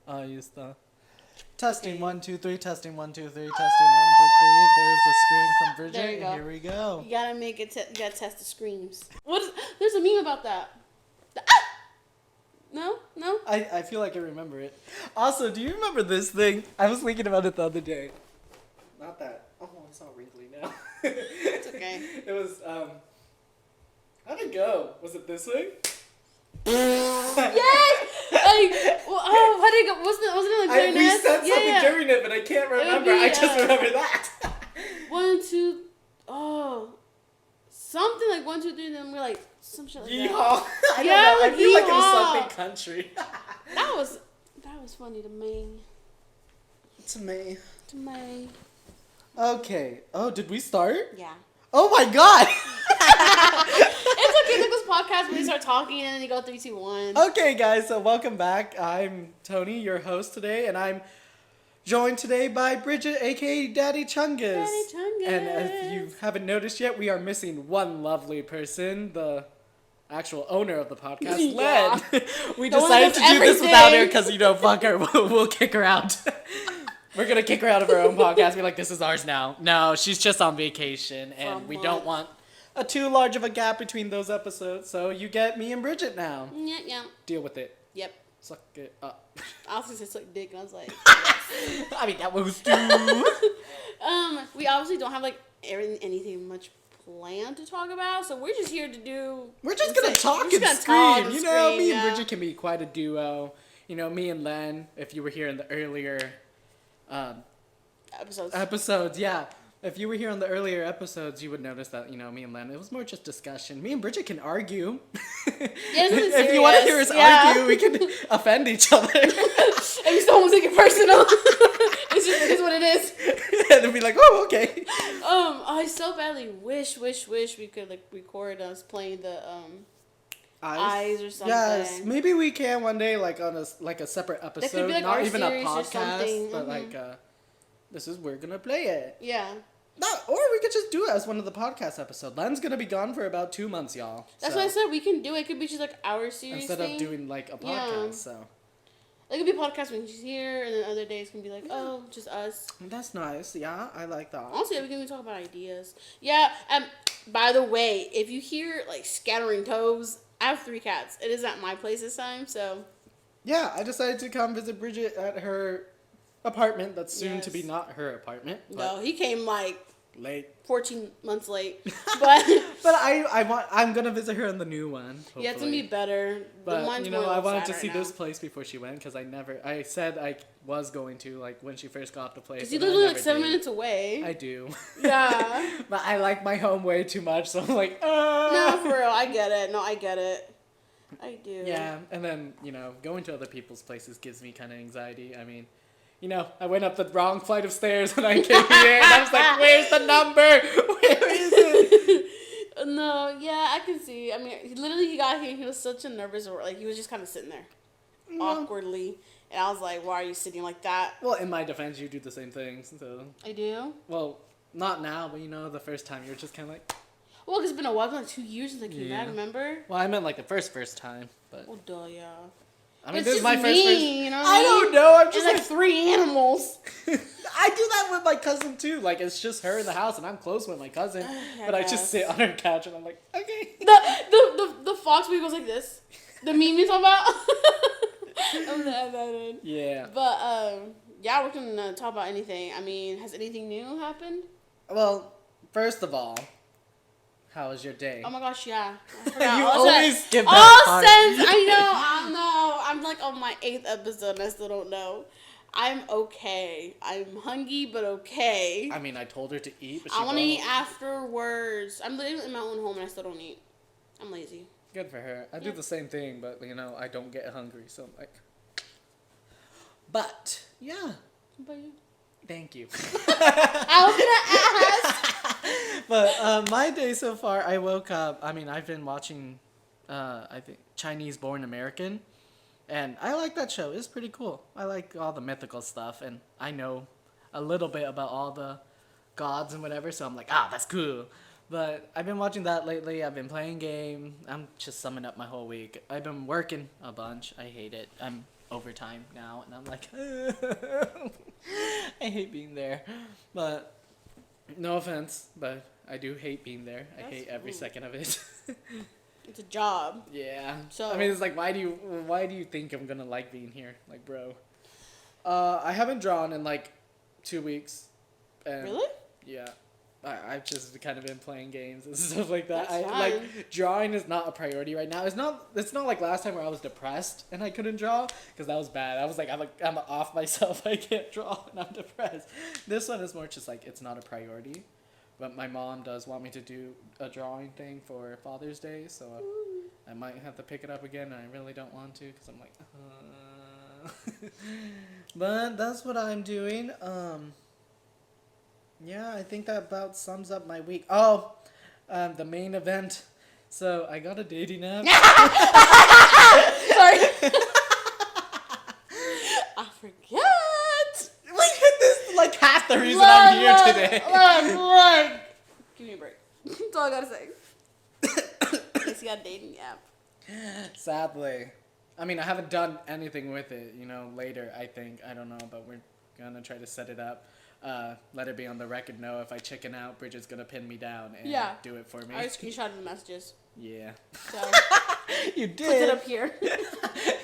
Ahí está. Testing, okay. 1, 2, 3, testing, 1, 2, 3, testing, 1, 2, 3. There's a scream from Briget, there you go. Here we go. You gotta make it, you gotta test the screams. There's a meme about that. No? I feel like I remember it. Also, do you remember this thing? I was thinking about it the other day. Not that. Oh, it's all wrinkly now. It's okay. It was, how'd it go? Was it this way? Yes! How did it go? Wasn't it like we said something during it, but I can't remember. I just remember that. 1, 2, something like 1, 2, 3, and then we're like, some shit like Yeehaw. that. I don't know. I feel like it was something country. That was funny to me. To me. To me. Okay. Oh, did we start? Yeah. Oh my god! It's okay, like this podcast when you start talking and then you go 3, 2, 1. Okay, guys, so welcome back. I'm Tony, your host today, and I'm joined today by Briget, aka Daddy Chungus. Daddy Chungus. And if you haven't noticed yet, we are missing one lovely person, the actual owner of the podcast, yeah. Len. We decided to do this without her because, fuck her. We'll kick her out. We're going to kick her out of her own podcast. Be like, this is ours now. No, she's just on vacation, and we don't want too large of a gap between those episodes, so you get me and Briget now. Yeah. Deal with it. Yep. Suck it up. I was going to say suck dick, and I was like, yes. I mean, that was too. We obviously don't have, anything much planned to talk about, so we're just here to do... We're just going to talk and scream. Me and Briget can be quite a duo. Me and Len, if you were here in the earlier... Episodes, yeah. If you were here on the earlier episodes, you would notice that, me and Len, it was more just discussion. Me and Briget can argue. If you want to hear us argue, we can offend each other. If you don't take it personal, it is what it is. And then be like, oh, okay. I so badly wish we could, record us playing the, eyes or something. Yes, maybe we can one day, on a separate episode. That could be not even a podcast, or but we're gonna play it. Yeah. No, or we could just do it as one of the podcast episodes. Len's gonna be gone for about 2 months, y'all. That's what I said. We can do it. It could be just our series instead of doing a podcast. Yeah. So it could be a podcast when she's here, and then other days can be just us. That's nice. Yeah, I like that. Also, we can talk about ideas. Yeah. By the way, if you hear scattering toes, I have 3 cats. It is at my place this time, so. Yeah, I decided to come visit Briget at her apartment. That's soon to be not her apartment. No, he came late. 14 months late. But I'm gonna visit her in the new one. Hopefully. Yeah, it's gonna be better. But I wanted to see this place before she went because I said I was going to when she first got the place. Because you live 7 minutes away. I do. Yeah. But I like my home way too much, so I'm like, No, for real, I get it. No, I get it. I do. Yeah, and then going to other people's places gives me kind of anxiety. I mean. I went up the wrong flight of stairs when I came here, and I was like, where's the number? Where is it? No, yeah, I can see. I mean, he got here, and he was such a nervous, he was just kind of sitting there, awkwardly, and I was like, why are you sitting like that? Well, in my defense, you do the same thing, so. I do? Well, not now, but the first time, you're just kind of like. Well, it's been a while, it's been 2 years since I came back, remember? Well, I meant the first time, but. Well, duh, yeah. I mean, this is my first. You know what I don't know. I'm just it's 3 animals. I do that with my cousin too. It's just her in the house, and I'm close with my cousin. But I just sit on her couch, and I'm like, okay. The fox movie goes like this. The meme you talking about. I'm gonna add that in. Yeah. But yeah, we can talk about anything. I mean, has anything new happened? Well, first of all. How was your day? Oh my gosh, yeah. You always give that part. I know. I'm on my 8th episode and I still don't know. I'm okay. I'm hungry, but okay. I mean, I told her to eat, but she I want to eat afterwards. I'm living in my own home and I still don't eat. I'm lazy. Good for her. I do the same thing, but, I don't get hungry, so I'm like... But, yeah. What about you? Thank you. I was going to ask. But my day so far, I woke up. I mean, I've been watching, I think, Chinese Born American. And I like that show. It's pretty cool. I like all the mythical stuff. And I know a little bit about all the gods and whatever. So I'm like, that's cool. But I've been watching that lately. I've been playing game. I'm just summing up my whole week. I've been working a bunch. I hate it. I'm overtime now, and I'm like, I hate being there. But no offense, but I do hate being there. I That's hate every rude. second of it. It's a job. Yeah. So I mean, it's like, why do you think I'm gonna like being here? Like, bro. I haven't drawn in like 2 weeks. And really? Yeah. I've just kind of been playing games and stuff like that. That's fine. Like, drawing is not a priority right now. It's not like last time where I was depressed and I couldn't draw, because that was bad. I was like, I'm off myself. I can't draw and I'm depressed. This one is more just like, it's not a priority. But my mom does want me to do a drawing thing for Father's Day, so I might have to pick it up again, and I really don't want to, because I'm like, But that's what I'm doing. Yeah, I think that about sums up my week. Oh, the main event. So I got a dating app. Sorry. I forget. Like, this is like half the reason I'm here today. Look. Give me a break. That's all I gotta say. It's got a dating app. Sadly. I mean, I haven't done anything with it, later, I think. I don't know, but we're gonna try to set it up. Let it be on the record, no, if I chicken out, Bridget's gonna pin me down and do it for me. I screenshotted the messages. Yeah. So You did. put it up here.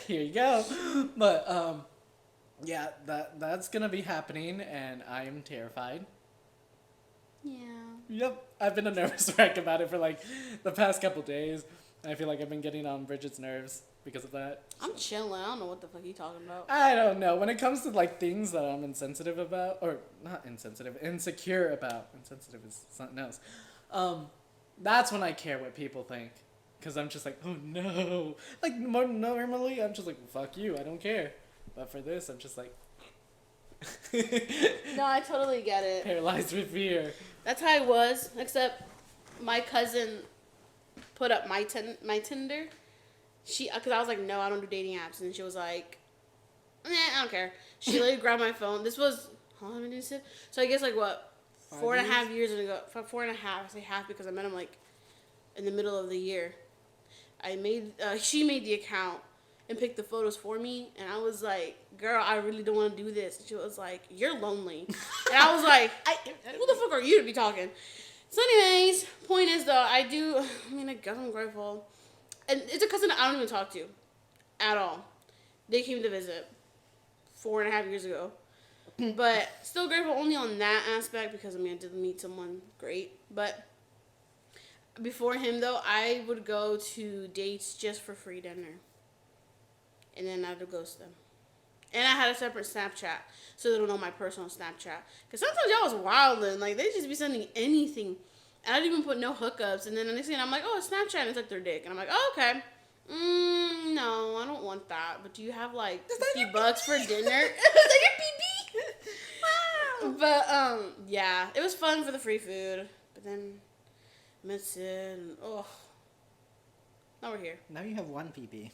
Here you go. But, yeah, that's gonna be happening, and I am terrified. Yeah. Yep, I've been a nervous wreck about it for like the past couple days. I feel like I've been getting on Bridget's nerves because of that. I'm chilling. I don't know what the fuck you talking about. I don't know. When it comes to like things that I'm insensitive about, or not insensitive, insecure about. Insensitive is something else. That's when I care what people think. Because I'm just like, oh no. Like, normally I'm just like, fuck you, I don't care. But for this, I'm just like... No, I totally get it. Paralyzed with fear. That's how I was, except my cousin put up my Tinder. Because I was like, no, I don't do dating apps. And she was like, I don't care. She literally grabbed my phone. This was, how long did you say? So I guess like what, 4.5 years ago. 4.5, I say half because I met him like in the middle of the year. She made the account and picked the photos for me. And I was like, girl, I really don't want to do this. And she was like, you're lonely. And I was like, who the fuck are you to be talking? So anyways, point is though, I guess I'm grateful. And it's a cousin I don't even talk to at all. They came to visit 4.5 years ago. But still grateful only on that aspect because, I did meet someone great. But before him, though, I would go to dates just for free dinner. And then I would ghost them. And I had a separate Snapchat, so they don't know my personal Snapchat. Because sometimes y'all was wildin'. Like, they just be sending anything. And I didn't even put no hookups. And then the next thing I'm like, oh, it's Snapchat. And it's like their dick. And I'm like, oh, okay. No, I don't want that. But do you have like $50 for dinner? Is that your pee-pee? Wow. But, yeah. It was fun for the free food. But then, missed it. And, oh. Now we're here. Now you have one PP.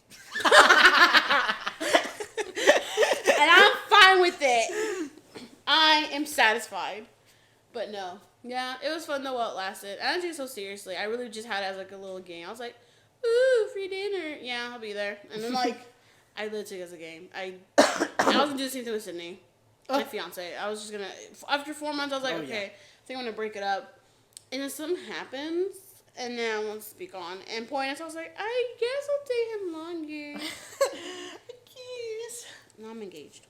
And I'm fine with it. I am satisfied. But no. Yeah, it was fun though while it lasted. I didn't take it so seriously. I really just had it as like a little game. I was like, ooh, free dinner. Yeah, I'll be there. And then like, I literally took it as a game. I was gonna do the same thing with Sydney, my fiance. I was just gonna, after 4 months, I was like, okay, I think I'm gonna break it up. And then something happens, and then I won't speak on. And point is, I was like, I guess I'll date him longer. Now I'm engaged.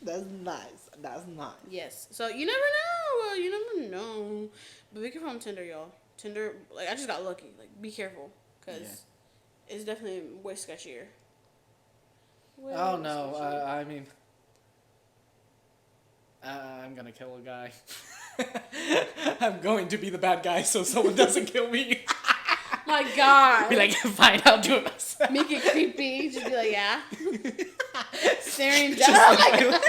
That's nice. That's nice. Yes. So you never know. You never know. But be careful on Tinder, y'all. Tinder, like, I just got lucky. Like, be careful. Because it's definitely way sketchier. Oh, no. I'm going to kill a guy. I'm going to be the bad guy so someone doesn't kill me. My God. Be like, fine, I'll do it myself. Make it creepy. Just be like, yeah. Staring Just down. like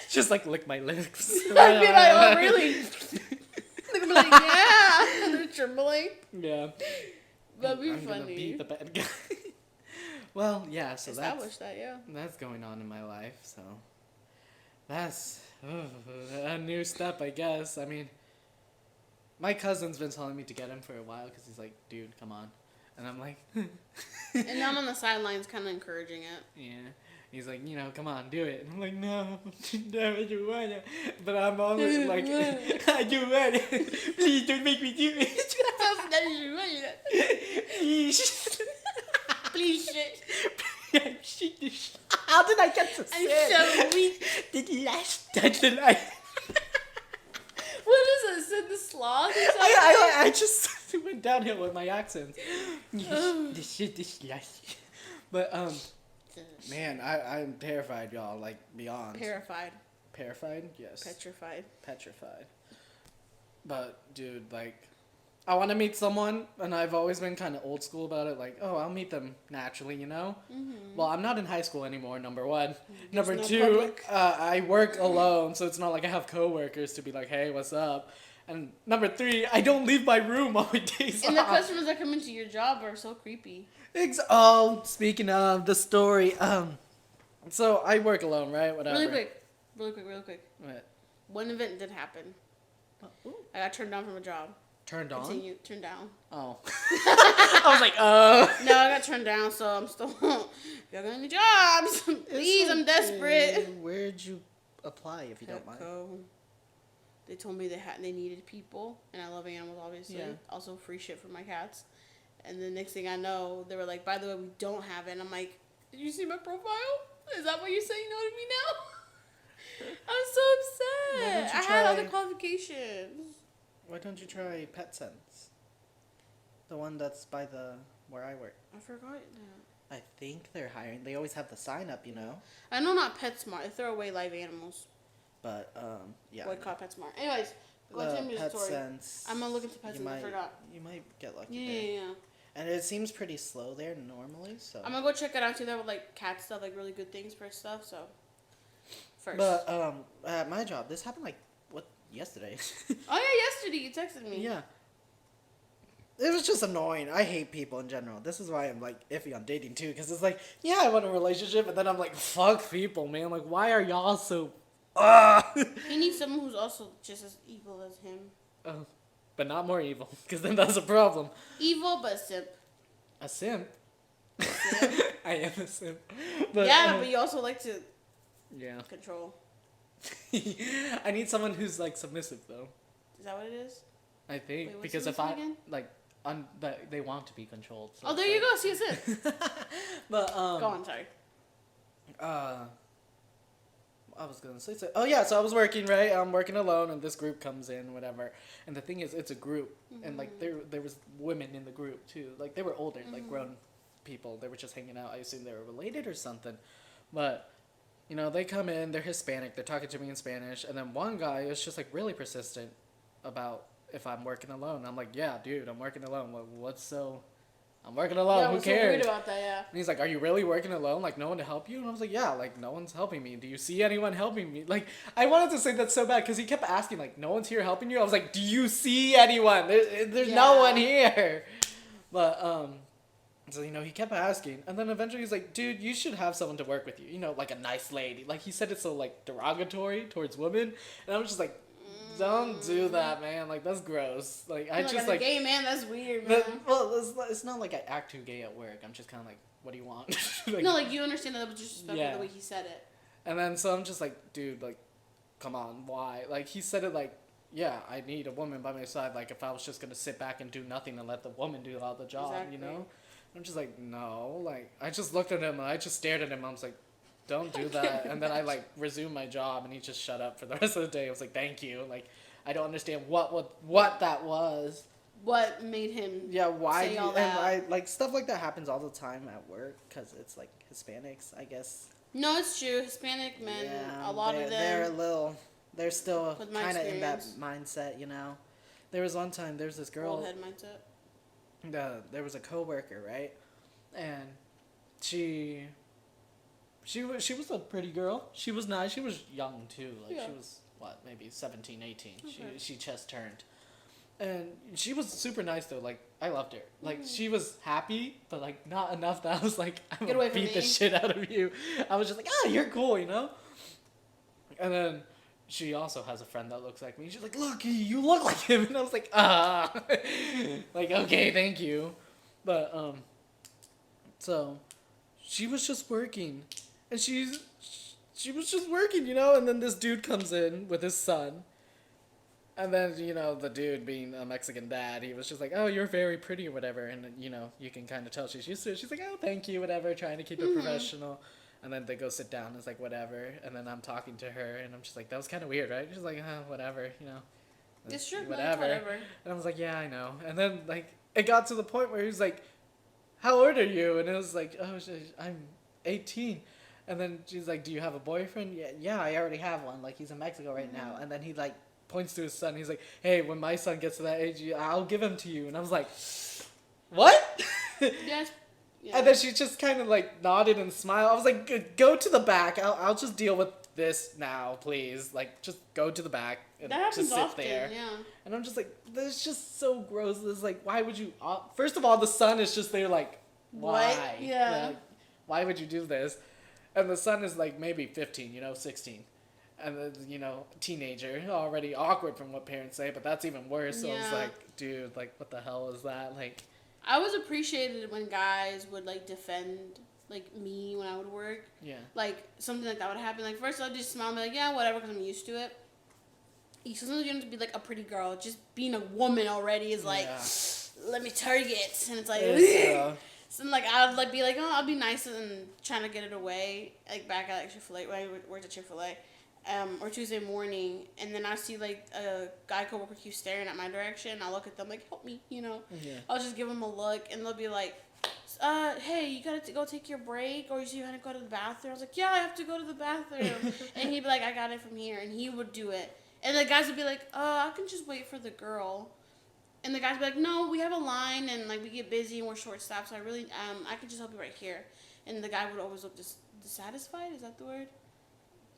just like lick my lips. I'd be like, oh, really? They'd be like, yeah. And they're trembling. Yeah. That'd be I'm funny. gonna be the bad guy. Well, yeah, so that's going on in my life, so that's a new step, I guess. I mean, my cousin's been telling me to get him for a while because he's like, dude, come on. And I'm like, And I'm on the sidelines kind of encouraging it. yeah. He's like, come on, do it. And I'm like, no, no, I don't wanna. But I'm always like, I don't wanna. Please don't make me do it. Please. Please shit. How did I get to say it? I'm so weak. The last deadline. What is it? Sid the Sloth or something? I just went downhill with my accents. The shit is last. But, man, I'm terrified, y'all. Like, beyond. Terrified. Terrified? Yes. Petrified. But, dude, like, I want to meet someone, and I've always been kind of old school about it. Like, I'll meet them naturally, Mm-hmm. Well, I'm not in high school anymore, number one. Number two, I work alone, so it's not like I have coworkers to be like, hey, what's up? And number three, I don't leave my room on my days And the off. customers that come into your job are so creepy. Speaking of the story, so I work alone, right? Whatever. Really quick. What? One event did happen. Ooh. I got turned down from a job. Turned on? Turned down. Oh. I was like, No, I got turned down, so I'm still. If y'all got any jobs, please, I'm desperate. Where'd you apply, if you don't mind? They told me they needed people, and I love animals, obviously. Yeah. Also, free shit for my cats. And the next thing I know, they were like, by the way, we don't have it. And I'm like, did you see my profile? Is that why you're saying no to me now? I'm so upset. I had all the qualifications. Why don't you try PetSense? The one that's by where I work. I forgot that. I think they're hiring. They always have the sign up, I know not PetSmart. They throw away live animals. But, yeah. Boycott PetSmart. Anyways, go to your story. PetSense. I'm gonna look into PetSense. I forgot. You might get lucky Yeah. And it seems pretty slow there normally, so. I'm gonna go check it out too. They have like cat stuff, like really good things for stuff. So first. But at my job, this happened yesterday. Oh yeah, yesterday you texted me. Yeah. It was just annoying. I hate people in general. This is why I'm like iffy on dating too, because it's like, yeah, I want a relationship, and then I'm like, fuck people, man. Like, why are y'all so? He needs someone who's also just as evil as him. But not more evil, because then that's a problem. Evil, but a simp. A simp? Simp? I am a simp. But you also like to control. I need someone who's like submissive though. Is that what it is? I think. Wait, because if they want to be controlled. So there you go. See, it's it. But go on. Sorry. I was gonna say so. Oh yeah, so I was working, right? I'm working alone, and this group comes in, whatever. And the thing is, it's a group, and like there was women in the group too. Like they were older, like grown people. They were just hanging out. I assume they were related or something, but they come in. They're Hispanic. They're talking to me in Spanish, and then one guy is just like really persistent about if I'm working alone. I'm like, yeah, dude, I'm working alone. I'm working alone. Yeah, Who I was cares? so worried about that. Yeah. And he's like, are you really working alone? Like, no one to help you? And I was like, yeah, like, no one's helping me. Do you see anyone helping me? Like, I wanted to say that so bad because he kept asking, like, no one's here helping you? I was like, do you see anyone? There's no one here. But, so, he kept asking. And then eventually he's like, dude, you should have someone to work with you. Like a nice lady. Like, he said it so, like, derogatory towards women. And I was just like, don't do that, man. Like, that's gross. Like, I just, like... gay man, that's weird, man. It's not like I act too gay at work. I'm just kind of like, what do you want? You understand that it was disrespectful the way he said it. And then, so I'm just like, dude, like, come on, why? Like, he said it like, yeah, I need a woman by my side. Like, if I was just going to sit back and do nothing and let the woman do all the job, Exactly. I'm just like, no. Like, I just looked at him and I just stared at him. I was like, don't do that. And then I resumed my job and he just shut up for the rest of the day. I was like, thank you. Like, I don't understand what that was. What made him why say all that? And stuff like that happens all the time at work because it's like Hispanics, I guess. No, it's true. Hispanic men, a lot of them. They're still kind of in that mindset, There was one time, there was this girl. Old head mindset. There was a coworker, right? And she was a pretty girl. She was nice. She was young too. She was maybe 17, 18. Okay. She just turned. And she was super nice though. Like, I loved her. Like, she was happy, but like not enough that I was like, I'm gonna beat the shit out of you. I was just like, you're cool, And then she also has a friend that looks like me. She's like, look, you look like him. And I was like, like, okay, thank you. But so she was just working, and she was just working, you know. And then this dude comes in with his son, and then the dude being a Mexican dad, he was just like, "Oh, you're very pretty," or whatever. And you can kind of tell she's used to it. She's like, "Oh, thank you," whatever, trying to keep it professional. And then they go sit down. And it's like whatever. And then I'm talking to her, and I'm just like, "That was kind of weird, right?" She's like, whatever, It's true. whatever. Whatever. And I was like, "Yeah, I know." And then like it got to the point where he was like, "How old are you?" And it was like, "Oh, I'm 18." And then she's like, "Do you have a boyfriend?" Yeah, I already have one. Like he's in Mexico right now. And then he like points to his son. He's like, "Hey, when my son gets to that age, I'll give him to you." And I was like, "What?" Yes. Yeah. And then she just kind of like nodded and smiled. I was like, "Go to the back. I'll just deal with this now, please. Like, just go to the back and That happens just sit often, there." yeah. And I'm just like, "This is just so gross." This like, why would you? First of all, the son is just there like, why? What? Yeah. Like, why would you do this? And the son is like maybe 15, 16. And then, teenager, already awkward from what parents say, but that's even worse. So I was Yeah. like, dude, like, what the hell is that? Like, I was appreciated when guys would like defend like me when I would work. yeah. Like something like that would happen. Like first I'd just smile and be like, yeah, whatever, because I'm used to it. Sometimes you don't have to be like a pretty girl. Just being a woman already is like, let me target, and it's like. So like I'd like be like, oh, I'll be nice and trying to get it away. Like back at like Chick-fil-A, when I worked at Chick-fil-A, or Tuesday morning, and then I see like a guy coworker keep staring at my direction. I look at them like, help me, Yeah. I'll just give them a look, and they'll be like, hey, you gotta go take your break, or you gotta go to the bathroom. I was like, yeah, I have to go to the bathroom, and he'd be like, I got it from here, and he would do it, and the guys would be like, I can just wait for the girl. And the guys would be like, no, we have a line, and like we get busy and we're short staffed, so I really I can just help you right here. And the guy would always look dissatisfied. Is that the word?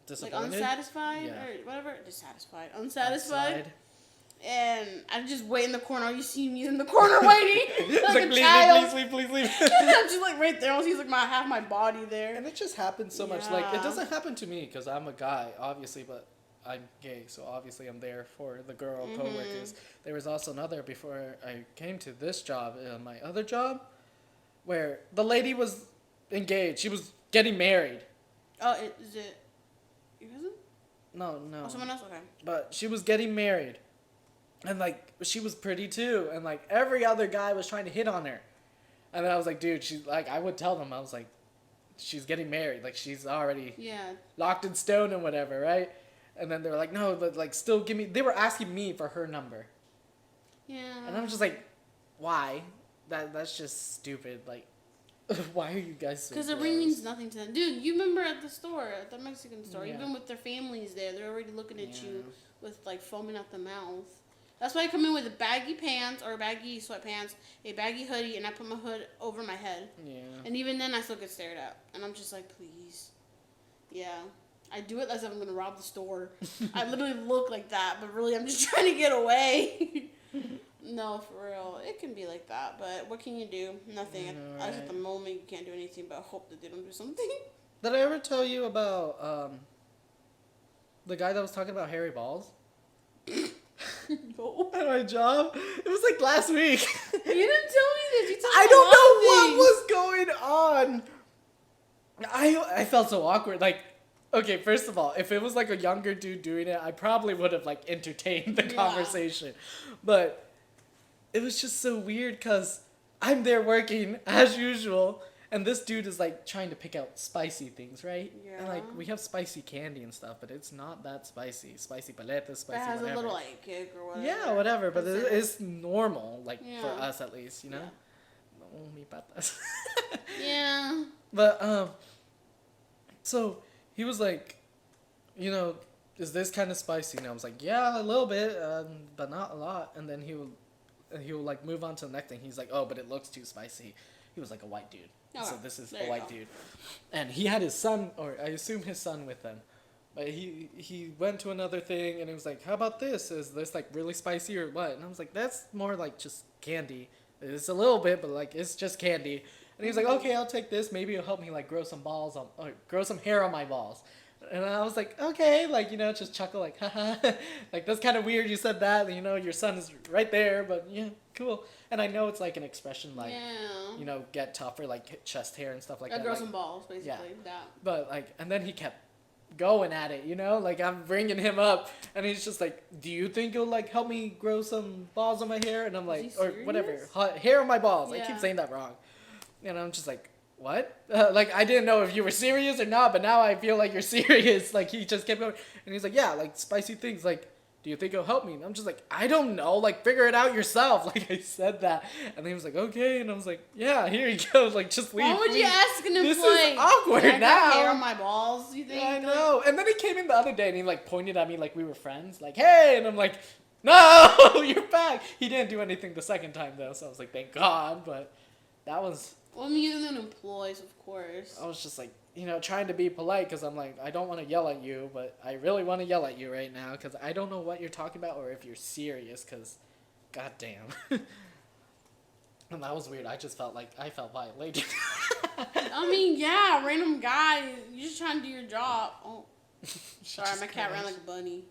Disappointed? Like unsatisfied or whatever. Dissatisfied, unsatisfied. And I just wait in the corner. You see me in the corner waiting, like a child. Please leave. I'm just like right there. I'll see like half my body there. And it just happens so much. Like it doesn't happen to me because I'm a guy, obviously, but I'm gay, so obviously I'm there for the girl coworkers. There was also another before I came to this job, my other job, where the lady was engaged. She was getting married. Oh, is it your cousin? No. Oh, someone else? Okay. But she was getting married. And, like, she was pretty, too. And, like, every other guy was trying to hit on her. And then I was like, dude, she's, like, I would tell them. I was like, she's getting married. Like, she's already locked in stone and whatever, right? And then they were like, no, but, like, still give me... They were asking me for her number. Yeah. And I'm just like, why? That's just stupid. Like, why are you guys so Because it really means nothing to them. Dude, you remember at the store, at the Mexican store, you've been with their families there. They're already looking at you with, like, foaming out the mouth. That's why I come in with a baggy pants or baggy sweatpants, a baggy hoodie, and I put my hood over my head. Yeah. And even then, I still get stared at. And I'm just like, please. Yeah. I do it as if I'm going to rob the store. I literally look like that, but really I'm just trying to get away. No, for real. It can be like that, but what can you do? Nothing. At the moment, you can't do anything but hope that they don't do something. Did I ever tell you about the guy that was talking about hairy balls? No. At my job? It was like last week. You didn't tell me this. You told me I don't know what was going on. I felt so awkward. Like, okay, first of all, if it was like a younger dude doing it, I probably would have like entertained the conversation. But it was just so weird because I'm there working as usual, and this dude is like trying to pick out spicy things, right? Yeah. And like we have spicy candy and stuff, but it's not that spicy. Spicy paletas, spicy That has whatever. a little like kick or whatever. Yeah, whatever. But it's normal, like for Yeah. us at least, you know. No, mi patas. Yeah. But so he was like, is this kind of spicy? And I was like, yeah, a little bit, but not a lot. And then he will like move on to the next thing. He's like, oh, but it looks too spicy. He was like a white dude. Okay. So this is There a you white go. dude. And he had his son, or I assume his son with him. But he went to another thing and he was like, how about this? Is this like really spicy or what? And I was like, that's more like just candy. It's a little bit, but like it's just candy. And he was like, okay, I'll take this. Maybe it'll help me like grow some balls or grow some hair on my balls. And I was like, okay, like, just chuckle, like, haha. Like, that's kind of weird you said that. Your son is right there, but yeah, cool. And I know it's like an expression like, get tougher, like chest hair and stuff like that. Grow Like, some balls, basically. yeah. That. But, like, and then he kept going at it, Like, I'm bringing him up, and he's just like, do you think you'll, like, help me grow some balls on my hair? And I'm like, or whatever, hair on my balls. I keep saying that wrong. And I'm just like, what? Like, I didn't know if you were serious or not, but now I feel like you're serious. Like, he just kept going. And he's like, yeah, like, spicy things. Like, do you think it'll help me? And I'm just like, I don't know. Like, figure it out yourself. Like, I said that. And then he was like, okay. And I was like, yeah, here you go. Like, just leave. Why would you ask him to this play? This is awkward I now. hair on my balls, you think? Yeah, I know. And then he came in the other day and he, like, pointed at me like we were friends. Like, hey. And I'm like, no, you're back. He didn't do anything the second time, though. So I was like, thank God. But that was... Well, I mean, you're an employee, of course. I was just like, trying to be polite because I'm like, I don't want to yell at you, but I really want to yell at you right now because I don't know what you're talking about or if you're serious because, goddamn. And that was weird. I just felt like I felt violated. I mean, yeah, random guy. You're just trying to do your job. Oh, sorry, my cat ran like a bunny.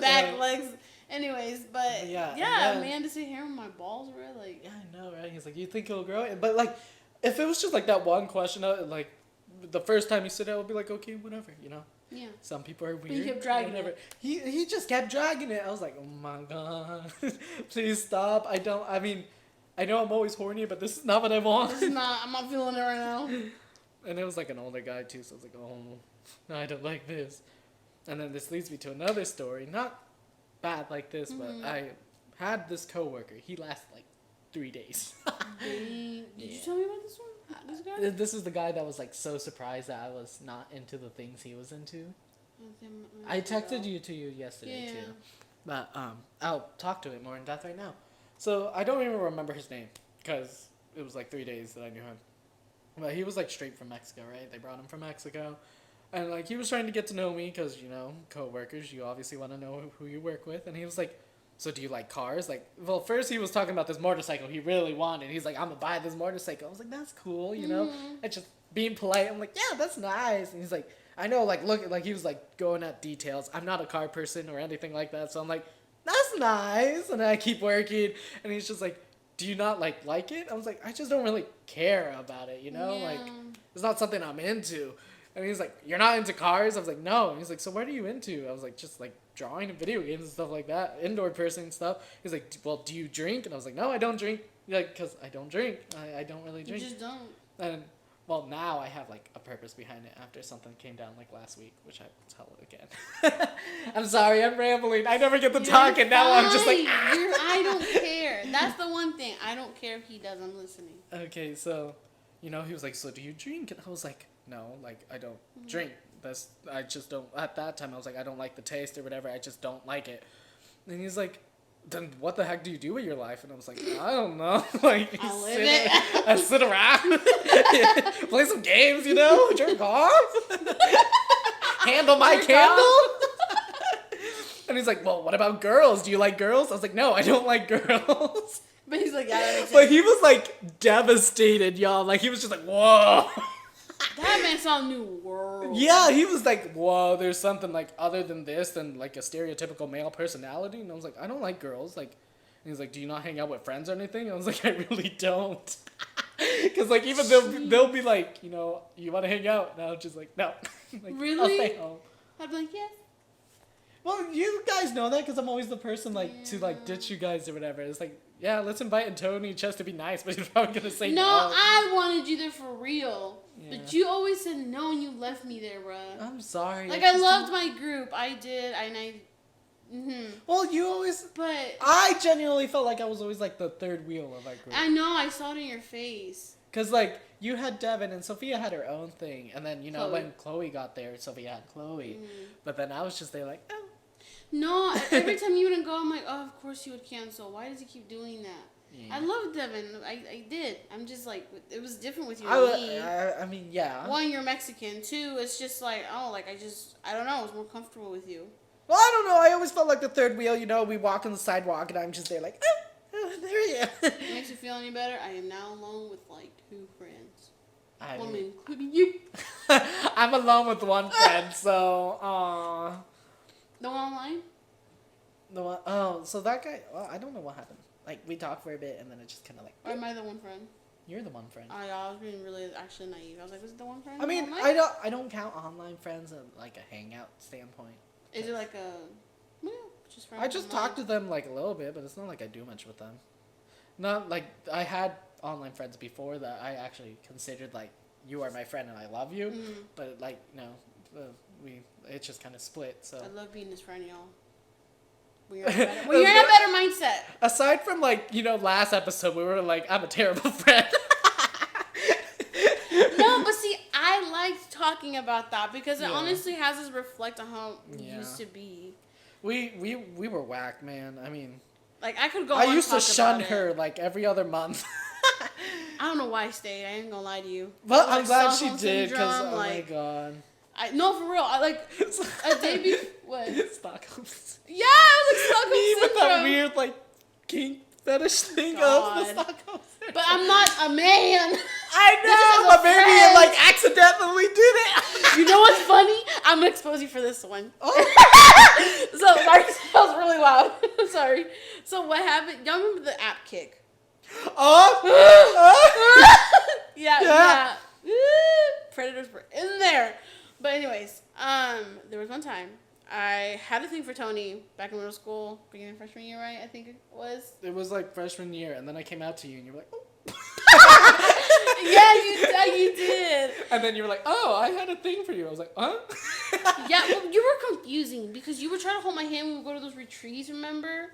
Back legs. Anyways, but yeah, man, to see hair on my balls, right? Like, yeah, I know, right? He's like, you think it'll grow? But like, if it was just like that one question, like, the first time you said it, I would be like, okay, whatever, Yeah. Some people are weird. But he kept dragging it. He just kept dragging it. I was like, oh my God, please stop. I know I'm always horny, but this is not what I want. I'm not feeling it right now. And it was like an older guy too, so I was like, oh, no, I don't like this. And then this leads me to another story, not bad like this, but I had this coworker. He lasted like 3 days. Did you tell me about this one? This guy? This is the guy that was like so surprised that I was not into the things he was into. I texted you yesterday too, but I'll talk to it more in depth right now. So I don't even remember his name because it was like 3 days that I knew him. But he was like straight from Mexico, right? They brought him from Mexico. And, like, he was trying to get to know me because, co-workers, you obviously want to know who you work with. And he was like, so do you like cars? Like, well, first he was talking about this motorcycle he really wanted. He's like, I'm going to buy this motorcycle. I was like, that's cool, And just being polite. I'm like, yeah, that's nice. And he's like, I know, like, look, like, he was, like, going at details. I'm not a car person or anything like that. So I'm like, that's nice. And then I keep working. And he's just like, do you not, like it? I was like, I just don't really care about it, Yeah. Like, it's not something I'm into. And he's like, you're not into cars? I was like, no. And he's like, so what are you into? I was like, just like drawing and video games and stuff like that. Indoor person and stuff. He's like, well, do you drink? And I was like, no, I don't drink. Like, because I don't drink. I don't really drink. You just don't. And, well, now I have like a purpose behind it after something came down like last week, which I will tell again. I'm sorry, I'm rambling. I never get to talk, and now I'm just like, I don't care. That's the one thing. I don't care if he does. I'm listening. Okay, so, he was like, so do you drink? And I was like, no, like, I don't drink. I just don't, at that time, I was like, I don't like the taste or whatever. I just don't like it. And he's like, then what the heck do you do with your life? And I was like, I don't know. Like, I sit around, play some games, drink off, handle my candle. And he's like, well, what about girls? Do you like girls? I was like, no, I don't like girls. But he's like, yeah, that makes sense. But he was like devastated, y'all. Like, he was just like, whoa. That man saw a new world. Yeah, he was like, whoa, there's something like other than this than like a stereotypical male personality. And I was like, I don't like girls. Like, and he's like, do you not hang out with friends or anything? And I was like, I really don't. Because like even they'll be like, you want to hang out? And I was just like, no. Like, really? I'll stay home. I'd be like, yes. Well, you guys know that because I'm always the person like to like ditch you guys or whatever. It's like, yeah, let's invite Antonio just to be nice, but he's probably gonna say no. No, I wanted you there for real. Yeah. But you always said no and you left me there, bruh. I'm sorry. Like, I loved my group. I did. Well, you always... But... I genuinely felt like I was always, like, the third wheel of our group. I know. I saw it in your face. Because, like, you had Devin and Sophia had her own thing. And then, Chloe. when Chloe got there, Sophia had Chloe. But then I was just there like, oh. No, every time you wouldn't go, I'm like, oh, of course he would cancel. Why does he keep doing that? Yeah. I love Devin. I did. I'm just like, it was different with you and me. I mean, yeah. One, you're Mexican. Two, it's just like, oh, like, I don't know. I was more comfortable with you. Well, I don't know. I always felt like the third wheel. We walk on the sidewalk and I'm just there like, oh, there you go. Makes you feel any better? I am now alone with, like, 2 friends. One including you. I'm alone with one friend, so The one online? the one, oh, so that guy. Well, I don't know what happened. Like we talked for a bit, and then it just kind of like. Or am I the one friend? You're the one friend. Oh yeah, I was being really actually naive. I was like, was it the one friend? I mean, online? I don't count online friends in like a hangout standpoint. Is it like a? Well, just friends I just online? talk to them like a little bit, but it's not like I do much with them. Not like I had online friends before that I actually considered like you are my friend and I love you, but like no, it just kind of split. So I love being his friend, y'all. You're in a better mindset. Aside from like last episode we were like I'm a terrible friend. No, but see, I liked talking about that because it Yeah. honestly has us reflect on how we Yeah. used to be. We were whack, man. I mean, Like I could go. I on used to talk shun about her it. like every other month. I don't know why I stayed. I ain't gonna lie to you. But Like, I'm glad she Stockholm did because syndrome, oh like, my god. No, for real. I like a day before. What? Stockholm. Yeah, it was like Me Stockholm with that syndrome. weird like kink fetish thing of the God. Stockholm syndrome. But I'm not a man. I This is know, a but maybe you friend. like accidentally did it. You know what's funny? I'm gonna expose you for this one. Oh. So that was really loud. Sorry. So what happened? Y'all remember the app kick? Oh. Yeah. Yeah. Predators were in there. But anyways, there was one time I had a thing for Tony back in middle school, beginning of freshman year, right? I think it was. It was like freshman year, and then I came out to you, and you were like, oh. Yeah, you did. And then you were like, oh, I had a thing for you. I was like, huh? Yeah, well, you were confusing because you were trying to hold my hand when we would go to those retreats, remember?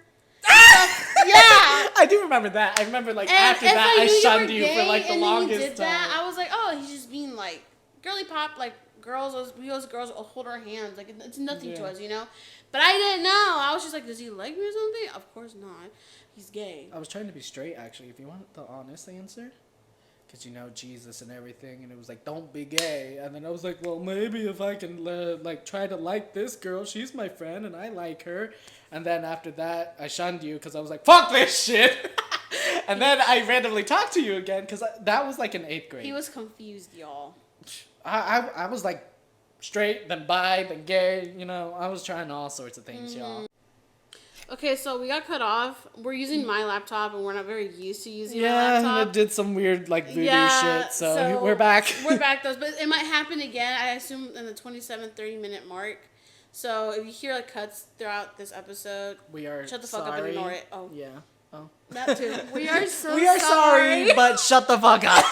Yeah. I do remember that. I remember like And after if that I knew shunned were you for gay like the and then you longest did time. that, I was like, oh, he's just being like girly pop, like girls, we as girls hold our hands, like it's nothing to Yeah. us, you know. But I didn't know. I was just like, does he like me or something? Of course not. He's gay. I was trying to be straight actually. If you want the honest answer, because Jesus and everything, and it was like, don't be gay. And then I was like, well, maybe if I can like try to like this girl, she's my friend and I like her. And then after that, I shunned you because I was like, fuck this shit. And then I randomly talked to you again because that was like in 8th grade. He was confused, y'all. I was like straight, then bi, then gay. I was trying all sorts of things, y'all. Okay, so we got cut off. We're using my laptop, and we're not very used to using my Yeah, and laptop. it did some weird like voodoo Yeah, shit. So we're back. We're back, though. But it might happen again, I assume, in the 30-minute mark. So if you hear like cuts throughout this episode, We are shut the fuck sorry. up and ignore it. Oh, Yeah. Oh. that too. We are so We are sorry, but shut the fuck up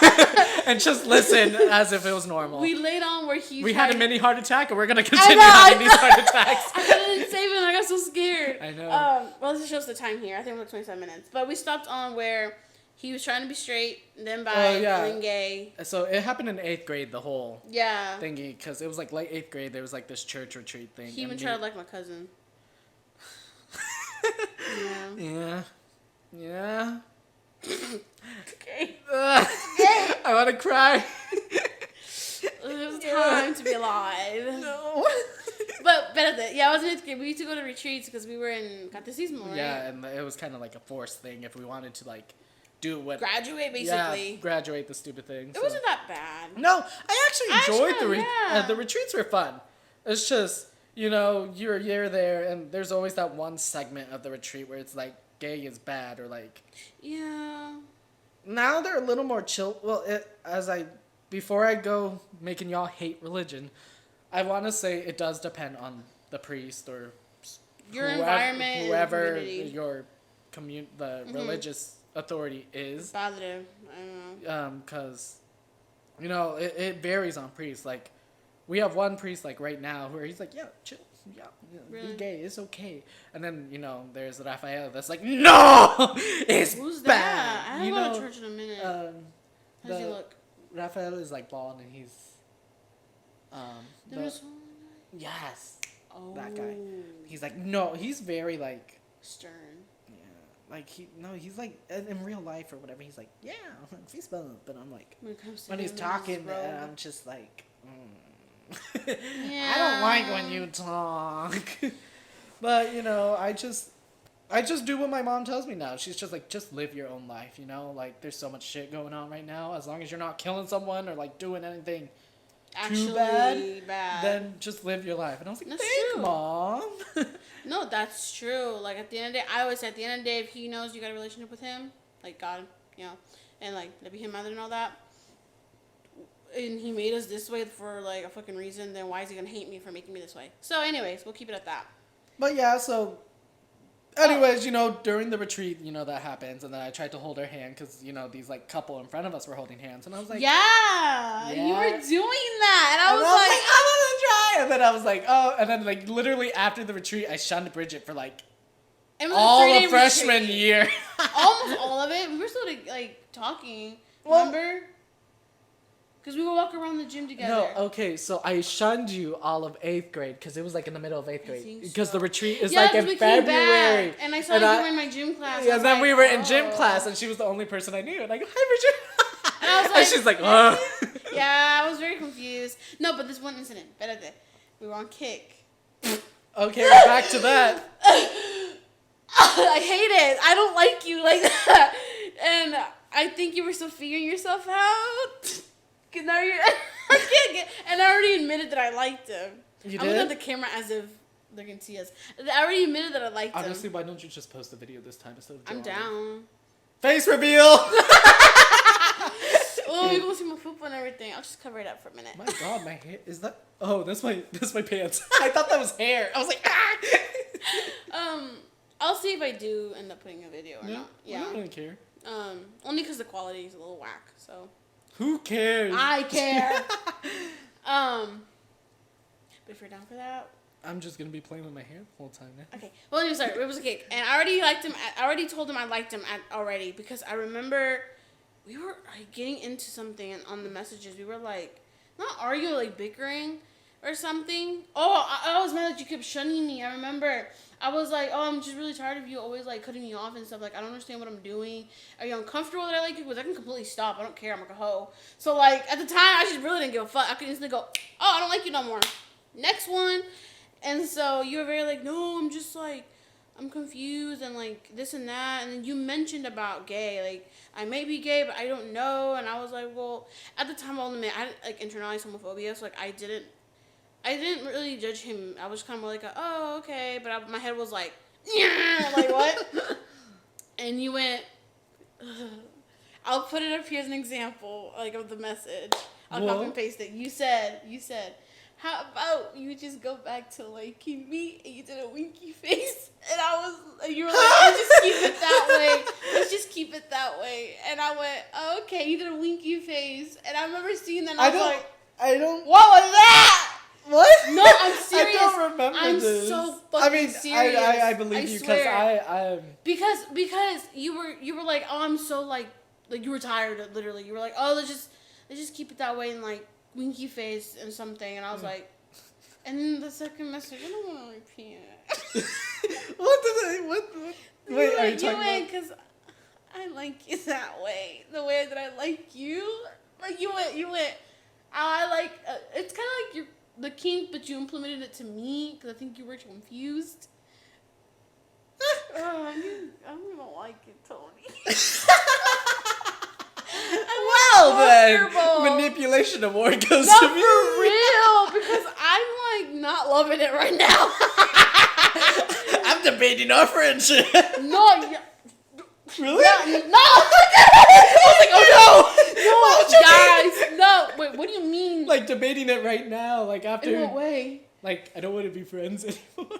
and just listen as if it was normal. We laid on where he We tried. had a mini heart attack, and we're gonna continue know, having I these know. heart attacks. I couldn't save it and I got so scared. I know. Well, this shows the time here. I think it was like 27 minutes. But we stopped on where he was trying to be straight, then bi, Oh, yeah. then gay. So it happened in 8th grade, the whole Yeah. thingy, because it was like late 8th grade. There was like this church retreat thing. He even and tried to like my cousin. Yeah. Yeah. Yeah. Okay. I want to cry. It was time to be alive. No. But benefit. Yeah, I was in 8th grade. We used to go to retreats because we were in catecismo, right? Yeah, and it was kind of like a forced thing if we wanted to like do what. Graduate, basically. Yeah, graduate the stupid thing. It wasn't that bad. No, I actually enjoyed yeah. the retreats were fun. It's just you're there and there's always that one segment of the retreat where it's like gay is bad or like. Yeah. Now they're a little more chill. Well, before I go making y'all hate religion, I want to say it does depend on the priest or Your environment and whoever community. your the religious authority is. Padre. I don't know. Because it varies on priests. Like we have one priest like right now where he's like, yeah, chill, yeah, Really? be gay, it's okay. And then there's Raphael that's like, no, it's Who's bad. that? I haven't gone to church in a minute. How does he look? Raphael is like bald and he's There was one yes, guy? Oh. that guy. He's like, no, he's very like Stern. like he's like in real life or whatever. He's like, yeah, he's bald, but I'm like When it comes to when he's him and talking, his robe. I'm just like, Yeah. I don't like when you talk. But I just do what my mom tells me now. She's just like, just live your own life, like there's so much shit going on right now. As long as you're not killing someone or like doing anything actually bad, then just live your life. And I was like, that's thank true. Mom. No, that's true. Like at the end of the day, I always say at the end of the day, if he knows you got a relationship with him, like God, you know, and like to be him mother and all that, and he made us this way for like a fucking reason, then why is he gonna hate me for making me this way? So, anyways, we'll keep it at that. But yeah, so anyways, during the retreat, that happens, and then I tried to hold her hand because, these, like, couple in front of us were holding hands, and I was like... Yeah. You were doing that, and I was like... I'm gonna try! And then I was like, oh, and then, like, literally after the retreat, I shunned Briget for, like, all of freshman year. Almost all of it. We were still, like, talking, remember? Because we would walk around the gym together. No, okay, so I shunned you all of 8th grade because it was like in the middle of 8th grade. Because the retreat is like in February. Back, and I saw you were in my gym class. Yeah, and then we were in gym class and she was the only person I knew. And I go, hi, Bridget. And I was like, and she's like, oh. Yeah, I was very confused. No, but this one incident, we were on kick. Okay, we're back to that. I hate it. I don't like you like that. And I think you were still figuring yourself out. Cause now you're, and I already admitted that I liked him. You did? I'm looking at the camera as if they can see us. I already admitted that I liked him. Honestly, why don't you just post the video this time instead of I'm down. Face reveal! Oh, you can see my poop and everything. I'll just cover it up for a minute. My God, my hair is that? Oh, that's my pants. I thought that was hair. I was like, ah. I'll see if I do end up putting a video or not. Yeah. I don't care. Only because the quality is a little whack. So. Who cares? I care. But if you're down for that, I'm just gonna be playing with my hair the whole time now. Okay. Well, anyway, sorry. It was a cake, and I already liked him. I already told him I liked him already because I remember we were like getting into something on the messages. We were like not arguing, like bickering or something. Oh, I was mad that you kept shunning me. I remember. I was like, oh, I'm just really tired of you always, like, cutting me off and stuff. Like, I don't understand what I'm doing. Are you uncomfortable that I like you? Because I can completely stop. I don't care. I'm like a hoe. So, like, at the time, I just really didn't give a fuck. I could instantly go, oh, I don't like you no more. Next one. And so, you were very like, no, I'm just, like, I'm confused and, like, this and that. And then you mentioned about gay. Like, I may be gay, but I don't know. And I was like, well, at the time, I'll admit, I didn't, like, internalize homophobia. So, like, I didn't really judge him. I was kind of like, oh, okay. But my head was like, yeah, like what? And you went, ugh. I'll put it up here as an example, like, of the message. I'll copy and paste it. You said, how about you just go back to liking me? And you did a winky face. And you were like, let's just keep it that way. Let's just keep it that way. And I went, oh, okay, you did a winky face. And I remember seeing that and I was what was that? What? No, I'm serious. I don't remember this. I'm so fucking serious. I believe you because because you were like, oh, I'm so like you were tired. Literally, you were like, oh, let's just keep it that way and like winky face and something. And I was like, and then the second message, I don't want to repeat it. Wait, are you talking about? Because I like you that way, the way that I like you. Like you went. I like. It's kind of like you're the kink, but you implemented it to me because I think you were confused. I don't like it, Tony. Well then, manipulation award goes to me. For real, because I'm like not loving it right now. I'm debating our friendship. No, really? No. I was like, oh no, guys, no. Wait, what do you mean? Like debating it right now, like after. In what way? Like I don't want to be friends anymore. You don't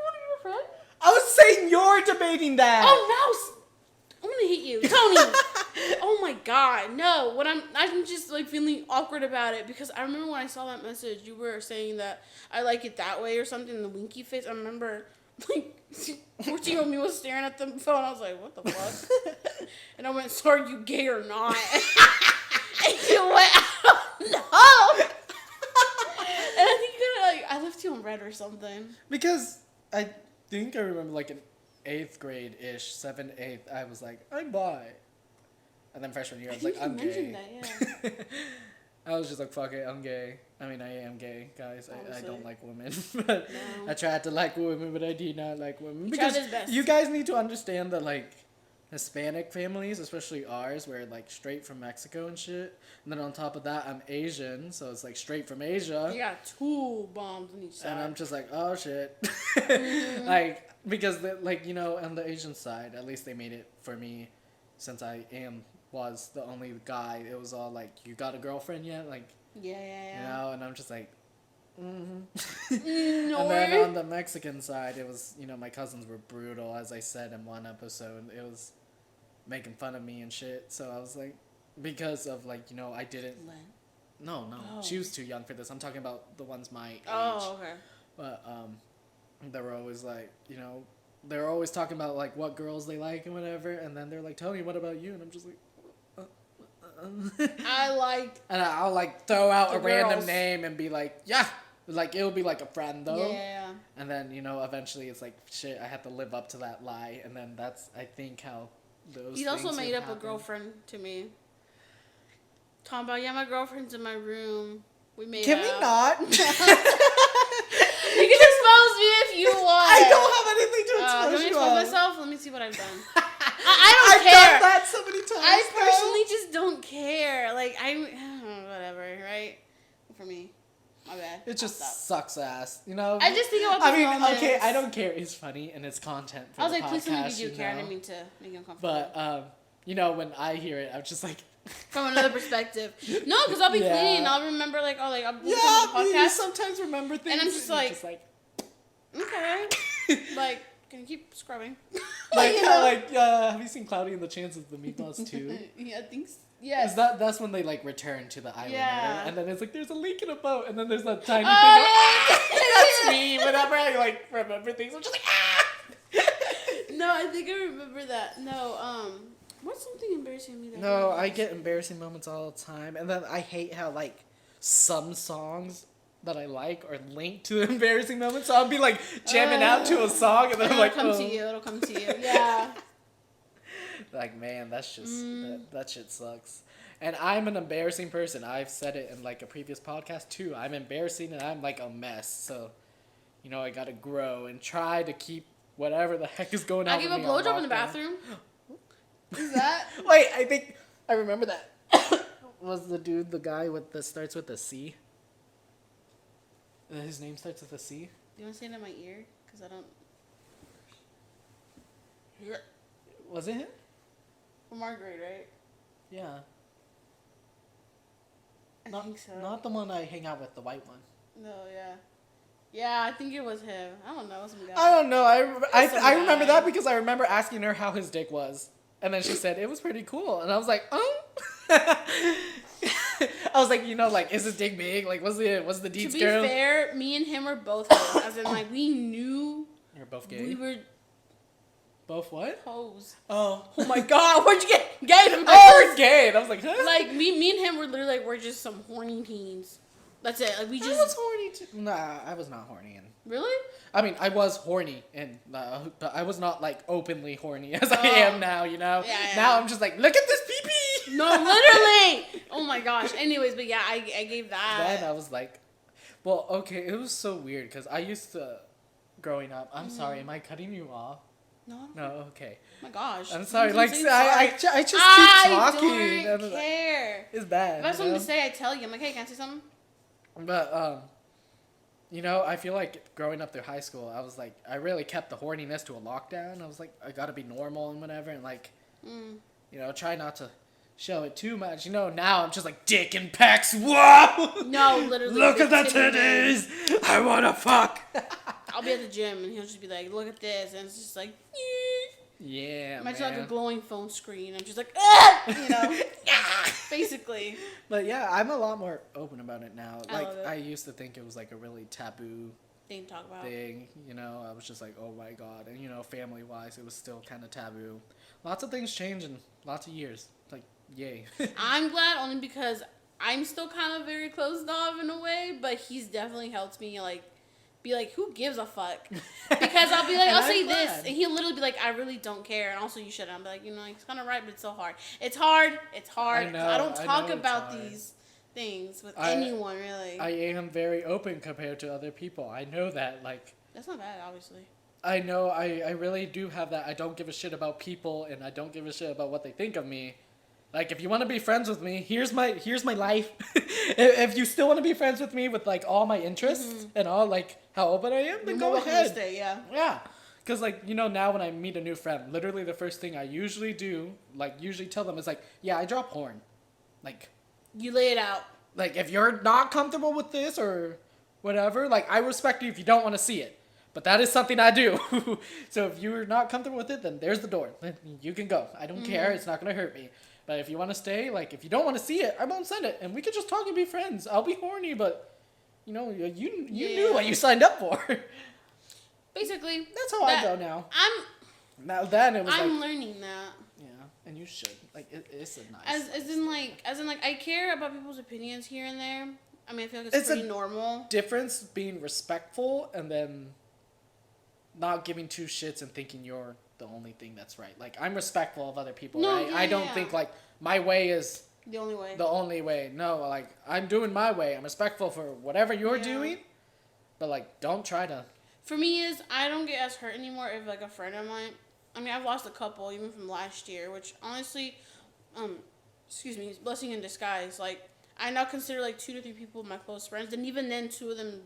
want to be a friend? I was saying you're debating that. Oh no. I'm gonna hit you, Tony. Oh my God, no! I'm just like feeling awkward about it because I remember when I saw that message, you were saying that I like it that way or something. The winky face. I remember like 14-year-old me was staring at the phone. I was like, what the fuck? And I went, so are you gay or not? And you went, I don't know. And I think you gotta I left you on red or something. Because I think I remember like in 8th grade-ish, 7th, 8th, I was like, I'm bi. And then freshman year, I was like, I'm gay. That, yeah. I was just like, fuck it, I'm gay. I mean, I am gay, guys. I don't like women. But I tried to like women, but I did not like women. Because you guys need to understand that, like, Hispanic families, especially ours, we're like straight from Mexico and shit. And then on top of that, I'm Asian, so it's like straight from Asia. You got 2 bombs on each side. And I'm just like, oh shit. Like, because, like, you know, on the Asian side, at least they made it for me, since I was the only guy. It was all like, you got a girlfriend yet? Like, Yeah. you know, and I'm just like, No. And then on the Mexican side, it was, you know, my cousins were brutal, as I said in one episode. It was making fun of me and shit. So I was like, because of, like, you know, I didn't. No. Oh. She was too young for this. I'm talking about the ones my age. Oh, okay. But they were always like, you know, they were always talking about like what girls they like and whatever. And then they're like, Tony, what about you? And I'm just like, I like. And I'll like throw out a random girls. name and be like, yeah. Like, it'll be like a friend though. Yeah. And then, you know, eventually it's like, shit, I have to live up to that lie. And then that's, I think, how those He's things also made would up happen. a girlfriend to me. Talking about, yeah, my girlfriend's in my room. We made Can out. we not? You can expose me if you want. I don't have anything to expose Let me you expose on. myself. Let me see what I've done. I don't I've care. done that so many times. I bro. personally just don't care. Like, whatever, right? For me. My bad. It just I'll stop. sucks ass, you know? I just think about I the mean, moments. okay, I don't care. It's funny and it's content for I was the like, please tell me podcast, you do care. I know? didn't mean to make you uncomfortable. But, you know, when I hear it, I'm just like... From another perspective. No, because I'll be Yeah. cleaning and I'll remember, like, I'll Yeah, listen to the you podcast. sometimes remember things. And I'm just you're like- Okay. Like, can you keep scrubbing? like, you know? have you seen Cloudy and the Chance of the Meatballs too? Yeah, I think so. Yes. That's when they like return to the island, Yeah. right? And then it's like there's a leak in a boat, and then there's that tiny Oh, thing. That's me. Whenever I like remember things, I'm just like No, I think I remember that. No, what's something embarrassing me that No, I get embarrassing moments all the time, and then I hate how like some songs that I like are linked to embarrassing moments. So I'll be like jamming out to a song, and then I'm like, It'll come to oh. you. It'll come to you. Yeah. Like, man, that's just that shit sucks. And I'm an embarrassing person. I've said it in like a previous podcast too. I'm embarrassing and I'm like a mess. So, you know, I gotta grow and try to keep whatever the heck is going on. I gave a blowjob in the bathroom. Is that? Wait, I think I remember that. Was the dude the guy with the starts with a C? His name starts with a C. Do you want to say it in my ear? Because I don't. Was it him? Well, Margaret, right? Yeah. I think so. Not the one I hang out with, the white one. No, yeah. Yeah, I think it was him. I don't know. Some guy. I don't know. I remember guy. that because I remember asking her how his dick was. And then she said, it was pretty cool. And I was like, oh. I was like, you know, like, is his dick big? Like, what's the deeds, To be girl? fair, me and him were both hoes. As in, like, we knew You're both gay? we were Both what? hoes. Oh. Oh my god, where'd you get gay? Oh, we're gay. And I was like, huh? Like, me and him were literally like, we're just some horny teens. That's it. Like, we I just. was horny too. Nah, I was not horny. Really? I mean, I was horny, but I was not, like, openly horny as I am now, you know? Yeah. Now I'm just like, look at this pee-pee! No, literally! Oh my gosh. Anyways, but yeah, I gave that. Then I was like, well, okay, it was so weird, because I used to, growing up, I'm sorry, am I cutting you off? No. No, okay. Oh my gosh. I'm sorry, I'm like, saying I just keep talking. I don't and, care. It's bad. If I have you something know? to say, I tell you. I'm like, hey, can I say something? But, you know, I feel like growing up through high school, I was like, I really kept the horniness to a lockdown. I was like, I gotta be normal and whatever, and like, you know, try not to show it too much. You know, now I'm just like, dick and pecs, whoa! No, literally. Look at the titty man. titties! I wanna fuck! I'll be at the gym and he'll just be like, look at this. And it's just like, Yeah, imagine man. like a glowing phone screen. I'm just like, ah! You know? Basically. But yeah, I'm a lot more open about it now. I Like, love it. I used to think it was like a really taboo Thing to talk about. thing, you know. I was just like, oh my god. And, you know, family-wise, it was still kind of taboo. Lots of things change in lots of years. Like, yay. I'm glad only because I'm still kind of very closed off in a way, but he's definitely helped me, like, be like, who gives a fuck? Because I'll be like, And I'll I'm say this, glad. and he'll literally be like, I really don't care, and also you shouldn't. I'm like, you know, it's kind of right, but it's so hard. It's hard. It's hard. I know, I don't I talk know it's about hard. these things with I- anyone, really. I am very open compared to other people. I know that, like, That's not bad, obviously. I know I really do have that. I don't give a shit about people, and I don't give a shit about what they think of me. Like, if you want to be friends with me, here's my life. If you still want to be friends with me with like all my interests and all like how open I am, then go ahead. Stay, yeah. Yeah. Because, like, you know, now when I meet a new friend, literally the first thing I usually do, like, usually tell them is, like, yeah, I draw porn. Like, you lay it out. Like, if you're not comfortable with this or whatever, like, I respect you if you don't want to see it. But that is something I do. So if you're not comfortable with it, then there's the door. You can go. I don't care. It's not going to hurt me. But if you want to stay, like, if you don't want to see it, I won't send it. And we could just talk and be friends. I'll be horny, but, you know, you knew what you signed up for. Basically. That's how I go now. Now then it was I'm learning that. Yeah, and you should. Like, it's a nice. As in like I care about people's opinions here and there. I mean, I feel like it's pretty normal. Difference being respectful and then not giving two shits and thinking you're the only thing that's right. Like, I'm respectful of other people, right? Yeah, I don't think like my way is the only way. The only way. No, like, I'm doing my way. I'm respectful for whatever you're doing, but like, don't try to. For me, is I don't get as hurt anymore if like a friend of mine. I mean, I've lost a couple even from last year, which honestly, excuse me, is blessing in disguise. Like, I now consider like 2 to 3 people my close friends, and even then, 2 of them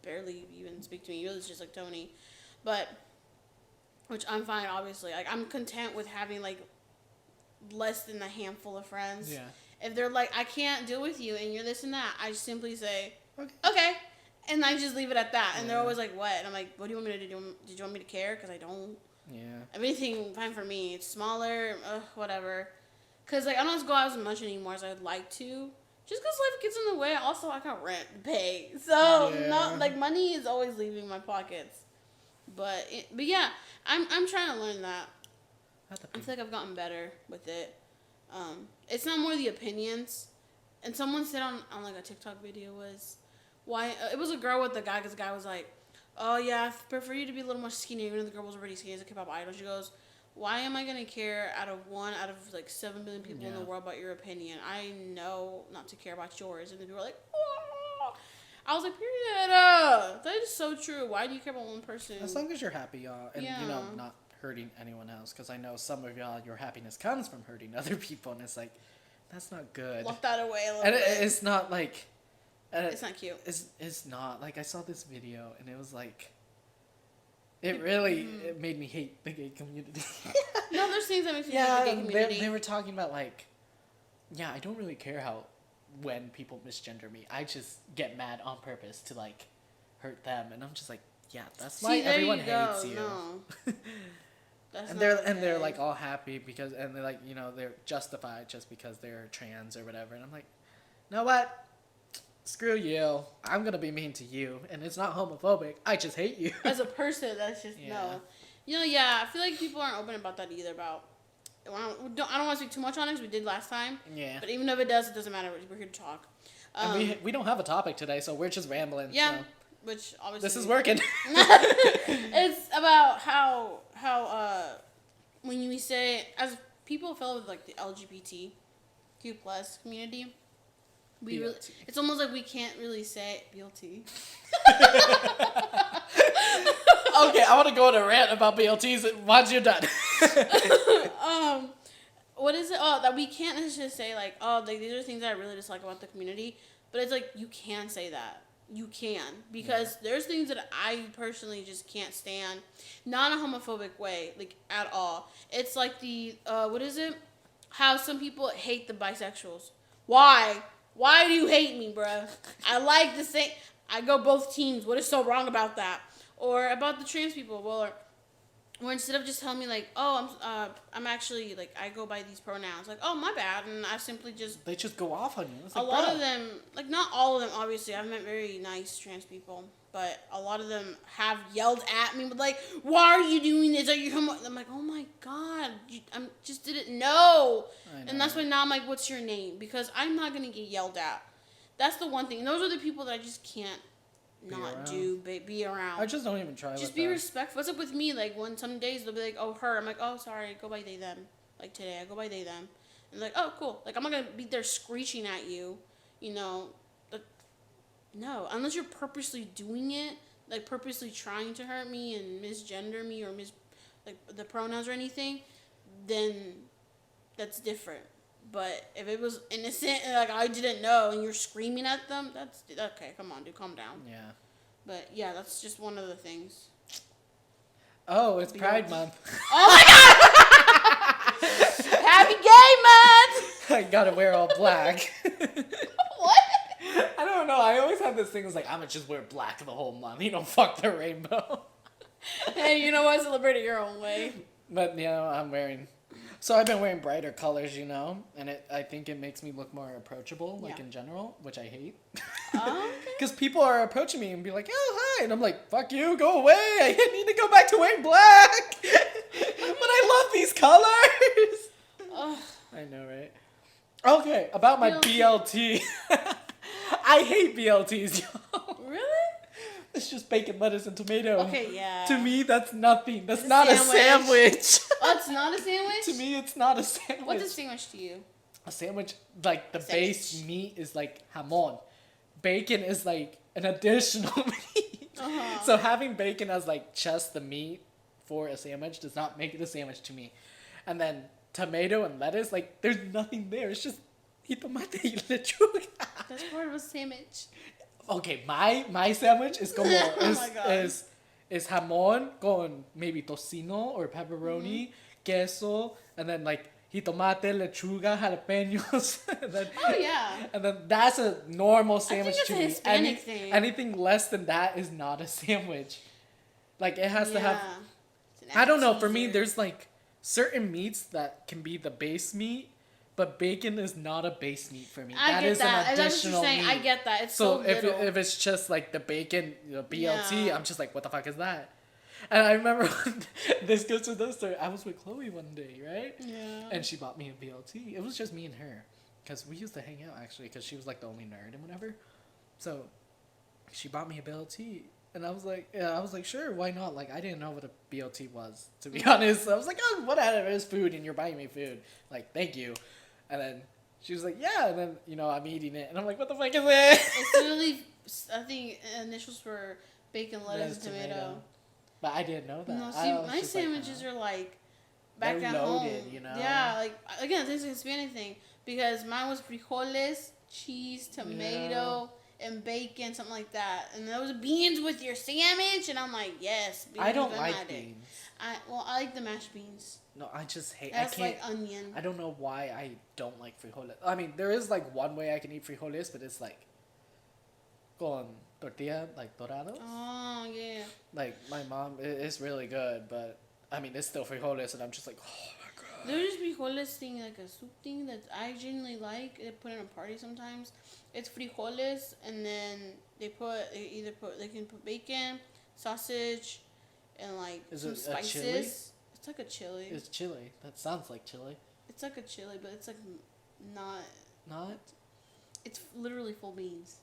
barely even speak to me. Really, it's just like Tony, but which I'm fine, obviously. Like, I'm content with having like less than a handful of friends. Yeah. If they're like, I can't deal with you, and you're this and that, I simply say, okay. And I just leave it at that. And they're always like, what? And I'm like, what do you want me to do? Did you want me to care? Because I don't. Yeah. Everything fine for me. It's smaller, whatever. Because, like, I don't have to go out as much anymore as I'd like to. Just because life gets in the way. Also, I got rent to pay. So, not, like, money is always leaving my pockets. But yeah, I'm trying to learn that. I feel like I've gotten better with it. It's not more the opinions. And someone said on like, a TikTok video was... Why it was a girl with the guy, because the guy was like, oh yeah, I prefer you to be a little more skinny, even though the girl was already skinny as a K-pop idol. She goes, why am I gonna care out of like 7 billion people in the world about your opinion? I know not to care about yours. And then people were like, oh. I was like, period. That is so true. Why do you care about one person? As long as you're happy, y'all, and you know, not hurting anyone else, because I know some of y'all, your happiness comes from hurting other people, and it's like, that's not good. Lock that away a little bit. And it's not like. It's not cute. It's not. Like, I saw this video, and it was like... It really it made me hate the gay community. No, there's things that make me hate the gay community. They were talking about, like... Yeah, I don't really care when people misgender me. I just get mad on purpose to, like, hurt them. And I'm just like, yeah, that's why everyone hates you. No. They're like all happy because... And they're like, you know, they're justified just because they're trans or whatever. And I'm like, you know what? Screw you. I'm going to be mean to you. And it's not homophobic. I just hate you. As a person, that's just, no. You know, yeah, I feel like people aren't open about that either. I don't want to speak too much on it because we did last time. Yeah. But even if it doesn't matter. We're here to talk. And we don't have a topic today, so we're just rambling. Yeah. So. Which, obviously... This is working. It's about how when we say, as people feel with, like, the LGBTQ+ community... it's almost like we can't really say BLT. Okay, I want to go on a rant about BLTs once you're done. What is it? Oh, that we can't just say like, oh, like, these are things that I really dislike about the community. But it's like, you can say that. You can. Because there's things that I personally just can't stand. Not in a homophobic way, like, at all. It's like the, what is it? How some people hate the bisexuals. Why? Why do you hate me, bruh? I like the same... I go both teams. What is so wrong about that? Or about the trans people. Well, or instead of just telling me, like, oh, I'm actually, like, I go by these pronouns. Like, oh, my bad. And I simply just... They just go off on you. It's like, a lot of them... Like, not all of them, obviously. I've met very nice trans people. But a lot of them have yelled at me. But, like, why are you doing this? Are you homo? I'm like, oh, my God. I just didn't know. And that's why now I'm like, what's your name? Because I'm not going to get yelled at. That's the one thing. And those are the people that I just can't be around. I just don't even try. Just be respectful. What's up with me? Like, when some days they'll be like, oh, her. I'm like, oh, sorry. Go by they, them. Like, today, I go by they, them. And like, oh, cool. Like, I'm not going to be there screeching at you, you know. But no, unless you're purposely doing it, like purposely trying to hurt me and misgender me or like the pronouns or anything, then that's different. But if it was innocent and like I didn't know and you're screaming at them, that's okay. Come on, dude, calm down. Yeah. But yeah, that's just one of the things. Oh, it's Pride Month. Oh my god! Happy Gay Month! I gotta wear all black. What? I don't know. I always have this thing. It's like I'm gonna just wear black the whole month. You know, fuck the rainbow. Hey, you know what? Celebrate it your own way. But you know, So I've been wearing brighter colors, you know, and I think it makes me look more approachable, like in general, which I hate. Oh, Because people are approaching me and be like, "Oh, hi," and I'm like, "Fuck you, go away! I need to go back to wearing black." But I love these colors. Ugh. I know, right? Okay, about my BLT. I hate BLTs, y'all. Really? It's just bacon, lettuce, and tomato. Okay, yeah. To me, that's nothing. That's It's not a a sandwich. Oh, it's not a sandwich? To me, it's not a sandwich. What's a sandwich to you? A sandwich, like the base meat is like jamon. Bacon is like an additional meat. Uh-huh. So having bacon as like just the meat for a sandwich does not make it a sandwich to me. And then tomato and lettuce, like there's nothing there. It's just jitomate y lechuga. That's part of a sandwich. Okay, my sandwich is como Oh my God. is jamon con maybe tocino or pepperoni, queso, and then like jitomate, lechuga, jalapenos. And then, Oh, yeah. And then that's a normal sandwich it's to a me. Hispanic thing. Anything less than that is not a sandwich. Like it has to have. It's an I don't know. For me, appetizer. there's like certain meats that can be the base meat. But bacon is not a base meat for me. I get that. An That's what additional you're saying. meat. I get that. It's so if little. if it's just like the bacon, BLT, Yeah. I'm just like, what the fuck is that? And I remember when this goes to this story. I was with Chloe one day, right? Yeah. And she bought me a BLT. It was just me and her, because we used to hang out actually, because she was like the only nerd and whatever. So she bought me a BLT, and I was like, sure, why not? Like I didn't know what a BLT was, to be honest. So I was like, oh, whatever, it's food, and you're buying me food. Like, thank you. And then she was like, yeah, and then, I'm eating it, and I'm like, what the fuck is it? It's literally, I think, initials for bacon, lettuce, and tomato. But I didn't know that. No, see, my sandwiches are like, back they're at loaded, home. you know? Yeah, like, again, this is a Hispanic thing, because mine was frijoles, cheese, tomato, and bacon, something like that. And those beans with your sandwich, and I'm like, yes. I don't like beans. I like the mashed beans. No, I just hate. That's I can't. like onion. I don't know why I don't like frijoles. I mean, there is like one way I can eat frijoles, but it's like con tortilla, like dorados. Oh yeah. Like my mom, it's really good, but I mean, it's still frijoles, and I'm just like, oh my god. There's this frijoles thing, like a soup thing that I genuinely like. They put in a party sometimes. It's frijoles, and then they can put bacon, sausage, and like Is some it a spices. chili? It's like a chili. It's chili. That sounds like chili. It's like a chili, but it's like not. Not? It's literally full beans.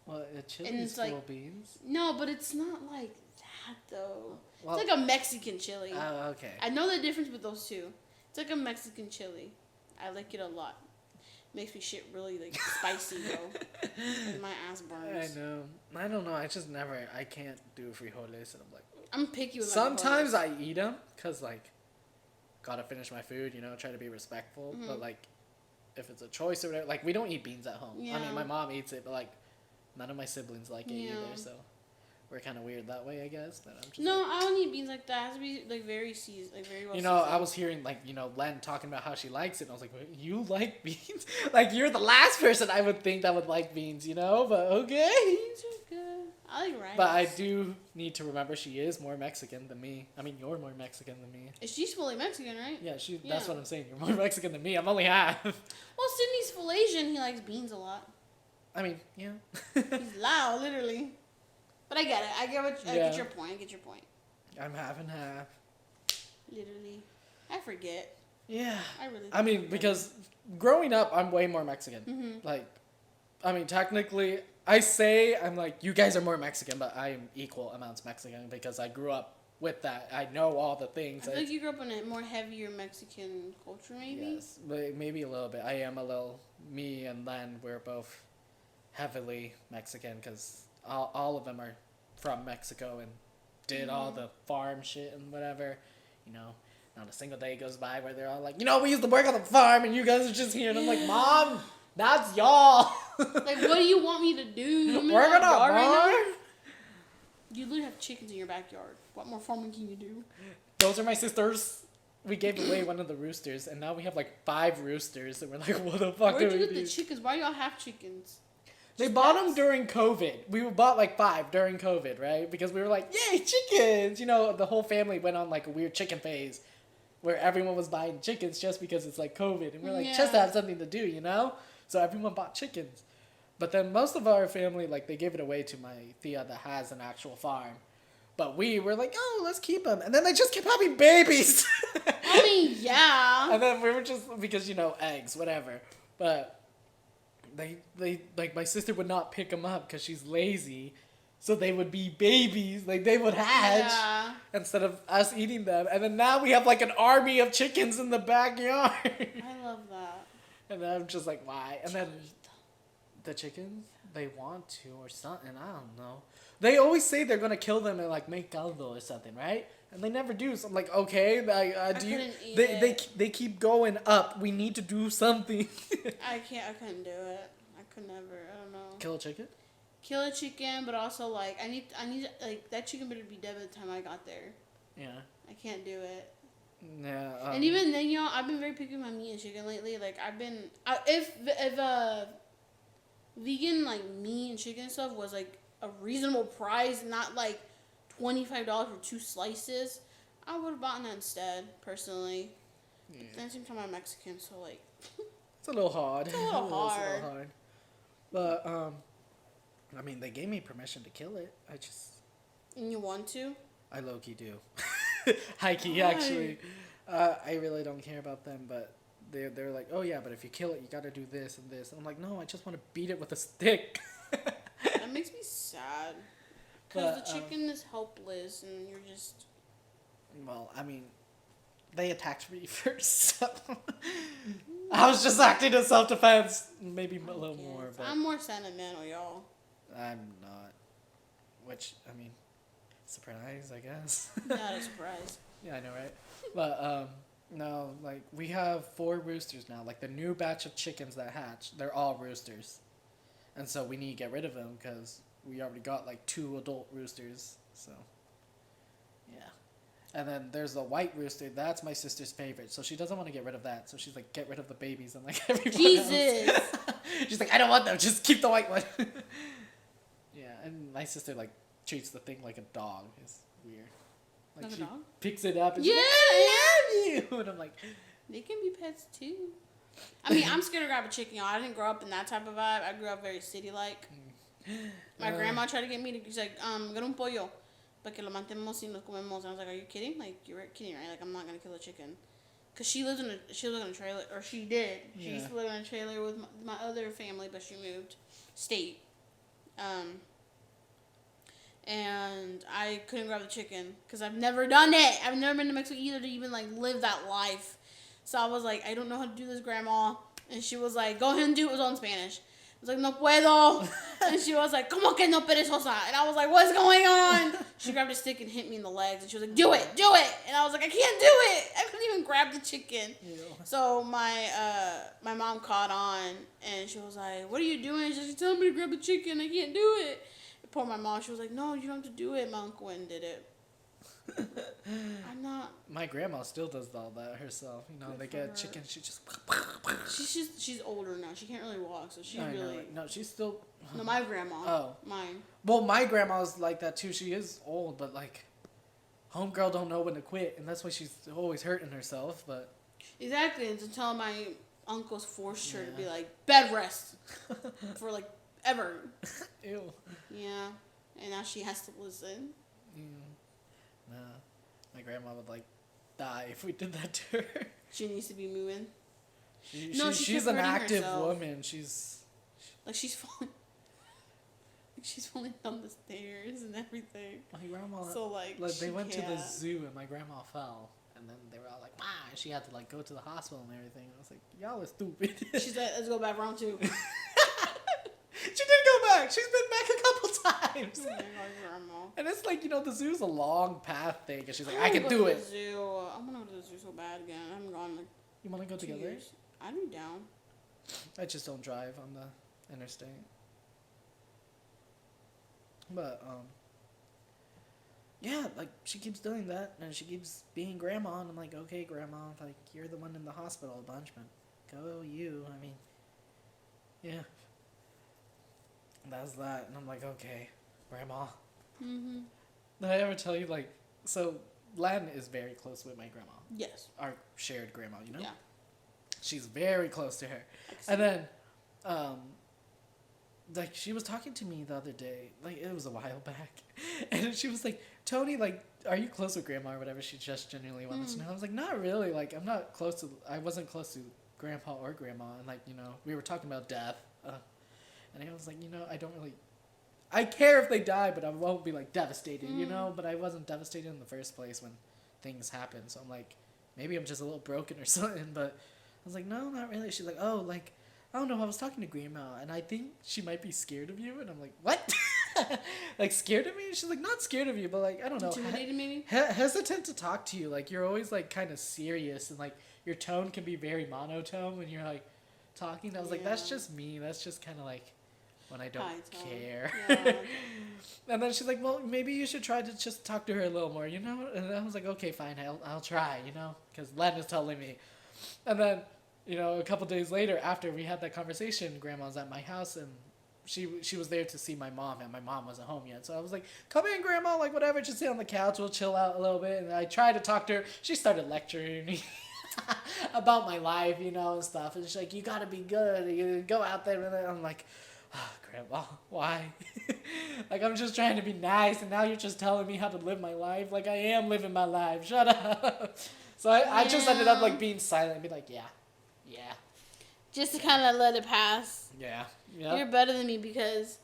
Well, a chili And is it's full like- of beans. No, but it's not like that though. Well, It's like a Mexican chili. oh, okay. I know the difference with those two. It's like a Mexican chili. I like it a lot. Makes me shit really like spicy though. And my ass burns. I know. I don't know. I just never. I can't do frijoles, and I'm like. I'm picky with my Sometimes frijoles. I eat them because like, gotta finish my food. Try to be respectful. Mm-hmm. But like, if it's a choice or whatever, like we don't eat beans at home. I Yeah. mean, my mom eats it, but like, none of my siblings like it Yeah. either. So, we're kind of weird that way, I guess. But I'm just. No, like, I don't eat beans like that. It has to be like very seasoned, like very well. I was hearing like Len talking about how she likes it, and I was like, "Wait, you like beans? Like you're the last person I would think that would like beans, But okay. Beans are good. I like rice. But I do need to remember she is more Mexican than me. I mean, you're more Mexican than me. She's fully Mexican, right? Yeah, That's Yeah. what I'm saying. You're more Mexican than me. I'm only half. Well, Sydney's full Asian. He likes beans a lot. I mean, yeah. He's loud, literally. But I get it. I get your point. I get your point. I'm half and half. Literally. I forget. Yeah. I really. I mean, forget. because growing up, I'm way more Mexican. Mhm. Like, I mean, technically, I say I'm like, you guys are more Mexican, but I am equal amounts Mexican because I grew up with that. I know all the things. I feel like you grew up in a more heavier Mexican culture, maybe. Yes, maybe a little bit. I am a little. Me and Len, we're both heavily Mexican because all of them are from Mexico and did all the farm shit and whatever, you know. Not a single day goes by where they're all like, we used to work on the farm and you guys are just here. And I'm like, Mom, that's y'all. Like, what do you want me to do? Work on our farm? Right, you literally have chickens in your backyard. What more farming can you do? Those are my sisters. We gave away one of the roosters, and now we have like 5 roosters. And we're like, what the fuck? Where'd you get the chickens? Why do y'all have chickens? They bought them during COVID. We bought like 5 during COVID, right? Because we were like, yay, chickens! The whole family went on like a weird chicken phase where everyone was buying chickens just because it's like COVID. And we're like, just to have something to do, So everyone bought chickens. But then most of our family, like, they gave it away to my tia that has an actual farm. But we were like, oh, let's keep them. And then they just kept having babies. I mean, yeah. And then we were just, because, eggs, whatever. But they like, my sister would not pick them up because she's lazy. So they would be babies. Like, they would hatch instead of us eating them. And then now we have, like, an army of chickens in the backyard. I love that. And then I'm just like, why? And then the chickens, they want to or something. I don't know. They always say they're going to kill them and, like, make caldo or something, right? And they never do. So I'm like, okay. They keep going up. We need to do something. I couldn't do it. I could never. I don't know. Kill a chicken? Kill a chicken, but also, like, I need like, that chicken better be dead by the time I got there. Yeah. I can't do it. Yeah. And even then, I've been very picky with my meat and chicken lately. Like, if vegan, like, meat and chicken stuff was, like, a reasonable price, not, like, $25 for 2 slices, I would have bought that instead, personally. Yeah. But at the same time, I'm Mexican, so, like... It's a little hard. It's a little hard. But, I mean, they gave me permission to kill it. And you want to? I low-key do. High-key, actually. I really don't care about them, but they're like, oh, yeah, but if you kill it, you gotta do this and this. And I'm like, no, I just want to beat it with a stick. That makes me sad. Because the chicken is helpless, and you're just... Well, I mean, they attacked me first, so... I was just acting in self-defense. Maybe a little more, but... I'm more sentimental, y'all. I'm not. Which, I mean, surprise, I guess. Not a surprise. Yeah, I know, right? But, no, like, we have 4 roosters now. Like, the new batch of chickens that hatch, they're all roosters. And so we need to get rid of them because we already got, like, 2 adult roosters. So, yeah. And then there's the white rooster. That's my sister's favorite. So she doesn't want to get rid of that. So she's like, get rid of the babies and, like, everyone else. She's like, I don't want them. Just keep the white one. Yeah, and my sister, like, treats the thing like a dog. It's weird. Like, she picks it up and she's like, I love you. And I'm like... They can be pets, too. I mean, I'm scared to grab a chicken, y'all. I didn't grow up in that type of vibe. I grew up very city-like. My grandma tried to get me to... She's like, get un pollo. Para que lo mantemos y nos comemos. And I was like, are you kidding? Like, you're kidding, right? Like, I'm not going to kill a chicken. Because she lives in a trailer, or she did. She used to live in a trailer with my other family, but she moved state. And I couldn't grab the chicken because I've never done it. I've never been to Mexico either to even, like, live that life. So I was like, I don't know how to do this, Grandma. And she was like, go ahead and do it. It was all in Spanish. I was like, no puedo. And she was like, como que no perezosa? And I was like, what's going on? She grabbed a stick and hit me in the legs. And she was like, do it. And I was like, I can't do it. I couldn't even grab the chicken. Ew. So my mom caught on. And she was like, what are you doing? She's telling me to grab the chicken. I can't do it. Poor my mom. She was like, no, you don't have to do it. My uncle went and did it. I'm not. My grandma still does all that herself. They get chicken. She just. She's older now. She can't really walk, so she's really. No, she's still. No, my grandma. Oh, mine. Well, my grandma's like that too. She is old, but like, homegirl don't know when to quit, and that's why she's always hurting herself. But exactly, and until my uncles forced her to be like bed rest for like ever. Ew. Yeah, and now she has to listen. Yeah. Nah, my grandma would like die if we did that to her. She needs to be moving. She's an active woman. She's falling. She's falling down the stairs and everything. My grandma. So like they went to the zoo and my grandma fell, and then they were all like, "Wow!" She had to like go to the hospital and everything. I was like, "Y'all are stupid." She's like, "Let's go back round 2." She did go back. She's been back a couple times. Oh my God, Grandma. And it's like, the zoo's a long path thing. And she's like, I wanna can go do to it. The zoo. I want to go to the zoo so bad again. I haven't gone in like You want to go 2 together? years. I'd be down. I just don't drive on the interstate. But, yeah, like, she keeps doing that, and she keeps being grandma, and I'm like, okay, grandma, like, you're the one in the hospital a bunch, but go you, I mean, yeah. That's that, and I'm like, okay, grandma. Mm-hmm. Did I ever tell you, like, so, Len is very close with my grandma. Yes. Our shared grandma, Yeah. She's very close to her. And then, like, she was talking to me the other day, like, it was a while back, and she was like, Tony, like, are you close with grandma or whatever? She just genuinely wanted to know. I was like, not really, like, I wasn't close to grandpa or grandma, and, like, we were talking about death, and I was like, I don't really, I care if they die, but I won't be, like, devastated, but I wasn't devastated in the first place when things happen, so I'm like, maybe I'm just a little broken or something, but I was like, no, not really. She's like, oh, like, I don't know, I was talking to grandma, and I think she might be scared of you, and I'm like, what? Like, scared of me? She's like, not scared of you, but, like, I don't know. Intimidated, maybe? Hesitant to talk to you. Like, you're always, like, kind of serious, and, like, your tone can be very monotone when you're, like, talking. I was like, that's just me. That's just kind of, like, when I don't care. Yeah. And then she's like, well, maybe you should try to just talk to her a little more, And I was like, okay, fine, I'll try, because Len is telling me. And then, a couple days later, after we had that conversation, Grandma was at my house, and she was there to see my mom, and my mom wasn't home yet. So I was like, come in, Grandma, like, whatever, just sit on the couch, we'll chill out a little bit. And I tried to talk to her. She started lecturing me about my life, and stuff. And she's like, you gotta be good, you go out there. And I'm like, oh, Grandma, why? Like, I'm just trying to be nice, and now you're just telling me how to live my life. Like, I am living my life. Shut up. So I just ended up, like, being silent and be like, yeah. Just to kind of let it pass. Yeah. You're better than me because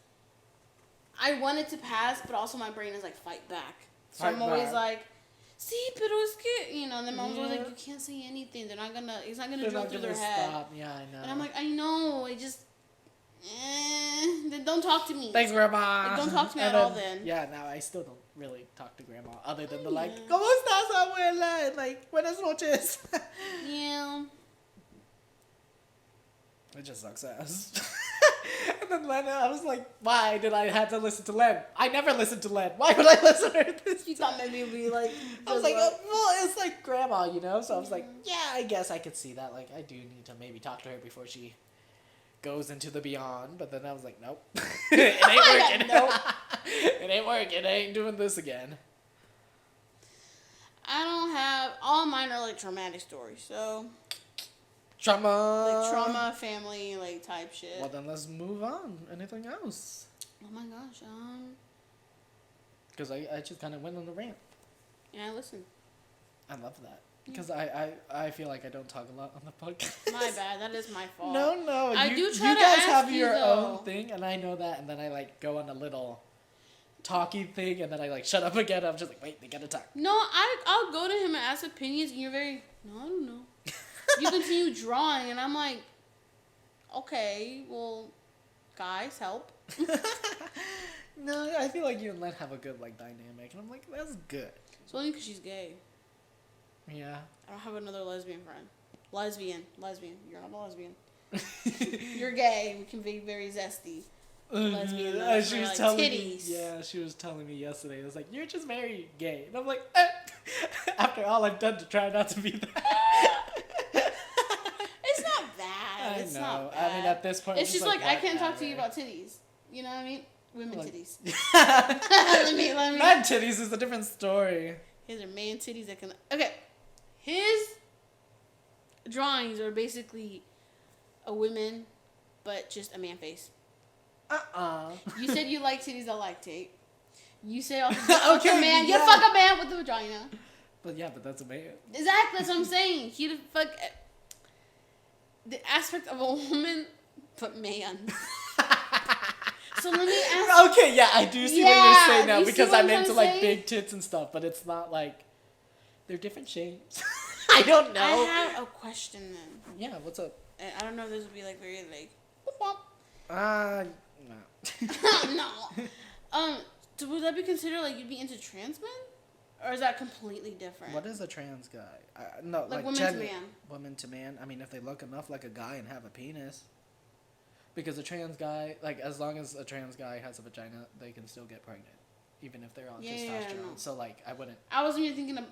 I want it to pass, but also my brain is like, fight back. So I'm always like, sí, pero es que, and then mom's always like, you can't say anything. It's not gonna drill through their head. Stop. Yeah, I know. And I'm like, I know. It just, then don't talk to me. Thanks, Grandma. Like, don't talk to me at all then. Yeah, now I still don't really talk to Grandma other than like, ¿Cómo estás, abuela? And like, buenas noches. Yeah. It just sucks ass. And then Len, I was like, why did I have to listen to Len? I never listened to Len. Why would I listen to her this You thought maybe it would be like... I was like, well, it's like Grandma, So I was like, yeah, I guess I could see that. Like, I do need to maybe talk to her before she goes into the beyond. But then I was like, nope. It ain't working. Nope. It ain't working. I ain't doing this again. I don't have... All mine are like traumatic stories, so... Trauma. Like trauma, family, like type shit. Well, then let's move on. Anything else? Oh my gosh, Because I just kind of went on the rant. Yeah, listen. I love that. Because I feel like I don't talk a lot on the podcast. My bad. That is my fault. No. I do try you to guys ask have you, your though. own thing, and I know that, and then I, like, go on a little talky thing, and then I, like, shut up again. I'm just like, wait, they gotta talk. No, I'll go to him and ask opinions, and you're very, no, I don't know. You continue drawing, and I'm like, okay, well, guys, help. No, I feel like you and Len have a good, like, dynamic, and I'm like, that's good. It's only because she's gay. Yeah. I don't have another lesbian friend. Lesbian. You're not a lesbian. You're gay. We can be very zesty. Lesbian. Though, she was like telling titties. me. Yeah, she was telling me yesterday. It was like, you're just very gay, and I'm like, after all I've done to try not to be that. It's not bad. It's not bad. I mean, at this point, it's just like I can't talk to you about titties. You know what I mean? Women titties. let me. Man titties is a different story. His are man titties that can. Okay, his drawings are basically a woman, but just a man face. You said you like titties that lactate. You said okay, man. You fuck a man with a vagina. But yeah, but that's a man. Exactly, that's what I'm saying. He the fuck the aspect of a woman, but man. So let me ask. Okay, yeah, I do see what you're saying now because I'm into like big tits and stuff, but it's not like they're different shapes. I don't know. I have a question then. Yeah, what's up? I don't know if this would be like very like. No. No. So would that be considered like you'd be into trans men? Or is that completely different? What is a trans guy? No, Like woman to man. Woman to man. I mean, if they look enough like a guy and have a penis. Because a trans guy, like, as long as a trans guy has a vagina, they can still get pregnant. Even if they're on testosterone. No. So, like, I wouldn't. I wasn't even thinking of...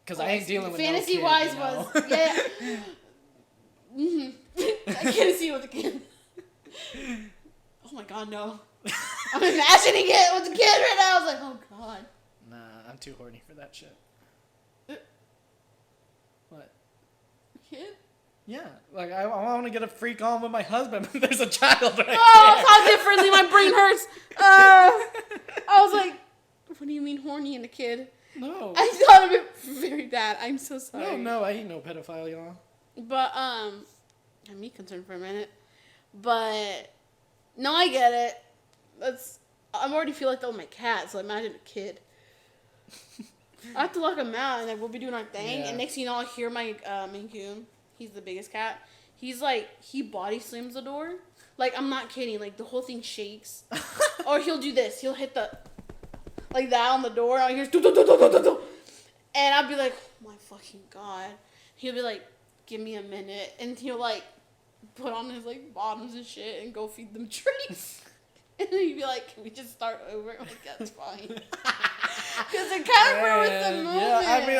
Because I ain't dealing with fantasy no kid, wise was... Yeah. I can't see it with a kid. Oh my god, no. I'm imagining it with a kid right now. I was like, oh god. Nah, I'm too horny for that shit. What? Kid? Yeah, like I want to get a freak on with my husband, but there's a child right there. How differently my brain hurts. I was like, what do you mean horny in a kid? No. I thought of it very bad. I'm so sorry. No, I ain't no pedophile, y'all. But I'm me concerned for a minute. But no, I get it. I'm already feel like that with my cat, so imagine a kid. I have to lock him out, and then we'll be doing our thing. Yeah. And next thing you know, I'll hear my Maine Coon. He's the biggest cat. He's like, he body slams the door. Like, I'm not kidding. Like, the whole thing shakes. Or he'll do this. He'll hit like that on the door. And I'll hear, do, do, do, do, do, do, do. And I'll be like, oh my fucking god. He'll be like, give me a minute. And he'll like, put on his like bottoms and shit and go feed them treats. And then he'd be like, can we just start over? I'm like, that's fine. Because it kind of ruins the moment. Yeah, I mean,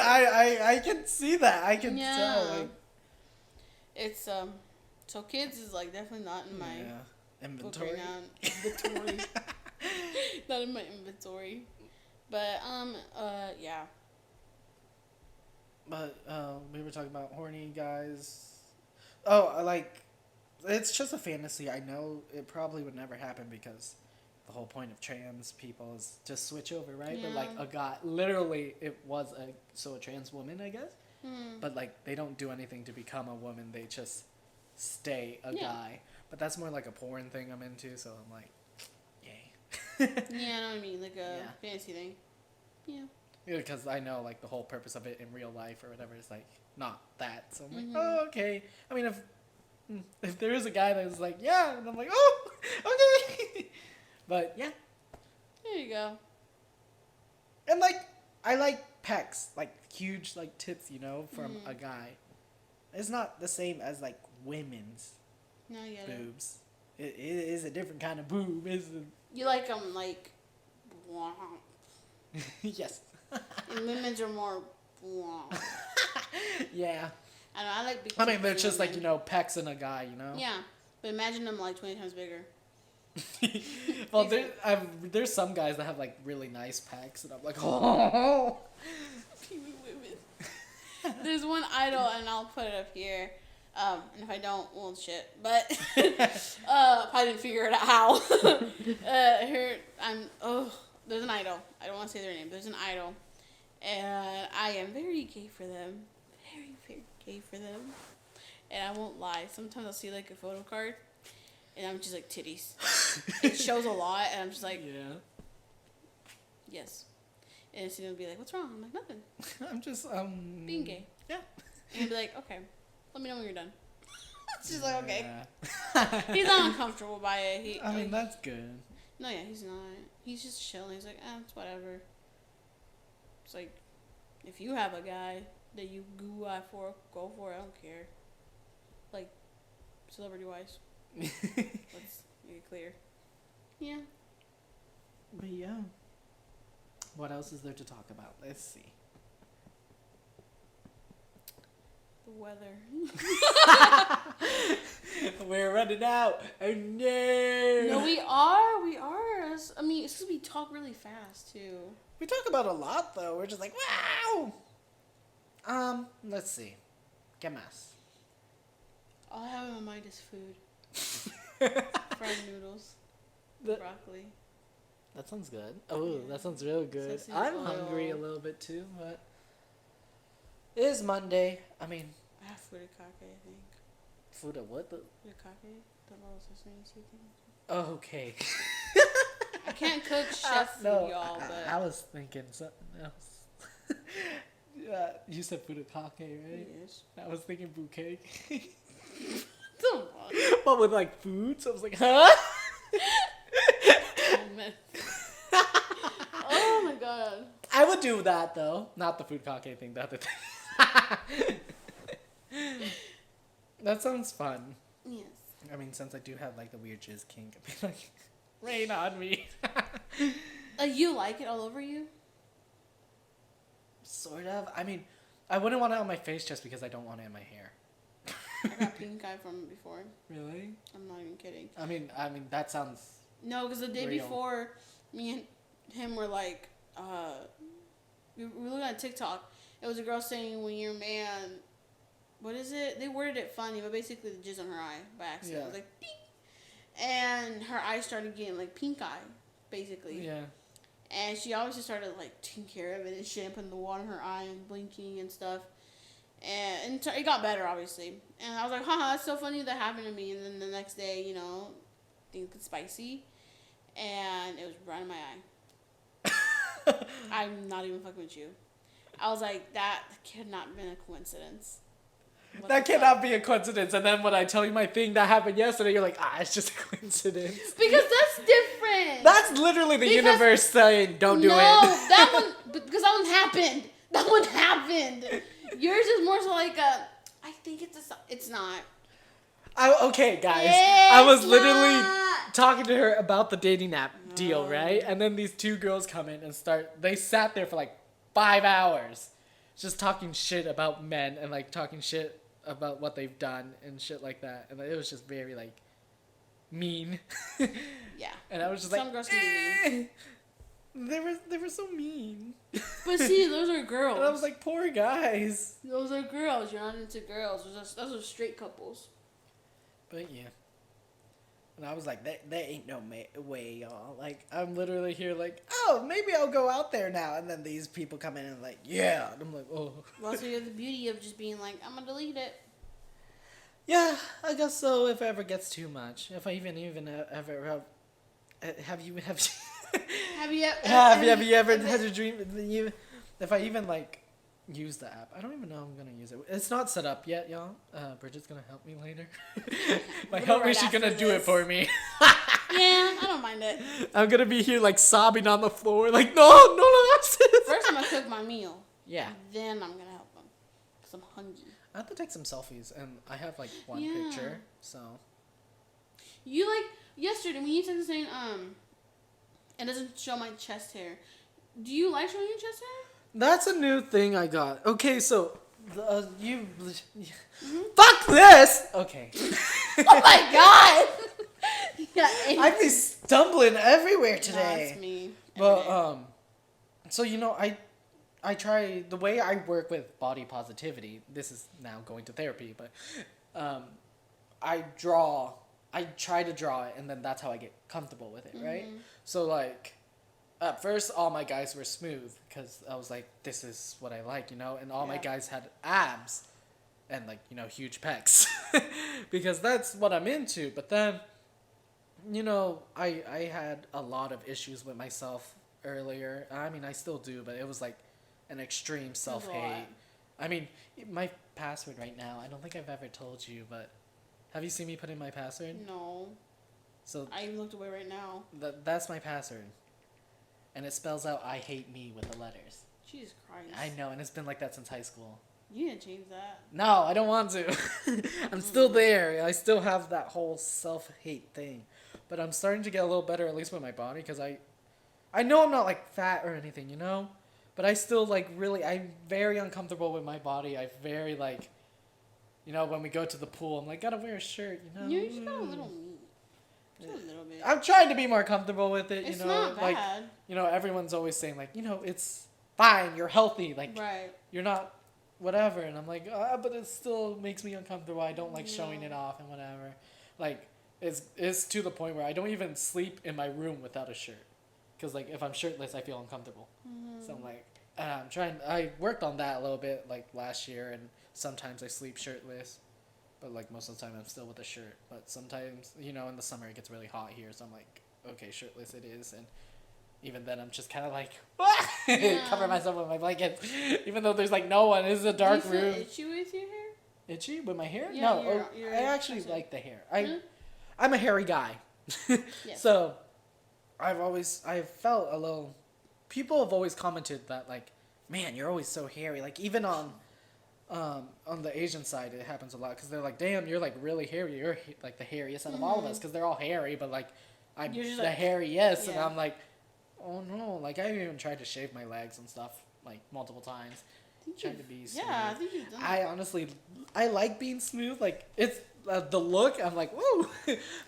I can see that. I can tell. Like, it's, so kids is like definitely not in my inventory. book right now. Inventory. Not in my inventory. But, yeah. But, we were talking about horny guys. Oh, like, it's just a fantasy. I know it probably would never happen because the whole point of trans people is just switch over, right? Yeah. But, like, a guy, literally, it was a trans woman, I guess. But, like, they don't do anything to become a woman. They just stay a guy. But that's more like a porn thing I'm into, so I'm like, yay. Yeah, I know what I mean. Like a fantasy thing. Yeah. Yeah, because I know, like, the whole purpose of it in real life or whatever is, like, not that. So I'm like, oh, okay. I mean, if there is a guy that is like, yeah, and I'm like, oh, okay. But, yeah. There you go. And, like, I like pecs, like, huge, like, tits, you know, from a guy. It's not the same as, like, women's No, I get boobs. It is a different kind of boob, isn't it? You like them, like, wow. Yes. And women's are more, wow. Yeah. I know, I like big I mean, tits but it's in just like, women. you know, pecs in a guy, you know? Yeah. But imagine them, like, 20 times bigger. Well, there's some guys that have, like, really nice pecs, and I'm like, oh. There's one idol, and I'll put it up here. And if I don't, well, shit. But I didn't figure it out how. There's an idol. I don't want to say their name. There's an idol, and I am very gay for them. Very, very gay for them. And I won't lie. Sometimes I'll see like a photo card, and I'm just like titties. It shows a lot, and I'm just like, Yeah. yes. And so they'll be like, "What's wrong?" I'm like, "Nothing." I'm just Being gay. Yeah. And he'll be like, "Okay, let me know when you're done." It's just like, okay. Yeah. He's not uncomfortable by it. I mean, that's good. No, yeah, he's not. He's just chilling. He's like, it's whatever. It's like, if you have a guy that you goo eye for, go for it. I don't care. Like, celebrity-wise. Let's make it clear. Yeah. But yeah. What else is there to talk about? Let's see. The weather. We're running out. Oh no. No, we are. We are. I mean, it's because we talk really fast, too. We talk about a lot, though. We're just like, wow. Let's see. ¿Qué más? All I have in my mind is food. Fried noodles. Broccoli. That sounds good. Oh, that sounds real good. Sesame I'm oil. hungry a little bit too, but it is Monday. I mean, I have furikake, I think. food of what? Furikake? The little sesame seed thing. Oh, okay. I can't cook chef food, No, y'all, but... I was thinking something else. You said furikake, right? Yes. I was thinking bouquet. Don't What, with like food? So I was like, huh? Oh my god. I would do that though. Not the food cocktail thing, the other thing. That sounds fun. Yes. I mean, since I do have like the weird jizz kink, I'd be like, rain on me. You like it all over you? Sort of. I mean, I wouldn't want it on my face just because I don't want it in my hair. I got pink eye from it before. Really? I'm not even kidding. I mean, that sounds. No, because the day real. before, me and him were like, we were looking at TikTok. It was a girl saying when your man, what is it? They worded it funny, but basically the jizz on her eye by accident. It was like, beep. And her eye started getting like pink eye, basically. Yeah. And she obviously started like taking care of it and shit, putting the water in her eye and blinking and stuff. And it got better, obviously. And I was like, haha, that's so funny that happened to me. And then the next day, you know, things get spicy. And it was right in my eye. I'm not even fucking with you. I was like, that cannot have been a coincidence. That cannot be a coincidence. And then when I tell you my thing that happened yesterday, you're like, it's just a coincidence. Because that's different. That's literally the universe saying, don't do it. No, that one, because that one happened. That one happened. Yours is more so like I think it's not. Okay, guys. I was literally talking to her about the dating app deal, right? And then these two girls come in and they sat there for like 5 hours just talking shit about men and like talking shit about what they've done and shit like that. And it was just very like mean. Yeah. And I was just some girls can be mean. They were so mean. But see, those are girls. And I was like, poor guys. Those are girls. You're not into girls. Those are straight couples. But yeah. And I was like, there ain't no way, y'all. Like, I'm literally here like, oh, maybe I'll go out there now. And then these people come in and like, yeah. And I'm like, oh. Well, so you have the beauty of just being like, I'm going to delete it. Yeah, I guess so if it ever gets too much. If I even ever have you ever had a dream if I even like use the app? I don't even know I'm gonna use it. It's not set up yet, y'all. Bridget's gonna help me later. Help me, she's gonna do it for me. Yeah, I don't mind it. I'm gonna be here like sobbing on the floor, like no. First, I'm gonna cook my meal. Yeah. Then I'm gonna help them, cause I'm hungry. I have to take some selfies, and I have like one picture, so. You like yesterday when you said the saying it doesn't show my chest hair. Do you like showing your chest hair? That's a new thing I got. Okay, so fuck this. Okay. Oh my god. Yeah, I'd be stumbling everywhere today. That's me. But so you know I try the way I work with body positivity. This is now going to therapy, but I try to draw it, and then that's how I get comfortable with it, right? So, like, at first, all my guys were smooth, because I was like, this is what I like, you know? And all my guys had abs, and, like, you know, huge pecs, because that's what I'm into. But then, you know, I had a lot of issues with myself earlier. I mean, I still do, but it was, like, an extreme self-hate. I mean, my password right now, I don't think I've ever told you, but have you seen me put in my password? No. So I even looked away right now. That's my password. And it spells out I hate me with the letters. Jesus Christ. I know, and it's been like that since high school. You didn't change that. No, I don't want to. I'm still there. I still have that whole self-hate thing. But I'm starting to get a little better, at least with my body, because I know I'm not like fat or anything, you know? But I still like I'm very uncomfortable with my body. I very like, you know, when we go to the pool, I'm like, gotta wear a shirt, you know? You just got a little meat. Just a little bit. I'm trying to be more comfortable with it, It's you know? not like, bad. you know, everyone's always saying like, you know, it's fine, you're healthy, like, right. You're not whatever. And I'm like, but it still makes me uncomfortable. I don't like showing it off and whatever. Like, it's to the point where I don't even sleep in my room without a shirt. Because, like, if I'm shirtless, I feel uncomfortable. So I'm like, I worked on that a little bit, like, last year, and sometimes I sleep shirtless. But, like, most of the time I'm still with a shirt. But sometimes, you know, in the summer it gets really hot here, so I'm like, okay, shirtless it is. And even then I'm just kind of like, cover myself with my blanket. Even though there's, like, no one. This is a dark room. Do you feel itchy with your hair? Itchy? With my hair? Yeah, no, I actually like the hair. I'm a hairy guy. Yes. So I've felt a little, people have always commented that like, man, you're always so hairy. Like even on the Asian side, it happens a lot because they're like, damn, you're like really hairy. You're like the hairiest out of all of us because they're all hairy, but like I'm You're just the like- hairiest, and yeah. I'm like, oh no, like I even tried to shave my legs and stuff like multiple times, trying to be smooth. Yeah, I think you've done that. I honestly, I like being smooth. Like it's the look. I'm like woo,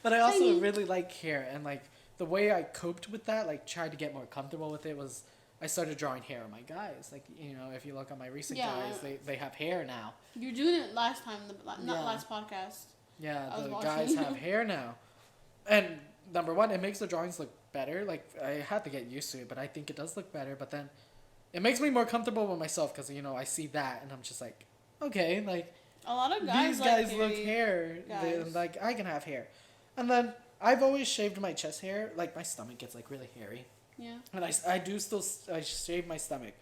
but I also Tiny. really like hair, and like the way I coped with that, like tried to get more comfortable with it was I started drawing hair on my guys. Like if you look at my recent Yeah. guys, they have hair now. You were doing it last time, not Yeah. last podcast. Yeah, I was the watching. guys have hair now, and number one, it makes the drawings look better. Like I had to get used to it, but I think it does look better. But then it makes me more comfortable with myself because I see that and I'm just like, okay, like A lot of guys these guys like look hairy hair, guys. like I can have hair, and then I've always shaved my chest hair. Like my stomach gets like really hairy, Yeah. and I do still I shave my stomach,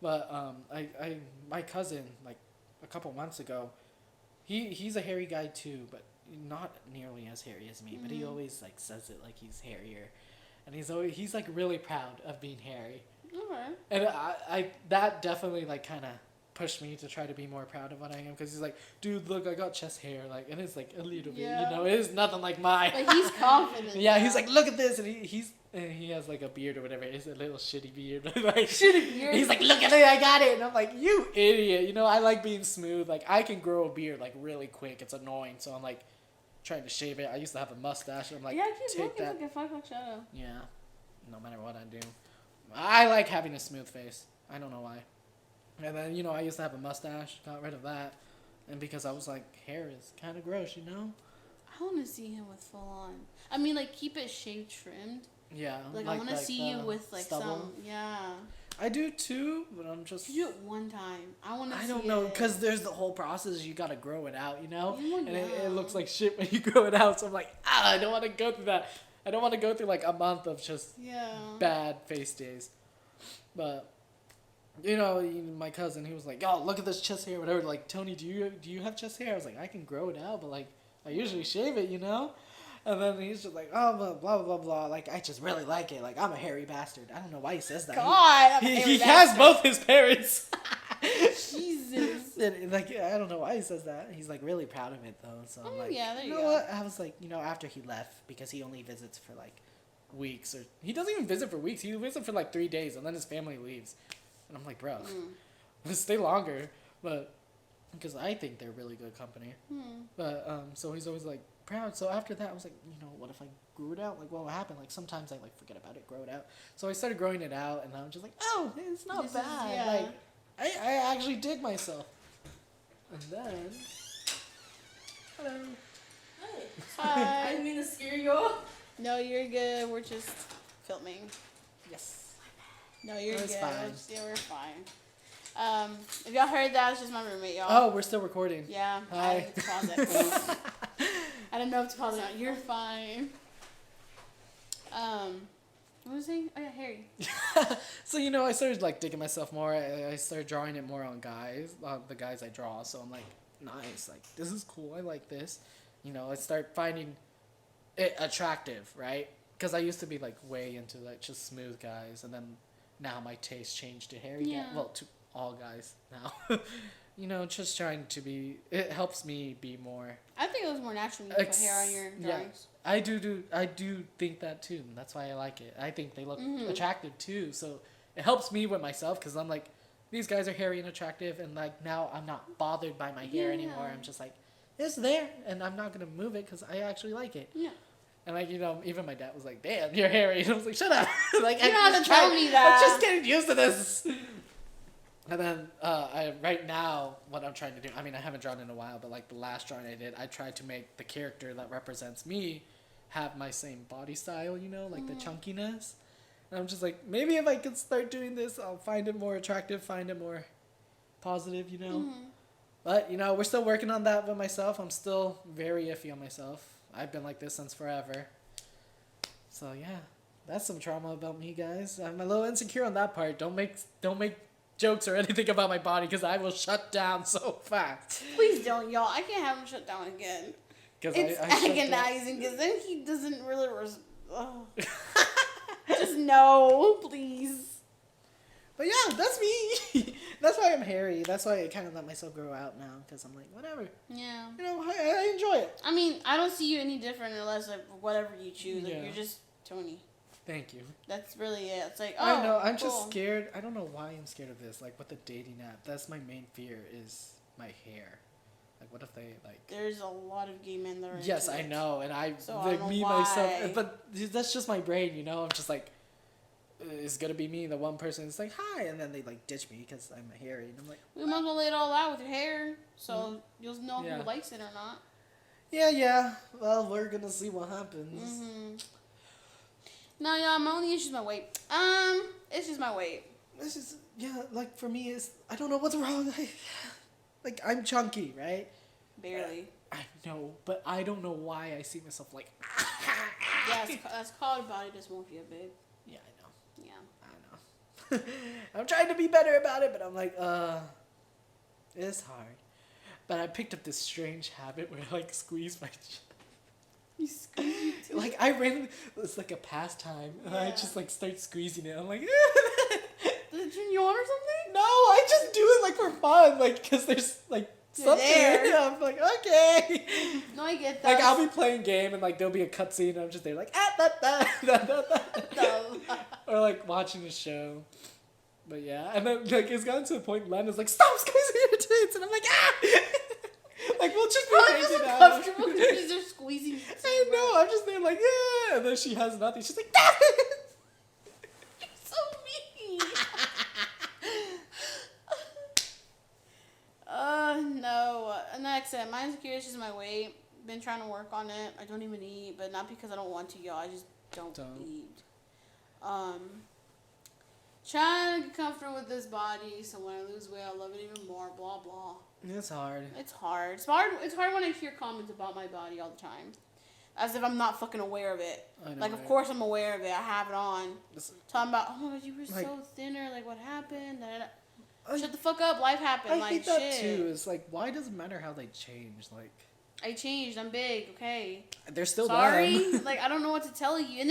but my cousin like a couple months ago, he's a hairy guy too, but not nearly as hairy as me. But he always like says it like he's hairier, and he's like really proud of being hairy. Okay. And I that definitely like kind of pushed me to try to be more proud of what I am because he's like, dude, look, I got chest hair, like, and it's like a little bit, Yeah. it is nothing like mine. But he's confident. Yeah, now. he's like, look at this, and he has like a beard or whatever. It's a little shitty beard. Like Shitty beard. He's like, look at it, I got it, and I'm like, you idiot. I like being smooth. Like I can grow a beard like really quick. It's annoying, so I'm like trying to shave it. I used to have a mustache, and I'm like, yeah, I keep take looking that. like a 5 shadow. Yeah, no matter what I do. I like having a smooth face. I don't know why. And then, I used to have a mustache, got rid of that. And because I was like, hair is kind of gross, I want to see him with full on. I mean, like, keep it shaved, trimmed. Yeah. Like I want to see you with, like, stubble. some, yeah. I do too, but I'm just... You do it one time. I want to see I don't know, because there's the whole process. You got to grow it out, Yeah, And it yeah. looks like shit when you grow it out. So I'm like, I don't want to go through that. I don't want to go through, like, a month of just Yeah. bad face days. But... my cousin, he was like, "Yo, look at this chest hair, whatever." Like, Tony, do you have chest hair? I was like, I can grow it out, but like, I usually shave it, And then he's just like, oh, blah blah blah blah. Like, I just really like it. Like, I'm a hairy bastard. I don't know why he says that. God, I'm a He hairy has bastard. both his parents. Jesus. And, like, I don't know why he says that. He's like really proud of it though. So I'm Oh, like, yeah, there you you know go. what? I was like, after he left because he only visits for like weeks, or he doesn't even visit for weeks. He visits for like 3 days and then his family leaves. And I'm like, bro, stay longer. But because I think they're really good company. But so he's always like proud. So after that, I was like, what if I grew it out? Like, what would happen? Like sometimes I like forget about it, grow it out. So I started growing it out, and I'm just like, oh, it's not This is- bad. yeah. Like I actually dig myself. And then, hello. Hi. I didn't mean to scare you. No, you're good. We're just filming. Yes. No, you're It's good. fine. We're fine. If y'all heard that, it's just my roommate, y'all. Oh, we're still recording. Yeah. Hi. I had to pause it. I didn't know if to pause it or not. You're fine. What was I saying? Oh yeah, Harry. So I started like digging myself more. I started drawing it more on guys, the guys I draw. So I'm like, nice, like this is cool. I like this. I start finding it attractive, right? Because I used to be like way into like just smooth guys, and then now my taste changed to hairy guys. Yeah. Well, to all guys now. Just trying to be. It helps me be more. I think it was more natural when you put hair on your drawings. I do think that too, and that's why I like it. I think they look attractive too, so it helps me with myself because I'm like, these guys are hairy and attractive, and like now I'm not bothered by my hair anymore. Yeah. I'm just like, it's there, and I'm not gonna move it because I actually like it. Yeah. And like even my dad was like, "Damn, you're hairy," and I was like, "Shut up!" Like You don't have to tell me that. I'm just getting used to this. And then right now, what I'm trying to do, I mean, I haven't drawn in a while, but like the last drawing I did, I tried to make the character that represents me have my same body style, like the chunkiness. And I'm just like, maybe if I could start doing this, I'll find it more attractive, find it more positive, But, we're still working on that with myself. I'm still very iffy on myself. I've been like this since forever. So, yeah, that's some trauma about me, guys. I'm a little insecure on that part. Don't make jokes or anything about my body because I will shut down so fast. Please don't, y'all. I can't have him shut down again. Because It's I shut down. agonizing because then he doesn't really. Just no, please. But yeah, that's me. That's why I'm hairy. That's why I kind of let myself grow out now. Because I'm like, whatever. Yeah. You know, I enjoy it. I mean, I don't see you any different unless like whatever you choose. Like Yeah. you're just Tony. Thank you. That's really it. It's like, oh, I know. I'm cool. just scared. I don't know why I'm scared of this. Like with the dating app, that's my main fear is my hair. Like, what if they like? There's a lot of gay men that are. Yes, into I it. know, and I So I like don't know me why. myself. But that's just my brain, you know. I'm just like, it's gonna be me, the one person that's like, hi, and then they like ditch me because I'm hairy, and I'm like, We might as well lay it all out with your hair, so you'll know Yeah. who likes it or not. yeah. Well, we're gonna see what happens. No, y'all, my only issue is my weight. It's just my weight. This is like for me is I don't know what's wrong. Like I'm chunky, right? Barely. I know, but I don't know why I see myself like. Yeah, that's called body dysmorphia, babe. Yeah, I know. Yeah. I know. I'm trying to be better about it, but I'm like, it's hard. But I picked up this strange habit where I like squeeze my chin. You squeeze it. Like I randomly, it's like a pastime, and I Yeah. just like start squeezing it. I'm like, Did you yawn or something? no, I just do it like for fun, like because there's like You're something. there. I'm like, okay. No, I get that. Like I'll be playing game and like there'll be a cutscene and I'm just there like or like watching a show. But yeah, and then like it's gotten to a point Len is like, stop squeezing your tits, and I'm like, like we'll just be I'm just hanging out. uncomfortable because you're just squeezing. I know, I'm just there like, yeah, and then she has nothing. She's like, You're so mean. No. And like I said, my insecurity is just my weight. Been trying to work on it. I don't even eat, but not because I don't want to, y'all. I just don't eat. Trying to get comfortable with this body, so when I lose weight, I'll love it even more. Blah blah. It's hard. It's hard. It's hard. It's hard when I hear comments about my body all the time, as if I'm not fucking aware of it. I know, Like, of right? course I'm aware of it. I have it on. It's- Talking about, oh my god, you were Like- so thinner. Like, what happened? Da, da, da. I- Shut the fuck up. Life happened. I like, hate that shit. too. It's like, why does it matter how they change? Like, I changed. I'm big. Okay. they're still Sorry. them. Like, I don't know what to tell you.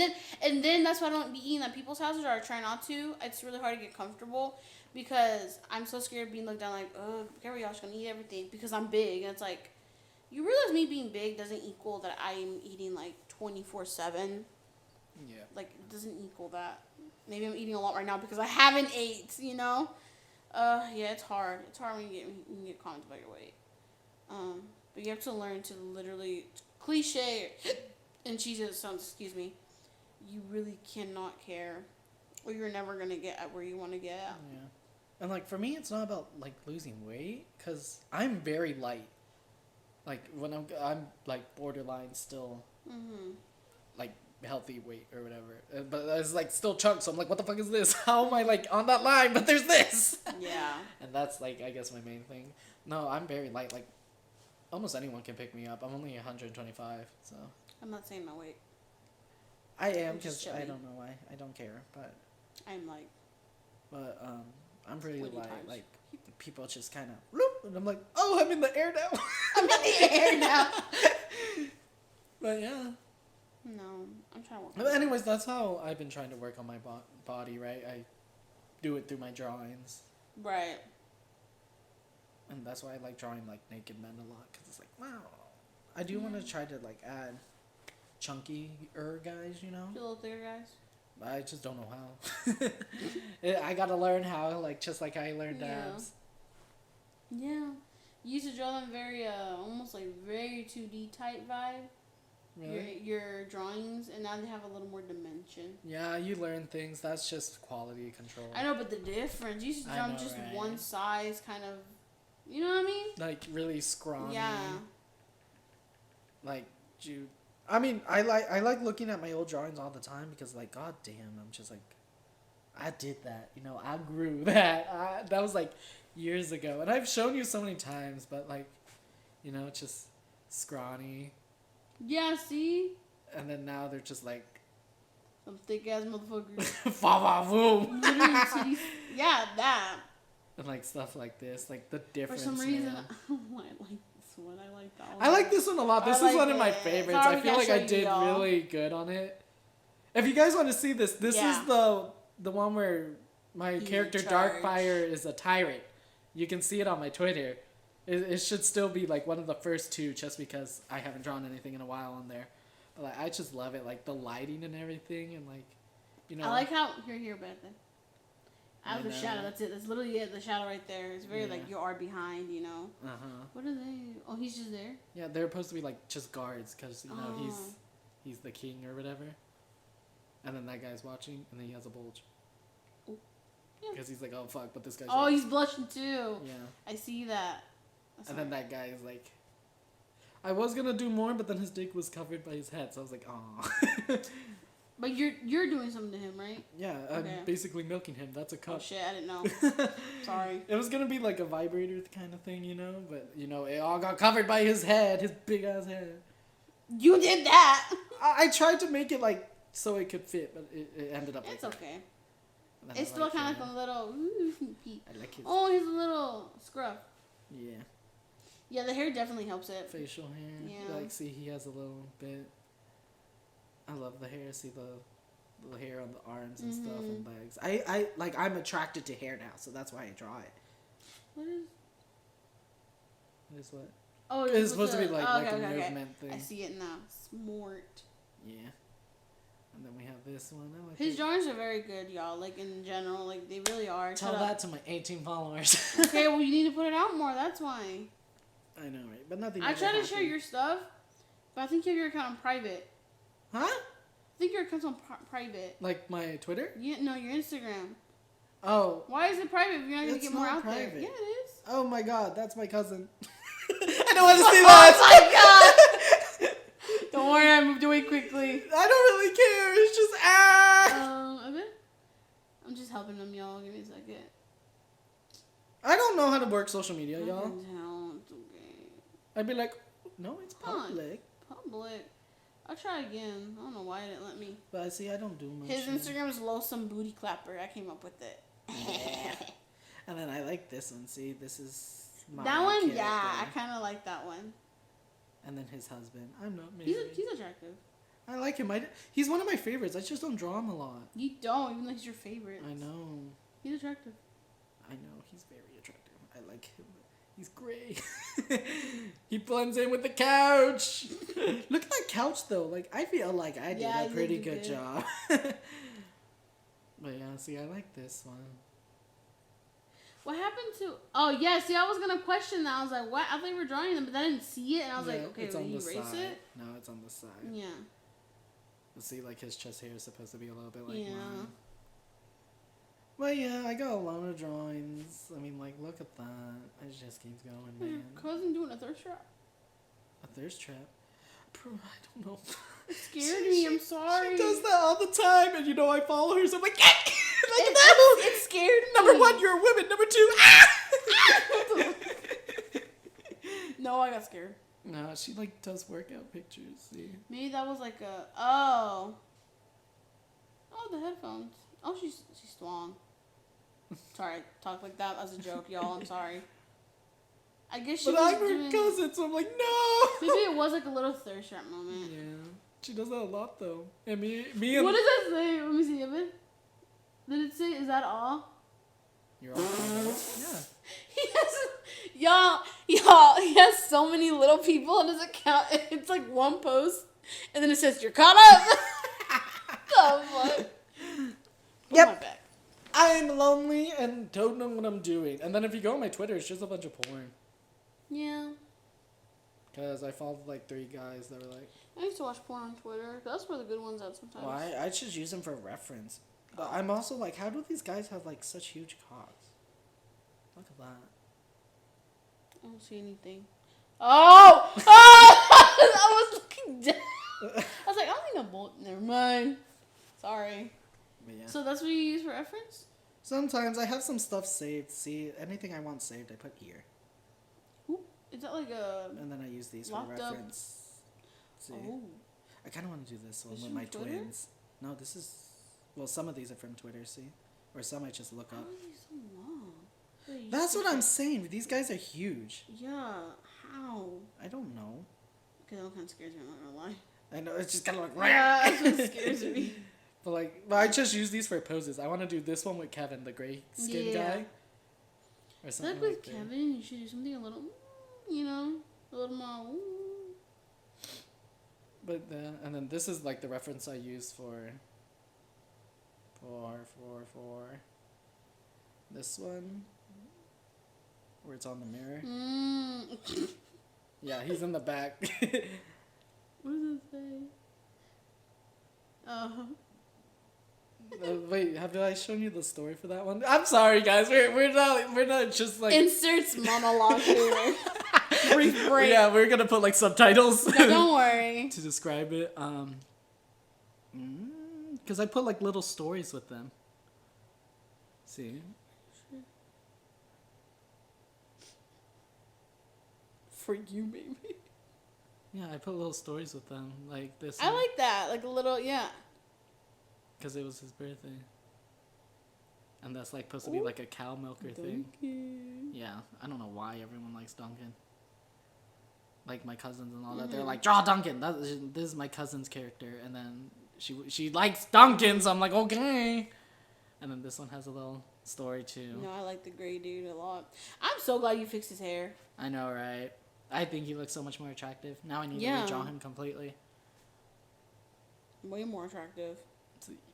And then that's why I don't be eating at people's houses, or I try not to. It's really hard to get comfortable because I'm so scared of being looked down like, oh, carry y'all, she's gonna eat everything because I'm big. And it's like, you realize me being big doesn't equal that I'm eating like 24/7. Yeah. Like, it doesn't equal that. Maybe I'm eating a lot right now because I haven't ate, you know? Yeah, it's hard. It's hard when you get comments about your weight. But you have to learn to literally, cliche, and cheesy sounds, excuse me, you really cannot care, or you're never going to get at where you want to get at. Yeah. And like for me, it's not about like losing weight, cause I'm very light. Like when I'm like borderline still, like healthy weight or whatever. But it's like still chunks. So I'm like, what the fuck is this? How am I like on that line? But there's this. Yeah. And that's like I guess my main thing. No, I'm very light. Like almost anyone can pick me up. I'm only 125, so. I'm not saying my weight. I am I'm just because I chubby. don't know why. I don't care, I'm like, but I'm pretty 20 light. times. Like people just kind of, and I'm like, oh, I'm in the air now. I'm in the air now. But yeah. No, I'm trying to work on But it. anyways, that's how I've been trying to work on my body, right? I do it through my drawings, Right. and that's why I like drawing like naked men a lot, because it's like, wow. I do want to try to like add chunkier guys, you know. You little thicker guys. I just don't know how. I gotta learn how, like just like I learned Yeah. abs. Yeah. You used to draw them very, almost like very 2D type vibe. Really? Your drawings, and now they have a little more dimension. Yeah, you learn things. That's just quality control. I know, but the difference, you used to I draw know, just right? one size, kind of, you know what I mean? Like really scrawny. Yeah. Like you. I mean, I like looking at my old drawings all the time because like, god damn, I'm just like, I did that. You know, I grew that. That was like years ago, and I've shown you so many times, but like, you know, it's just scrawny. Yeah, see? And then now they're just like, Some thick ass motherfuckers. fa boom. Literally titties. Yeah, that. And like stuff like this, like the For difference. some reason, man. I like this one. I like that one. I like this one a lot. This is like one of my it. favorites. Sorry, I we feel can't like show I you, did y'all. really good on it. If you guys want to see this, this Yeah. is the one where my He's in character charge. Darkfire is a tyrant. You can see it on my Twitter. It should still be like one of the first two, just because I haven't drawn anything in a while on there. But like, I just love it, like the lighting and everything, and like, you know. I like how here, bad thing. I have I the know. shadow. That's it. That's literally it. The shadow right there. It's very Yeah. like you are behind. You know. Uh huh. What are they? Oh, he's just there. Yeah, they're supposed to be like just guards, cause you know Oh. he's the king or whatever. And then that guy's watching, and then he has a bulge. Oh. Yeah. Because he's like, oh fuck, but this guy's. Oh, like, he's blushing too. yeah. I see that. That's And then that guy is like, I was gonna do more, but then his dick was covered by his head, so I was like, aw. But you're doing something to him, right? Yeah, I'm Okay. basically milking him. That's a Oh cup. shit, I didn't know. Sorry. It was gonna be like a vibrator kind of thing, you know, but you know, it all got covered by his head, his big ass head. You did that. I tried to make it like so it could fit, but it ended up. It's like okay. that. And It's I still like kind of him. like a little. Ooh, peep. I like his Oh, he's a little scruff. yeah Yeah, the hair definitely helps it. facial hair. Yeah. Like, see, he has a little bit. I love the hair. See the hair on the arms and stuff and legs. I like. I'm attracted to hair now, so that's why I draw it. What is? What is what? Oh, It's supposed to be like a movement thing. I see it now. Smart. Yeah. And then we have this one. I like His it. drawings are very good, y'all. Like in general, like they really are. Tell Shut that up. to my 18 followers. Okay, well you need to put it out more. That's why. I know, right? But nothing. I ever try to share happened. your stuff, but I think you have your account on private. Huh? I think your account's on private. Like my Twitter? Yeah, no, your Instagram. Oh. Why is it private if you're not gonna It's get more not out there? private. Yeah, it is. Oh my God, that's my cousin. I don't want to see Oh that. my god! Don't worry, I moved away quickly. I don't really care. It's just Okay. I'm just helping them, y'all. Give me a second. I don't know how to work social media, I y'all. can tell. It's okay. I'd be like, no, it's Fine. public. Public. I'll try again. I don't know why it didn't let me. But I see, I don't do much. His Instagram is Lowsome Booty Clapper. I came up with it. Yeah. And then I like this one. See, this is my That one, character. yeah, I kind of like that one. And then his husband. I'm not married. He's attractive. I like him. He's one of my favorites. I just don't draw him a lot. You don't, even though he's your favorite. I know. He's attractive. I know. He's very attractive. I like him. He's gray. He blends in with the couch. Look at that couch, though. Like, I feel like I did Yeah, a you pretty did good good. job. But yeah, see, I like this one. What happened to? Oh yeah, see, I was gonna question that. I was like, what? I thought you were drawing them, but then I didn't see it, and I was like, okay, it's will on you the erase side. it? No, it's on the side. Yeah. You see, like, his chest hair is supposed to be a little bit like Yeah. mine. Well, yeah, I got a lot of drawings. I mean, like, look at that. It just keeps going, Was your man. cousin doing a thirst trap? A thirst trap? I don't know. It scared me. I'm sorry. She does that all the time, and you know I follow her, so I'm like, like It, that. it scared me. Number one, you're a woman. Number two, ah! No, I got scared. No, she like does workout pictures. See, Maybe that was like a oh the headphones. Oh, she's strong. Sorry, I talk like that as a joke, y'all. I'm sorry. I guess she but was I'm her doing. cousin, so I'm like, no. Maybe it was like a little thirst trap moment. Yeah, she does that a lot though. And me and What does that say? Let me see, Evan. Did it say, is that all? You're all yeah. He has, y'all, he has so many little people on his account. It's like one post, and then it says, you're caught up. Oh, what? Yep. My back. I'm lonely and don't know what I'm doing. And then if you go on my Twitter, it's just a bunch of porn. Yeah. Because I followed like 3 guys that were like, I used to watch porn on Twitter. That's where the good ones at sometimes. well, I should use them for reference. But I'm also like, how do these guys have like such huge cocks? Look at that. I don't see anything. Oh! I was looking down. I was like, I don't think I'm both. Never mind. Sorry. But yeah. So that's what you use for reference? Sometimes I have some stuff saved. See, anything I want saved, I put here. Ooh, is that like a... And then I use these for Locked up. reference. See, Oh. I kind of want to do this one This with from my Twitter? twins. No, this is... Well, some of these are from Twitter, see? Or some I just look How up. are these so long? Wait, you That's just what I'm like- saying. These guys are huge. Yeah. How? I don't know. Okay, that kind of scares me. I'm not gonna lie. I know it's just kind of like Yeah, that's what scares me. but I just use these for poses. I want to do this one with Kevin, the gray skin guy, or something Like with like that. Kevin, you should do something a little, you know, a little more. But then, and then this is like the reference I use for this one, where it's on the mirror. Yeah, he's in the back. What does it say? Wait, have I shown you the story for that one? I'm sorry, guys. We're not just like Inserts monologue here. Brief break. Yeah, we're gonna put like subtitles. No, don't worry. To describe it. Because I put like little stories with them. See. For you, baby. Yeah, I put little stories with them, like this. I like that, like a little, yeah. Because it was his birthday. And that's like supposed to be like a cow milker thing. Yeah, I don't know why everyone likes Duncan. Like my cousins and all that, they're like, draw Duncan. This is my cousin's character, and then she likes Duncan, so I'm like, okay. And then this one has a little story too. No, I like the gray dude a lot. I'm so glad you fixed his hair. I know, right? I think he looks so much more attractive. Now I need to redraw him completely. Way more attractive.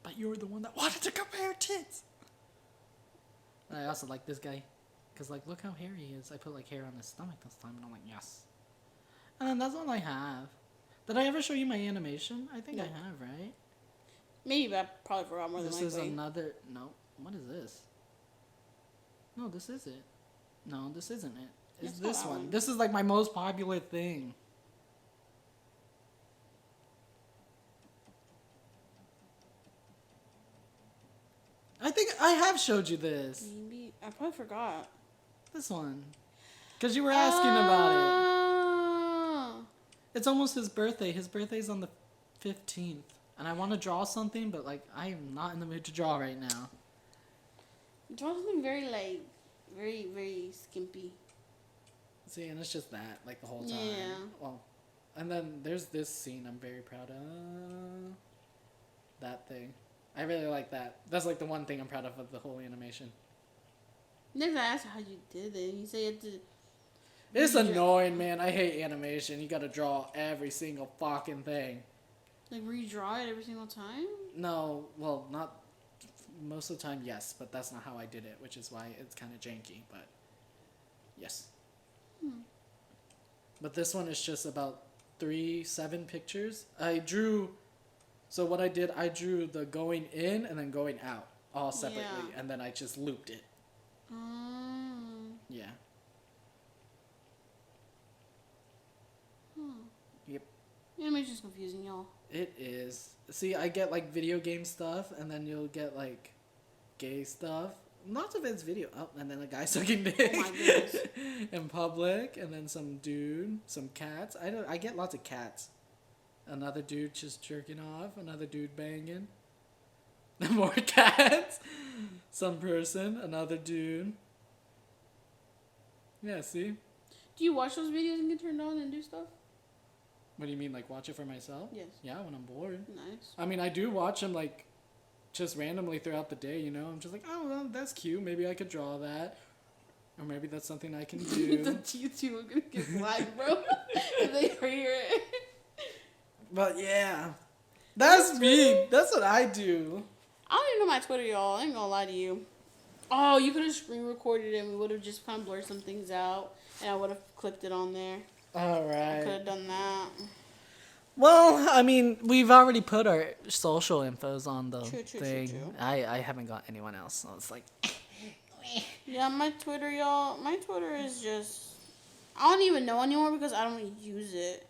But you're the one that wanted to compare tits. And I also like this guy. Because, like, look how hairy he is. I put, like, hair on his stomach this time, and I'm like, yes. And then that's all I have. Did I ever show you my animation? I think I have, right? Maybe, but I probably forgot more than likely. This is another... No. What is this? No, this is it. No, this isn't it. It's this one. This is, like, my most popular thing. I think I have showed you this. Maybe. I probably forgot. This one. Because you were asking about it. It's almost his birthday. His birthday's on the 15th. And I want to draw something, but, like, I am not in the mood to draw right now. Draw something very, like, very, very skimpy. See, and it's just that, like, the whole time. Yeah. Well, and then there's this scene I'm very proud of. That thing. I really like that. That's, like, the one thing I'm proud of the whole animation. Next, I asked you how you did it. You say you had to... It's annoying, man. I hate animation. You gotta draw every single fucking thing. Like, redraw it every single time? No, well, not... Most of the time, yes, but that's not how I did it, which is why it's kind of janky, but... Yes. But this one is just about 7 pictures. I drew... So what I did, I drew the going in and then going out, all separately, and then I just looped it. Yeah. Yep. Animation's confusing, y'all. It is. See, I get, like, video game stuff, and then you'll get, like, gay stuff. Lots of it's video. Oh, and then a guy sucking dick. Oh my goodness. In public, and then some dude, some cats. I get lots of cats. Another dude just jerking off. Another dude banging. More cats. Some person. Another dude. Yeah, see? Do you watch those videos and get turned on and do stuff? What do you mean, like, watch it for myself? Yes. Yeah, when I'm bored. Nice. I mean, I do watch them, like, just randomly throughout the day, you know? I'm just like, oh, well, that's cute. Maybe I could draw that. Or maybe that's something I can do. The YouTube are gonna get flagged, bro. If they hear it. But, yeah. That's me. That's what I do. I don't even know my Twitter, y'all. I ain't gonna lie to you. Oh, you could have screen recorded it and we would have just kind of blurred some things out. And I would have clicked it on there. All right. I could have done that. Well, I mean, we've already put our social infos on the True. thing. I haven't got anyone else, so it's like... Yeah, my Twitter, y'all. My Twitter is just... I don't even know anymore because I don't use it.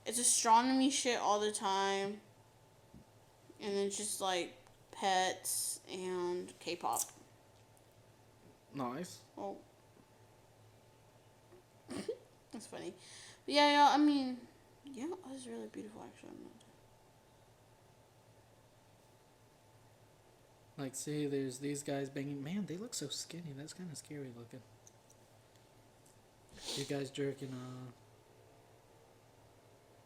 It's astronomy shit all the time. And then just, like, pets and K-pop. Nice. Oh. That's funny. But yeah, y'all, I mean... Yeah, that's really beautiful, actually. Like, see, there's these guys banging. Man, they look so skinny. That's kind of scary looking. You guys jerking off.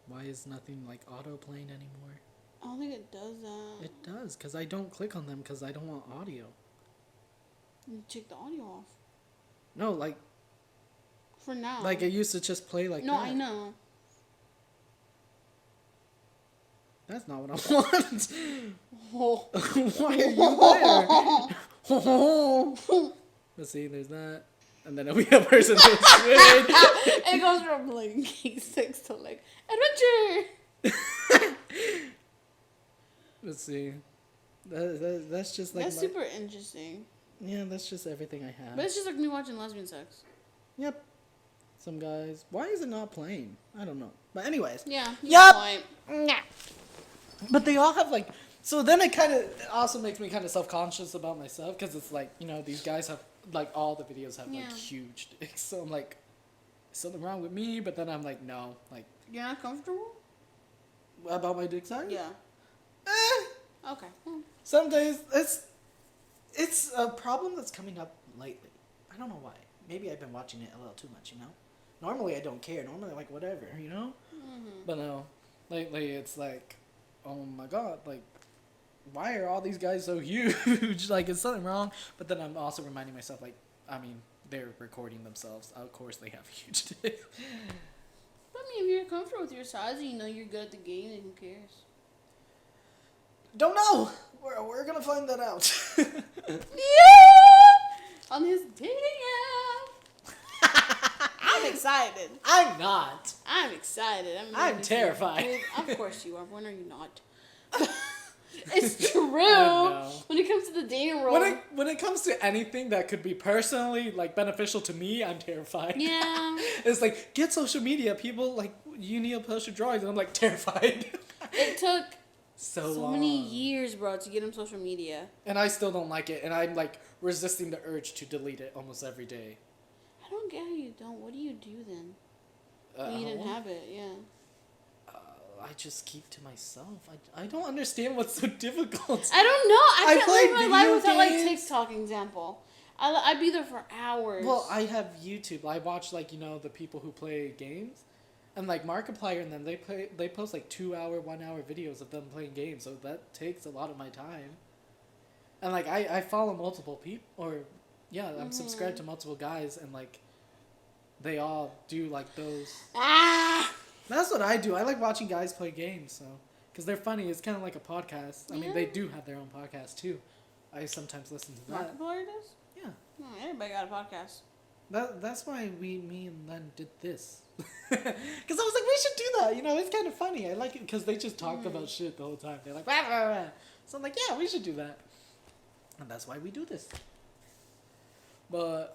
Why is nothing like auto playing anymore? I don't think it does that. It does, because I don't click on them because I don't want audio. You check the audio off. No, like... For now. Like, it used to just play like no, that. I know. That's not what I want. Oh. Why are you there? Let's see, there's that. And then we have a person who's good. It goes from like K6 to like adventure. Let's see. That's just like... That's super interesting. Yeah, that's just everything I have. But it's just like me watching lesbian sex. Yep. Some guys... Why is it not playing? I don't know. But anyways. Yeah. Yep. But they all have like... So then it kind of also makes me kind of self-conscious about myself. Because it's like, you know, these guys have... Like, all the videos have like huge dicks. So I'm like... Something wrong with me? But then I'm like, no. Like... You're not comfortable? About my dick size? Yeah. Okay. Some days it's a problem that's coming up lately. I don't know why. Maybe I've been watching it a little too much, you know? Normally I don't care. Normally I'm like, whatever, you know? Mm-hmm. But no. Lately it's like, oh my god, like, why are all these guys so huge? Like, is something wrong? But then I'm also reminding myself, like, I mean, they're recording themselves. Of course they have huge dicks. I mean, if you're comfortable with your size and you know you're good at the game, then who cares? Don't know. We're gonna find that out. Yeah! On his dating app. I'm excited. I'm not. I'm excited. I'm terrified. Of course you are. When are you not? It's true. When it comes to the dating world. When it comes to anything that could be personally like beneficial to me, I'm terrified. Yeah. It's like, get social media. People like, you need to post your drawings, and I'm like terrified. It took so many years, bro, to get him social media. And I still don't like it, and I'm like resisting the urge to delete it almost every day. I don't get how you don't. What do you do then? When you didn't have it, yeah. I just keep to myself. I don't understand what's so difficult. I don't know. I can't live my life without games. like TikTok example. I'd be there for hours. Well, I have YouTube. I watch like, you know, the people who play games. And like Markiplier, and then they post like 2-hour, 1-hour videos of them playing games, so that takes a lot of my time. And like I follow multiple people, or yeah, I'm subscribed to multiple guys, and like they all do like those. That's what I do. I like watching guys play games, so because they're funny. It's kind of like a podcast. I mean, they do have their own podcast too. I sometimes listen to that. Markiplier does? Yeah. Oh, everybody got a podcast. That's why me and Len did this. Because I was like, we should do that. You know, it's kind of funny. I like it because they just talk about shit the whole time. They're like, rah, rah, rah. So I'm like, yeah, we should do that. And that's why we do this. But,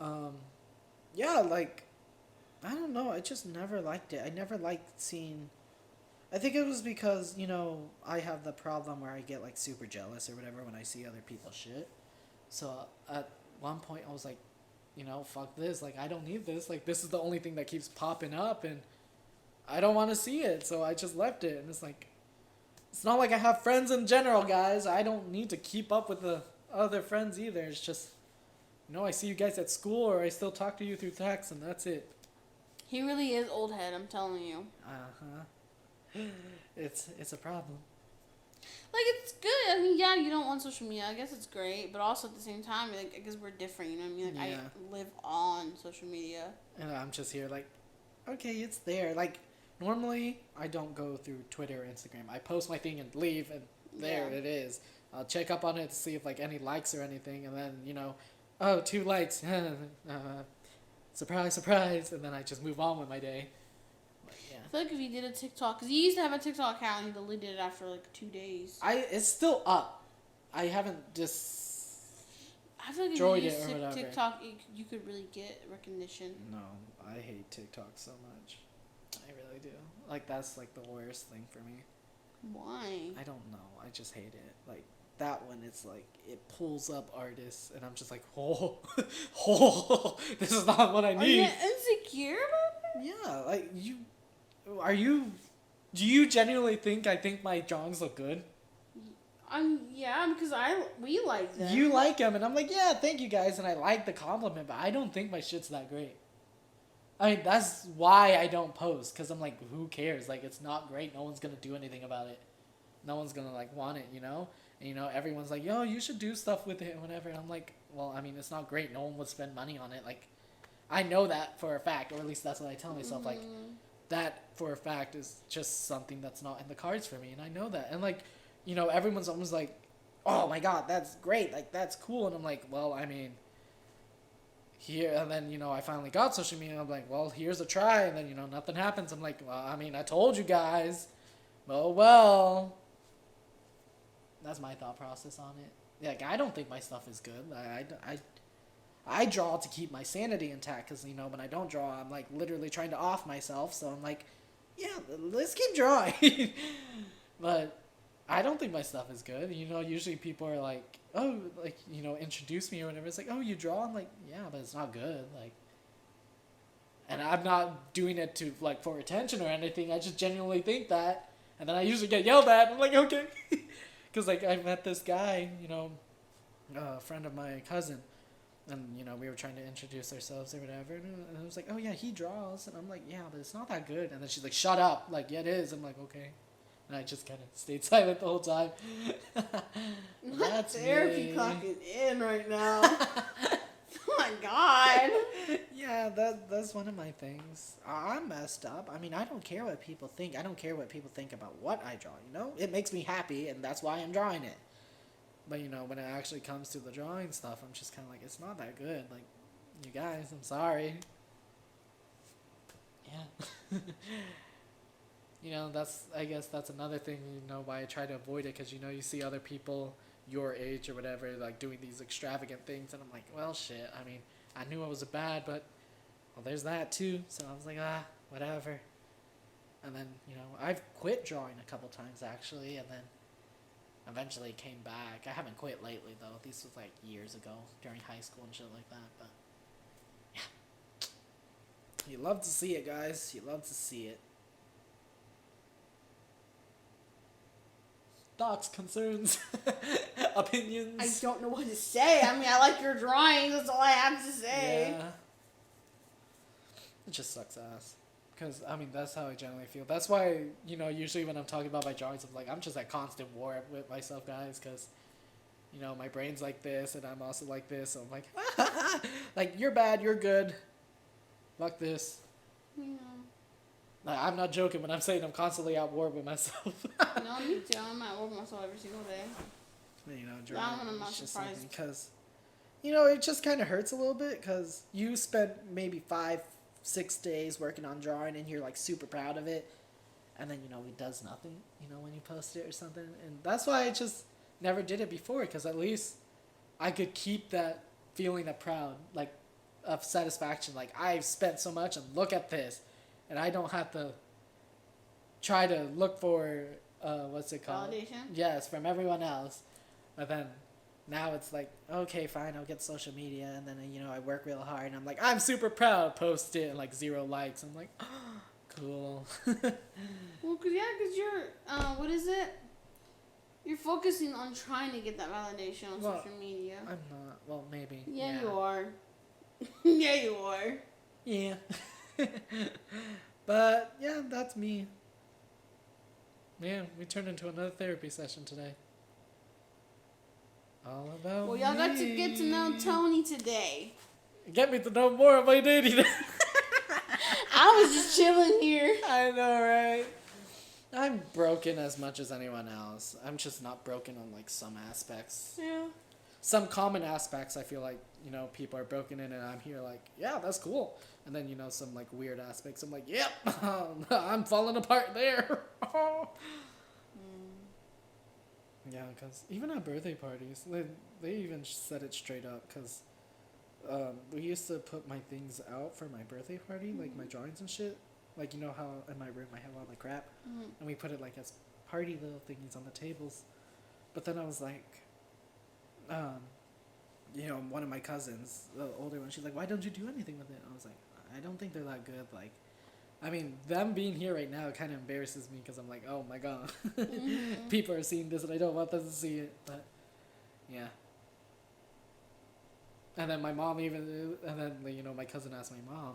yeah, like, I don't know. I just never liked it. I never liked seeing... I think it was because, you know, I have the problem where I get, like, super jealous or whatever when I see other people's shit. So at one point I was like, you know, fuck this. Like, I don't need this. Like, this is the only thing that keeps popping up, and I don't want to see it. So I just left it. And it's like, it's not like I have friends in general, guys. I don't need to keep up with the other friends either. It's just, you know, I see you guys at school, or I still talk to you through text, and that's it. He really is old head, I'm telling you. Uh-huh. It's a problem. Like, it's good. I mean, yeah, you don't want social media. I guess it's great. But also, at the same time, like, I guess we're different, you know what I mean? Like, Yeah. I live on social media. And I'm just here like, okay, it's there. Like, normally, I don't go through Twitter or Instagram. I post my thing and leave, and there it is. I'll check up on it to see if, like, any likes or anything. And then, you know, oh, 2 likes. Surprise, surprise. And then I just move on with my day. I feel like if he did a TikTok, because he used to have a TikTok account, and he deleted it after like 2 days. It's still up. I haven't just I feel like if enjoyed you it or use whatever. TikTok, you could really get recognition. No, I hate TikTok so much. I really do. Like, that's like the worst thing for me. Why? I don't know. I just hate it. Like, that one, it's like, it pulls up artists, and I'm just like, this is not what I need. Are you insecure about it? Yeah, like, do you genuinely think I think my drawings look good? Yeah, because we like them. You like them, and I'm like, yeah, thank you guys, and I like the compliment, but I don't think my shit's that great. I mean, that's why I don't post, because I'm like, who cares? Like, it's not great. No one's going to do anything about it. No one's going to, like, want it, you know? And, you know, everyone's like, yo, you should do stuff with it and whatever. And I'm like, well, I mean, it's not great. No one would spend money on it. Like, I know that for a fact, or at least that's what I tell myself. Like, that for a fact is just something that's not in the cards for me. And I know that. And, like, you know, everyone's almost like, oh my God, that's great. Like, that's cool. And I'm like, well, I mean, here, and then, you know, I finally got social media, and I'm like, well, here's a try, and then, you know, nothing happens. I'm like, well, I mean, I told you guys. Well. That's my thought process on it. Yeah, like, I don't think my stuff is good. I draw to keep my sanity intact, because, you know, when I don't draw, I'm, like, literally trying to off myself, so I'm like, yeah, let's keep drawing. But I don't think my stuff is good. You know, usually people are like, oh, like, you know, introduce me or whatever. It's like, oh, you draw? I'm like, yeah, but it's not good. Like, and I'm not doing it to, like, for attention or anything. I just genuinely think that. And then I usually get yelled at. I'm like, okay. Because, like, I met this guy, you know, a friend of my cousin. And, you know, we were trying to introduce ourselves or whatever. And I was like, oh, yeah, he draws. And I'm like, yeah, but it's not that good. And then she's like, shut up. Like, yeah, it is. I'm like, okay. And I just kind of stayed silent the whole time. That's therapy clocking in right now. Oh my God. Yeah, that's one of my things. I'm messed up. I mean, I don't care what people think. I don't care what people think about what I draw, you know? It makes me happy, and that's why I'm drawing it. But, you know, when it actually comes to the drawing stuff, I'm just kind of like, it's not that good. Like, you guys, I'm sorry. Yeah. You know, I guess that's another thing, you know, why I try to avoid it, because, you know, you see other people your age or whatever, like, doing these extravagant things, and I'm like, well, shit, I mean, I knew I was bad, but, well, there's that, too, so I was like, whatever. And then, you know, I've quit drawing a couple times, actually, and then eventually came back. I haven't quit lately, though. This was, like, years ago, during high school and shit like that, but, yeah. You love to see it, guys. You love to see it. Thoughts, concerns, opinions. I don't know what to say. I mean, I like your drawings. That's all I have to say. Yeah. It just sucks ass. Because, I mean, that's how I generally feel. That's why, you know, usually when I'm talking about my drawings, I'm like, I'm just at constant war with myself, guys. Because, you know, my brain's like this, and I'm also like this. So I'm like, like, you're bad, you're good. Fuck this. Yeah. Like, I'm not joking when I'm saying I'm constantly at war with myself. No, me too. I'm at war with myself every single day. You know, That one I'm not it's just surprised. something, because, you know, it just kind of hurts a little bit, because you spent maybe 5-6 days working on drawing, and you're, like, super proud of it, and then, you know, it does nothing, you know, when you post it or something, and that's why I just never did it before, because at least I could keep that feeling of proud, like, of satisfaction, like, I've spent so much, and look at this, and I don't have to try to look for, what's it called? Validation? Yes, from everyone else. But then, now it's like, okay, fine, I'll get social media, and then, you know, I work real hard, and I'm like, I'm super proud, post it, and, like, 0 likes. I'm like, oh, cool. Well, cause you're, what is it? You're focusing on trying to get that validation on social media. I'm not. Well, maybe. Yeah, you are. Yeah, you are. Yeah. But, yeah, that's me. Yeah, we turned into another therapy session today. All about Well, y'all got to me. get to know Tony today. Get me to know more of my dating. I was just chilling here. I know, right? I'm broken as much as anyone else. I'm just not broken on, like, some aspects. Yeah. Some common aspects I feel like, you know, people are broken in, and I'm here like, yeah, that's cool. And then, you know, some, like, weird aspects, I'm like, yep, I'm falling apart there. Yeah, because even at birthday parties, they even said it straight up, because we used to put my things out for my birthday party, like my drawings and shit. Like, you know how in my room I have all my crap? And we put it, like, as party little thingies on the tables. But then I was like, you know, one of my cousins, the older one, she's like, why don't you do anything with it? I was like, I don't think they're that good. Like, I mean, them being here right now kind of embarrasses me, because I'm like, oh my God. People are seeing this and I don't want them to see it. But, yeah. And then my mom even, and then, you know, my cousin asked my mom,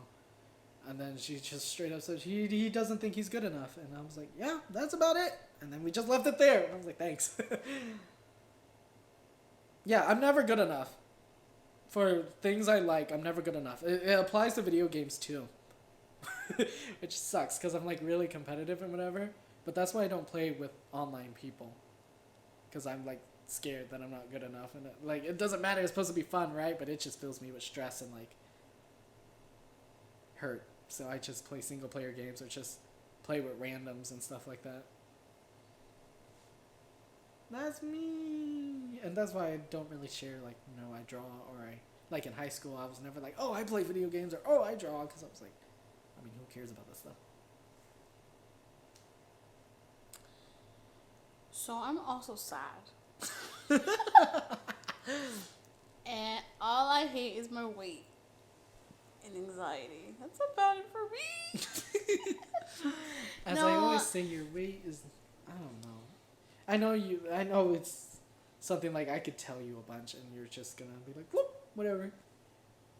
And then she just straight up said he doesn't think he's good enough. And I was like, yeah, that's about it. And then we just left it there. And I was like, thanks. Yeah, I'm never good enough. For things I like, I'm never good enough. It applies to video games too. Which sucks because I'm like really competitive and whatever. But that's why I don't play with online people. Because I'm like scared that I'm not good enough. And like it doesn't matter, it's supposed to be fun, right? But it just fills me with stress and like hurt. So I just play single player games or just play with randoms and stuff like that. That's me. And that's why I don't really share like, I draw or I like in high school I was never like, oh, I play video games or oh, I draw, because I was like, I mean, who cares about this stuff? So I'm also sad. And all I hate is my weight and anxiety. That's about it for me. As No. I always say, your weight is, I don't know. I know it's something like I could tell you a bunch and you're just gonna be like, whoop, whatever.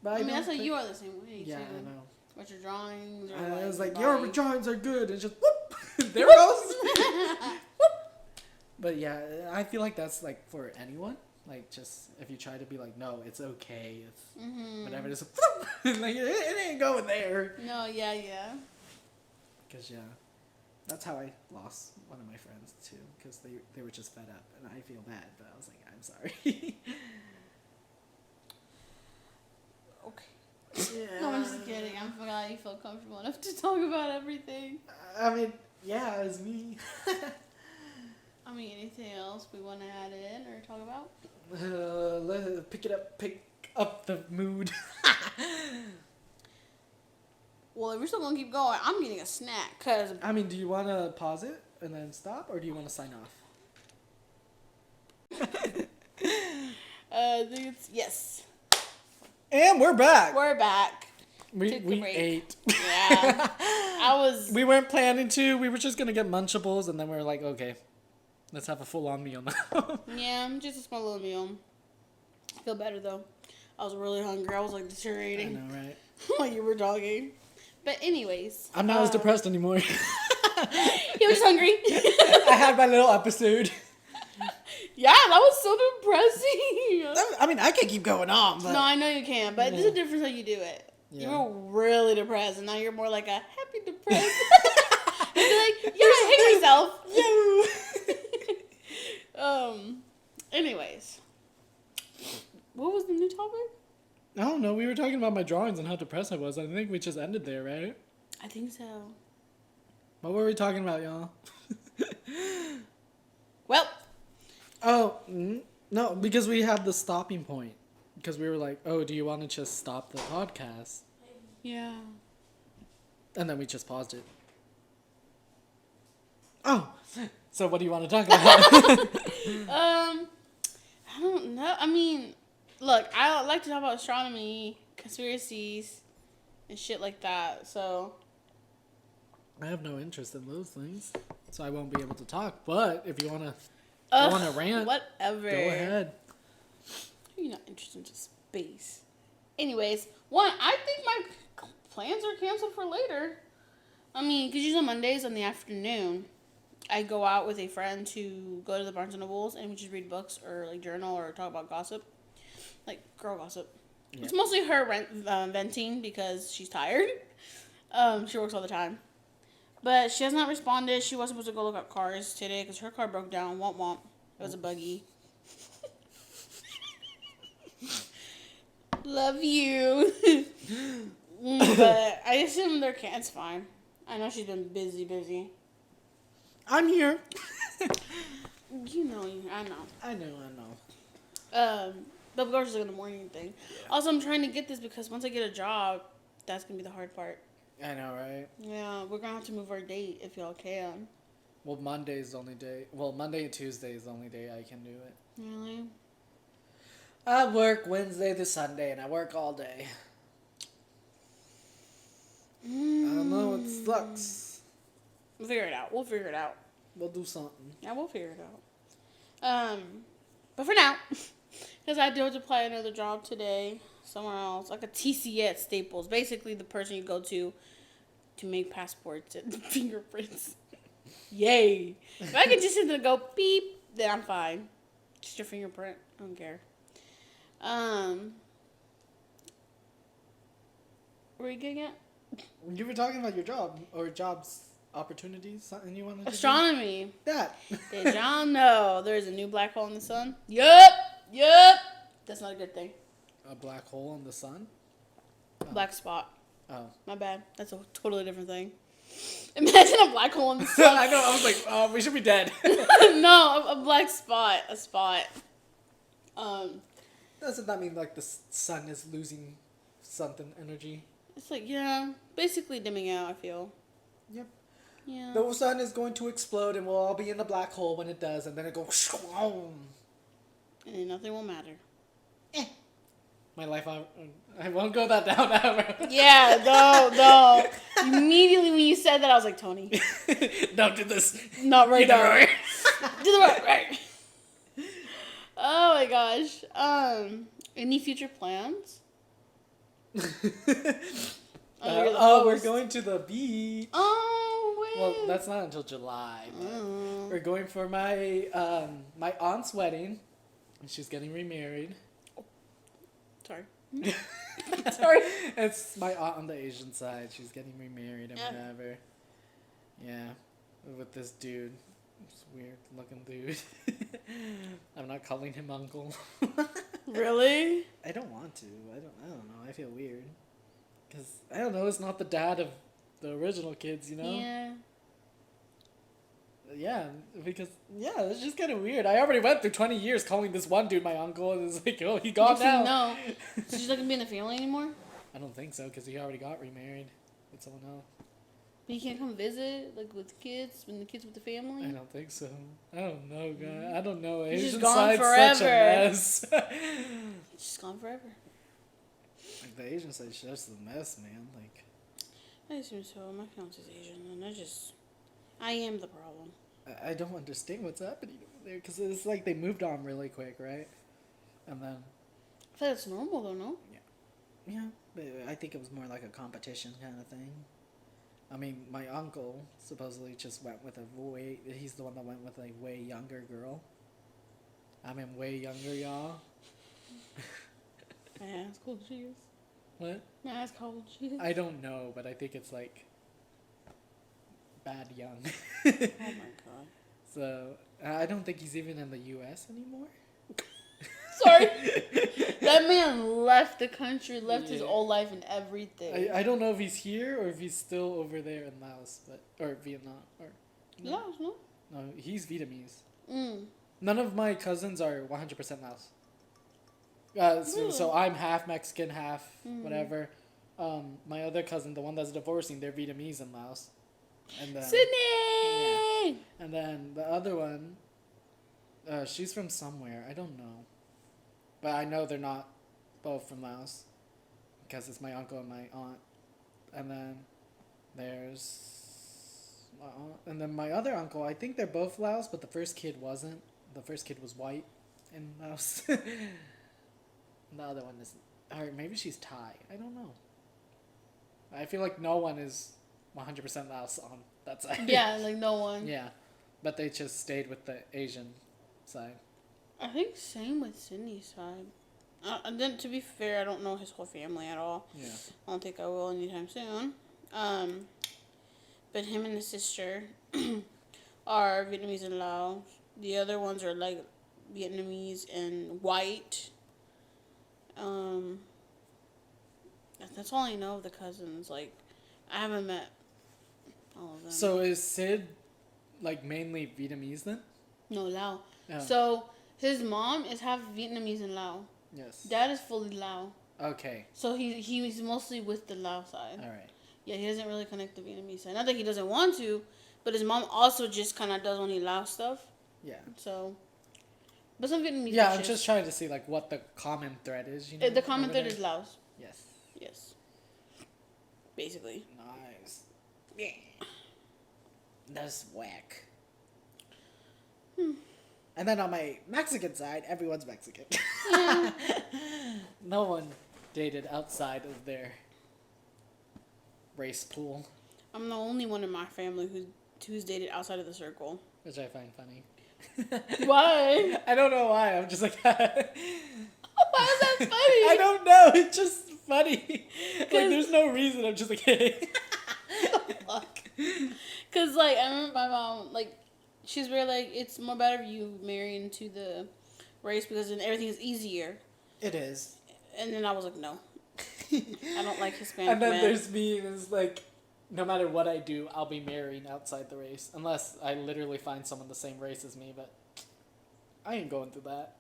But I mean, that's how you are the same way. Yeah, too. I know. With your drawings. Or I was like, your your drawings are good. And just, whoop, there it goes. Whoop. But yeah, I feel like that's like for anyone. Like, just if you try to be like, no, it's okay. It's whatever. Just, like, it ain't going there. No, yeah. Because, yeah, that's how I lost one of my friends, too. Because they were just fed up. And I feel bad, but I was like, I'm sorry. Okay. Yeah. No, I'm just kidding. I'm glad you feel comfortable enough to talk about everything. I mean, yeah, it was me. I mean, anything else we want to add in or talk about? Let's pick up the mood. Well, if we're still going to keep going, I'm getting a snack, because... I mean, do you want to pause it and then stop, or do you want to sign off? I think it's... Yes. And we're back. We're back. We break. ate. Yeah. We weren't planning to. We were just going to get Munchables, and then we were like, okay, let's have a full-on meal now. Yeah, just a small little meal. I feel better, though. I was really hungry. I was, like, deteriorating. I know, right? While you were talking. But anyways. I'm not as depressed anymore. He was hungry. I had my little episode. Yeah, that was so depressing. I mean, I can keep going on, but... No, I know you can, but there's a difference how you do it. Yeah. You were really depressed, and now you're more like a happy depressed. And be like, yeah, I hate myself. Anyways. What was the new topic? I don't know. We were talking about my drawings and how depressed I was. I think we just ended there, right? I think so. What were we talking about, y'all? Well. Oh, no, because we had the stopping point. Because we were like, oh, do you want to just stop the podcast? Yeah. And then we just paused it. Oh, so what do you want to talk about? I don't know. I mean, look, I like to talk about astronomy, conspiracies, and shit like that. So I have no interest in those things, so I won't be able to talk. But if you want to rant, whatever. Go ahead. You're not interested in space. Anyways, I think my plans are canceled for later. I mean, because usually Mondays in the afternoon, I go out with a friend to go to the Barnes & Nobles and we just read books or like journal or talk about gossip. Like girl gossip. Yeah. It's mostly her venting because she's tired. She works all the time. But she has not responded. She was supposed to go look at cars today because her car broke down. Womp womp. It was a buggy. Love you. But I assume it's fine. I know she's been busy. I'm here. You know, I know. But of course, it's like in the morning thing. Yeah. Also, I'm trying to get this because once I get a job, that's going to be the hard part. I know, right? Yeah, we're going to have to move our date if y'all can. Well, Monday's the only day. Well, Monday and Tuesday is the only day I can do it. Really? I work Wednesday to Sunday, and I work all day. I don't know, it sucks. We'll figure it out. We'll do something. Yeah, we'll figure it out. But for now, because I do have to apply another job today, somewhere else, like a TC at Staples. Basically, the person you go to make passports and fingerprints. Yay! If I could just sit there and go beep, then I'm fine. Just your fingerprint. I don't care. Where are you getting at? You were talking about your job or jobs opportunities, something you wanted to Astronomy. do? That. Did y'all know there's a new black hole in the sun? Yup. That's not a good thing. A black hole in the sun? Black spot. Oh. My bad. That's a totally different thing. Imagine a black hole in the sun. I know, I was like, oh, we should be dead. No, a black spot. A spot. Doesn't that mean like the sun is losing something energy? It's like, yeah, basically dimming out, I feel. Yep. Yeah. The sun is going to explode and we'll all be in the black hole when it does, and then it goes. And then nothing will matter. My life, I won't go that down ever. Yeah, no. Immediately when you said that, I was like, Tony. Don't do this. Not right Do now. right. Do the right. Oh my gosh. Any future plans? We're going to the beach. Oh, wait. Well, that's not until July. But we're going for my my aunt's wedding. She's getting remarried. Sorry. Sorry. It's my aunt on the Asian side. She's getting remarried and whatever. Yeah. With this dude. This weird looking dude. I'm not calling him uncle. Really? I don't want to. I don't know. I feel weird. Because, I don't know, it's not the dad of the original kids, you know? Yeah. Yeah, because, yeah, it's just kind of weird. I already went through 20 years calling this one dude my uncle, and it's like, oh, he gone now. No. So she's not going to be in the family anymore? I don't think so, because he already got remarried with someone else. But you can't come visit, like, with the kids, when the kids with the family? I don't think so. I don't know, guy. I don't know. He's Asian just gone side's forever. such a mess. She's gone forever. Like, the Asian side's just a mess, man. Like, I assume so. My fiance's Asian, and I am the problem. I don't understand what's happening over there, because it's like they moved on really quick, right? And then... I feel like that's normal, though, no? Yeah, but I think it was more like a competition kind of thing. I mean, my uncle supposedly just went with he's the one that went with a way younger girl. I mean, way younger, y'all. May I ask how old she is? What? May I ask how old she is? I don't know, but I think it's like bad young. Oh my god. So, I don't think he's even in the U.S. anymore. Sorry. That man left the country, left his old life and everything. I don't know if he's here or if he's still over there in Laos, or Vietnam. Laos, no? No, he's Vietnamese. Mm. None of my cousins are 100% Laos. So I'm half Mexican, half whatever. My other cousin, the one that's divorcing, they're Vietnamese in Laos. And then, Sydney! yeah. And then the other one, she's from somewhere. I don't know. But I know they're not both from Laos. Because it's my uncle and my aunt. And then there's my aunt. And then my other uncle, I think they're both Laos, but the first kid wasn't. The first kid was white in Laos. And the other one is, or maybe she's Thai. I don't know. I feel like no one is 100% Laos on that side. Yeah, like no one. Yeah. But they just stayed with the Asian side. I think same with Sydney's side. And then, to be fair, I don't know his whole family at all. Yeah. I don't think I will anytime soon. But him and his sister are Vietnamese and Laos. The other ones are like Vietnamese and white. That's all I know of the cousins. Like, I haven't met all of them. So is Sid like mainly Vietnamese then? No, Lao. Oh. So his mom is half Vietnamese and Lao. Yes. Dad is fully Lao. Okay. So he's mostly with the Lao side. All right. Yeah, he doesn't really connect the Vietnamese side. Not that he doesn't want to, but his mom also just kind of does only Lao stuff. Yeah. So, but some Vietnamese. Yeah, I'm just trying to see like what the common thread is. You know. The common thread is Laos. Yes. Yes. Basically. Nice. Yeah. That's whack. And then on my Mexican side, everyone's Mexican. Yeah. No one dated outside of their race pool, I'm the only one in my family who's dated outside of the circle. which I find funny. Why? I don't know why. I'm just like, Why is that funny? I don't know. It's just funny. Like, there's no reason. I'm just like, hey. Fuck. Cause like I remember my mom, like, she's very like, it's more better if you marry into the race because then everything is easier. It is. And then I was like, no, I don't like Hispanic And then men. there's me, and it's like, no matter what I do, I'll be marrying outside the race. Unless I literally find someone the same race as me, but I ain't going through that.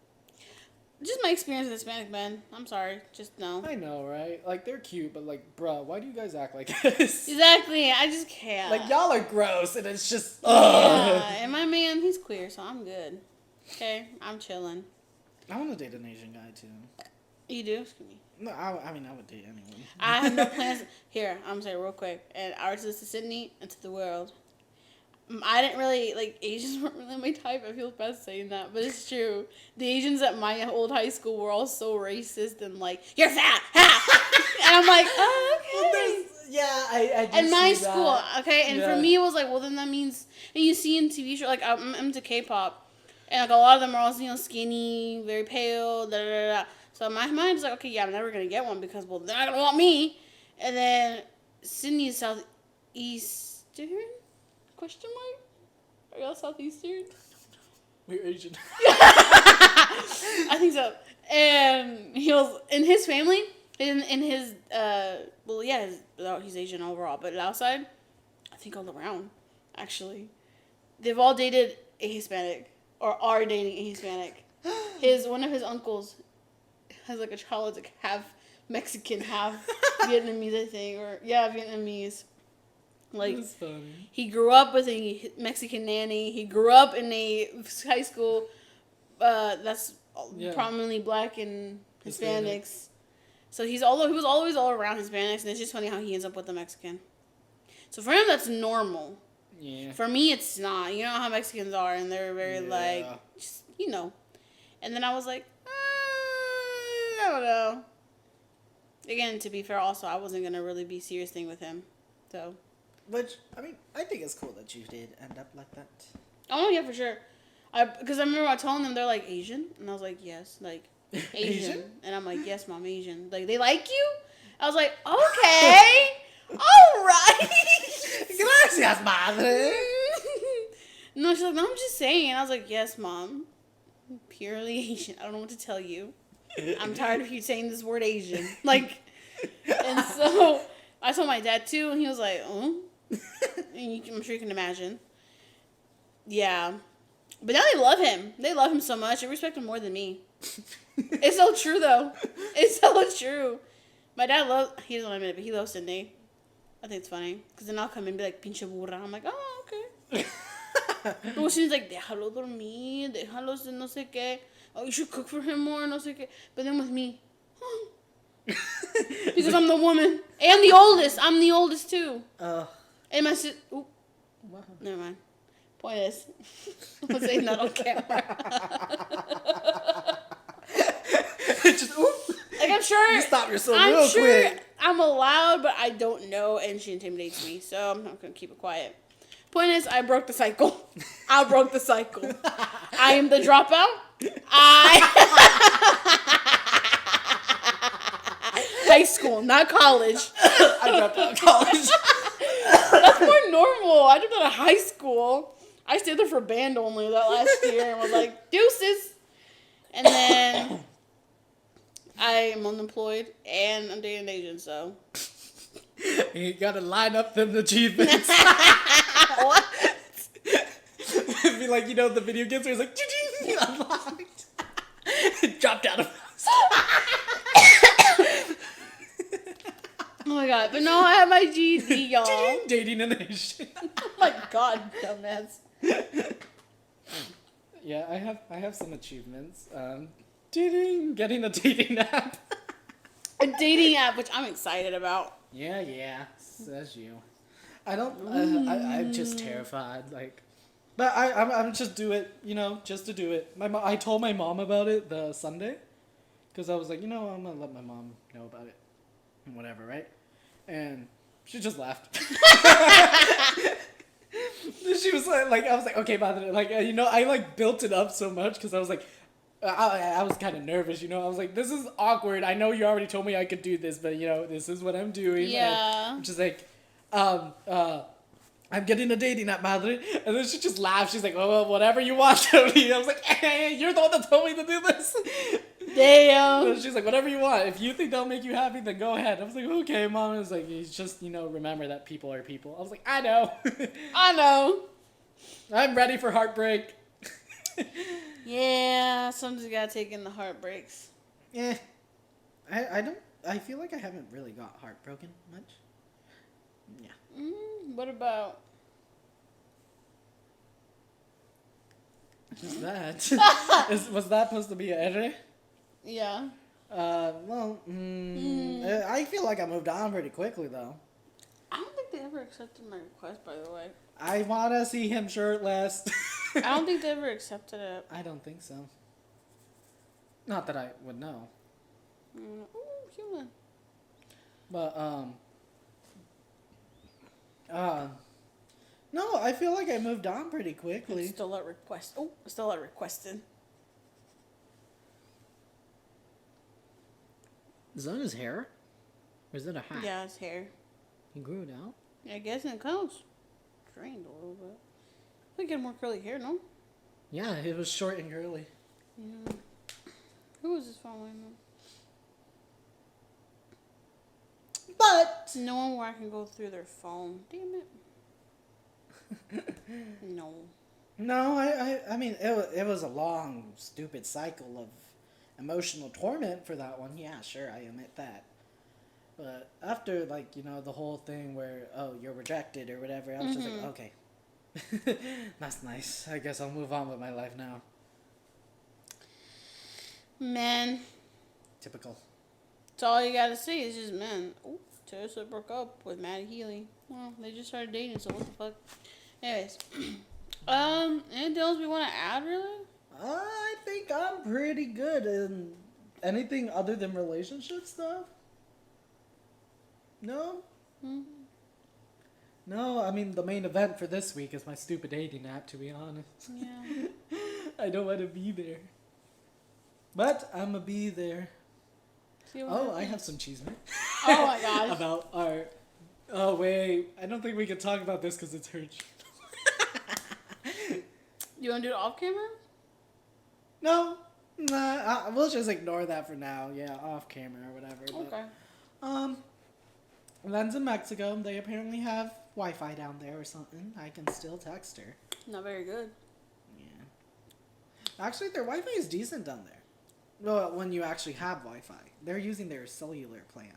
Just my experience with Hispanic men. I'm sorry, just no. I know, right? Like, they're cute, but like, bruh, why do you guys act like this? Exactly, I just can't. Like, y'all are gross, and it's just, yeah, and my man, he's queer, so I'm good. Okay, I'm chilling. I want to date an Asian guy, too. You do? Excuse me. No, I mean, I would date anyone. I have no plans. Here, I'm gonna say it real quick. And ours is to Sydney and to the world. I didn't really, like, Asians weren't really my type. I feel bad saying that, but it's true. The Asians at my old high school were all so racist and like, you're fat! Ha! And I'm like, oh, okay. Yeah, I do In my see school, that. okay? And Yeah. for me, it was like, well, then that means, and you see in TV shows, like, I'm into K-pop, and like, a lot of them are all, you know, skinny, very pale, da da da da. So my mind is like, okay, yeah, I'm never gonna get one because, well, they're not gonna want me. And then Sydney is southeastern? Question mark? Are y'all southeastern? We're Asian. I think so. And he was in his family, in his well, yeah, he's Asian overall, but outside, I think all around, actually, they've all dated a Hispanic or are dating a Hispanic. One of his uncles has like a child that's like half Mexican, half Vietnamese, I think, or yeah, Vietnamese. Like, That's funny. he grew up with a Mexican nanny. He grew up in a high school that's prominently black and Hispanics. So he was always all around Hispanics, and it's just funny how he ends up with a Mexican. So for him, that's normal. Yeah. For me, it's not. You know how Mexicans are, and they're very like, just, you know. And then I was like, I don't know. Again, to be fair, also I wasn't gonna really be serious thing with him, so. Which, I mean, I think it's cool that you did end up like that. Oh, yeah, for sure. Because I remember I told them they're like, Asian? And I was like, yes, like, Asian. And I'm like, yes, Mom, Asian. Like, they like you? I was like, okay, all right. Gracias, madre. No, she's like, no, I'm just saying. And I was like, yes, Mom, purely Asian. I don't know what to tell you. I'm tired of you saying this word Asian. Like, and so I told my dad, too, and he was like, oh. I'm sure you can imagine. Yeah. But now they love him. They love him so much. They respect him more than me. It's so true, though. It's so true. My dad he doesn't admit it, but he loves Sydney. I think it's funny. Because then I'll come in and be like, pinche burra. I'm like, oh, okay. But she's like, déjalo dormir, déjalo no sé qué. Oh, you should cook for him more, no sé qué. But then with me, because I'm the woman. And the oldest. I'm the oldest, too. And my sister... Wow. Never mind. Point is, I'm saying that on camera. Just, oop. Like, I'm sure... You stop yourself I'm real sure quick. I'm allowed, but I don't know, and she intimidates me, so I'm not going to keep it quiet. Point is, I broke the cycle. I broke the cycle. I am the dropout. High school, not college. I dropped out of college. That's more normal. I dropped out of high school. I stayed there for band only that last year and was like, deuces. And then I am unemployed and I'm dating an Asian, so. You gotta line up them achievements. What? It'd be like, you know, the video games where it's like, unlocked. Dropped out of Oh my god, but no, I have my GED, y'all. Dating an Asian. Oh my god, dumbass. Yeah, I have some achievements. Getting a dating app. A dating app, which I'm excited about. Yeah, says you. I don't. I'm just terrified. Like, but I'm just do it. You know, just to do it. I told my mom about it the Sunday, because I was like, I'm gonna let my mom know about it, and whatever, right? And she just laughed. She was like, I was like, okay, madre, like, I like built it up so much because I was like, I was kind of nervous, I was like, this is awkward. I know you already told me I could do this, but this is what I'm doing. Yeah. And she's like, I'm getting a dating app, madre. And then she just laughed. She's like, oh, well, whatever you want, Tony. I was like, hey, you're the one that told me to do this. Damn. And she's like, whatever you want. If you think that'll make you happy, then go ahead. I was like, okay, mom. I was like, you just, remember that people are people. I was like, I know. I know. I'm ready for heartbreak. Yeah, sometimes you gotta take in the heartbreaks. Yeah. I feel like I haven't really got heartbroken much. Yeah. What about? Just that. Was that supposed to be a erre? Yeah. Well, I feel like I moved on pretty quickly, though. I don't think they ever accepted my request, by the way. I want to see him shirtless. I don't think they ever accepted it. I don't think so. Not that I would know. Human. But, no, I feel like I moved on pretty quickly. Still at request. Oh, still at requested. Is that his hair? Or is that a hat? Yeah, his hair. He grew it out? I guess it comes trained a little bit. We get more curly hair, no? Yeah, it was short and curly. Yeah. Who is this following me? But No one where I can go through their phone. Damn it. No. no, I mean it was a long, stupid cycle of emotional torment for that one. Yeah, sure, I admit that. But after the whole thing where you're rejected or whatever, I was just like, okay. That's nice. I guess I'll move on with my life now. Man. Typical. That's all you gotta say is just, man. Oh, Taylor Swift broke up with Maddie Healy. Well, they just started dating, so what the fuck? Anyways. Anything else we want to add, really? I think I'm pretty good in anything other than relationship stuff. No? Mm-hmm. No, I mean, the main event for this week is my stupid dating app, to be honest. Yeah. I don't want to be there. But I'm going to be there. I have some cheese, man. Oh my gosh. About our... Oh, wait. I don't think we can talk about this because it's her. You want to do it off camera? No. Nah, we'll just ignore that for now. Yeah, off camera or whatever. Okay. But, Len's in Mexico. They apparently have Wi-Fi down there or something. I can still text her. Not very good. Yeah. Actually, their Wi-Fi is decent down there. Well, when you actually have Wi-Fi. They're using their cellular plan.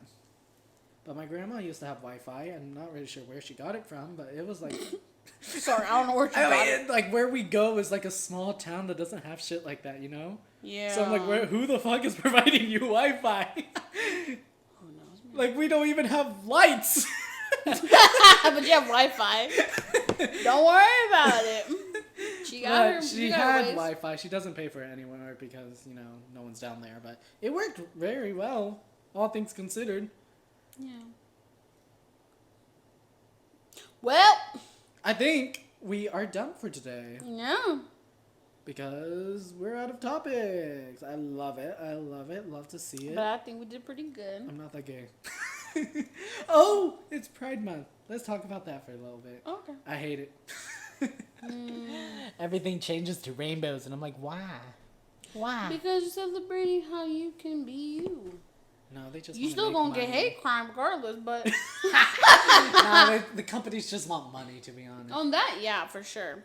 But my grandma used to have Wi-Fi. I'm not really sure where she got it from, but it was like... Sorry, I don't know where you got it. Like, where we go is like a small town that doesn't have shit like that, Yeah. So I'm like, who the fuck is providing you Wi-Fi? Who knows, man? Like, we don't even have lights. But you have Wi-Fi. Don't worry about it. She had Wi-Fi. She doesn't pay for it anymore because, no one's down there. But it worked very well, all things considered. Yeah. Well, I think we are done for today. yeah. Because we're out of topics. I love it. I love it. Love to see it. But I think we did pretty good. I'm not that gay. Oh, it's Pride Month. Let's talk about that for a little bit. Okay. I hate it. Everything changes to rainbows, and I'm like, why? Why? Because you're celebrating how you can be you. No, they just. You still gonna get hate crime regardless, but. Nah, the companies just want money, to be honest. On that, yeah, for sure.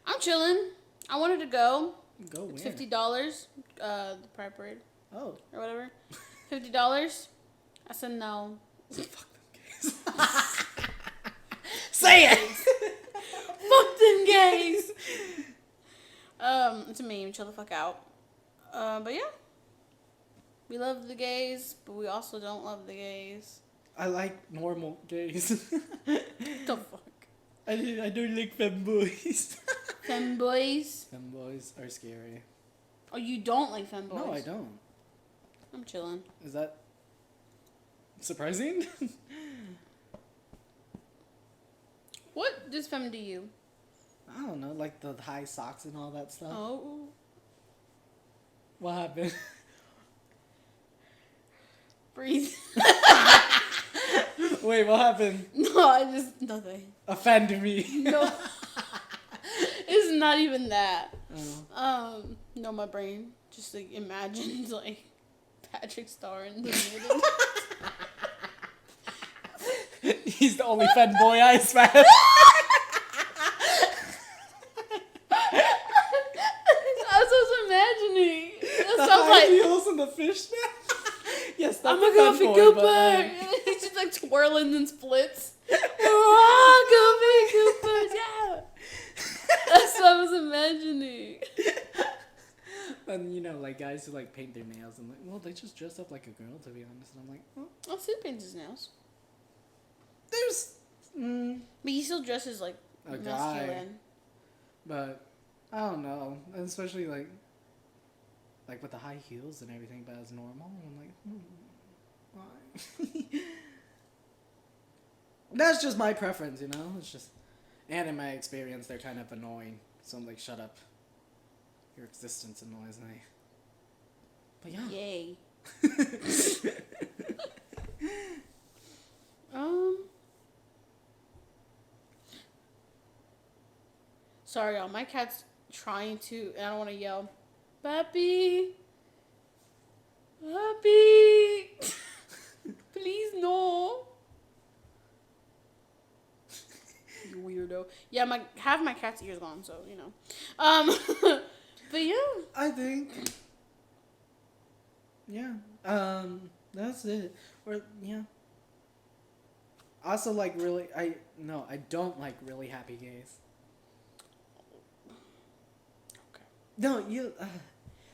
I'm chilling. I wanted to go. Go where? It's $50. The Pride Parade. Oh. Or whatever. $50. I said no. Fuck them gays. Say it! Fuck them gays! It's a meme. Chill the fuck out. But yeah. We love the gays, but we also don't love the gays. I like normal gays. The fuck? I don't like femboys. Femboys? Femboys are scary. Oh, you don't like femboys? No, I don't. I'm chilling. Is that surprising? What does femme to you? I don't know, like the high socks and all that stuff. Oh. What happened? Breathe. Wait, what happened? No, I just... Nothing. Offend me. No. It's not even that. Oh. No, my brain just, like, imagined, like, Patrick Star in the middle. He's the only fanboy I smash. I was imagining. That The sounds high like... heels and the fishnet. Yes, that's I'm a a goofy fanboy, Cooper. but, like... He's just like twirling and splits. Oh, goofy Coopers, yeah. That's what I was imagining. And you know, like guys who like paint their nails and like, well, they just dress up like a girl, to be honest. And I'm like, oh, Oh, Sid paints his nails. there's But he still dresses like a guy, masculine. but I don't know, and especially like with the high heels and everything, but as normal, I'm like, why? That's just my preference, you know. It's just, and in my experience, they're kind of annoying. So I'm like, shut up. Your existence annoys me. But yeah. Yay. Sorry, y'all. My cat's trying to, and I don't want to yell, Papi. Papi. Please, no. You weirdo. Yeah, half my cat's ears gone, so, you know. But yeah. I think. Yeah. That's it. Or yeah. Also, like, really, I don't like really happy gays. Okay. No, you,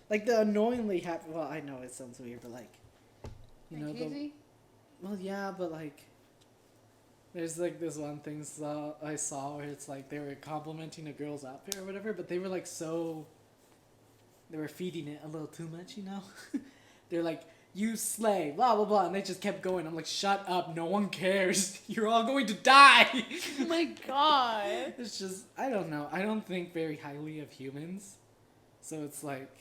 like the annoyingly happy. Well, I know it sounds weird, but like, you know, well, yeah, but like, there's like this one thing I saw where it's like they were complimenting a girl's outfit or whatever, but they were like they were feeding it a little too much, you know. They're like, you slay, blah, blah, blah. And they just kept going. I'm like, shut up. No one cares. You're all going to die. Oh my god. It's just, I don't know. I don't think very highly of humans. So it's like,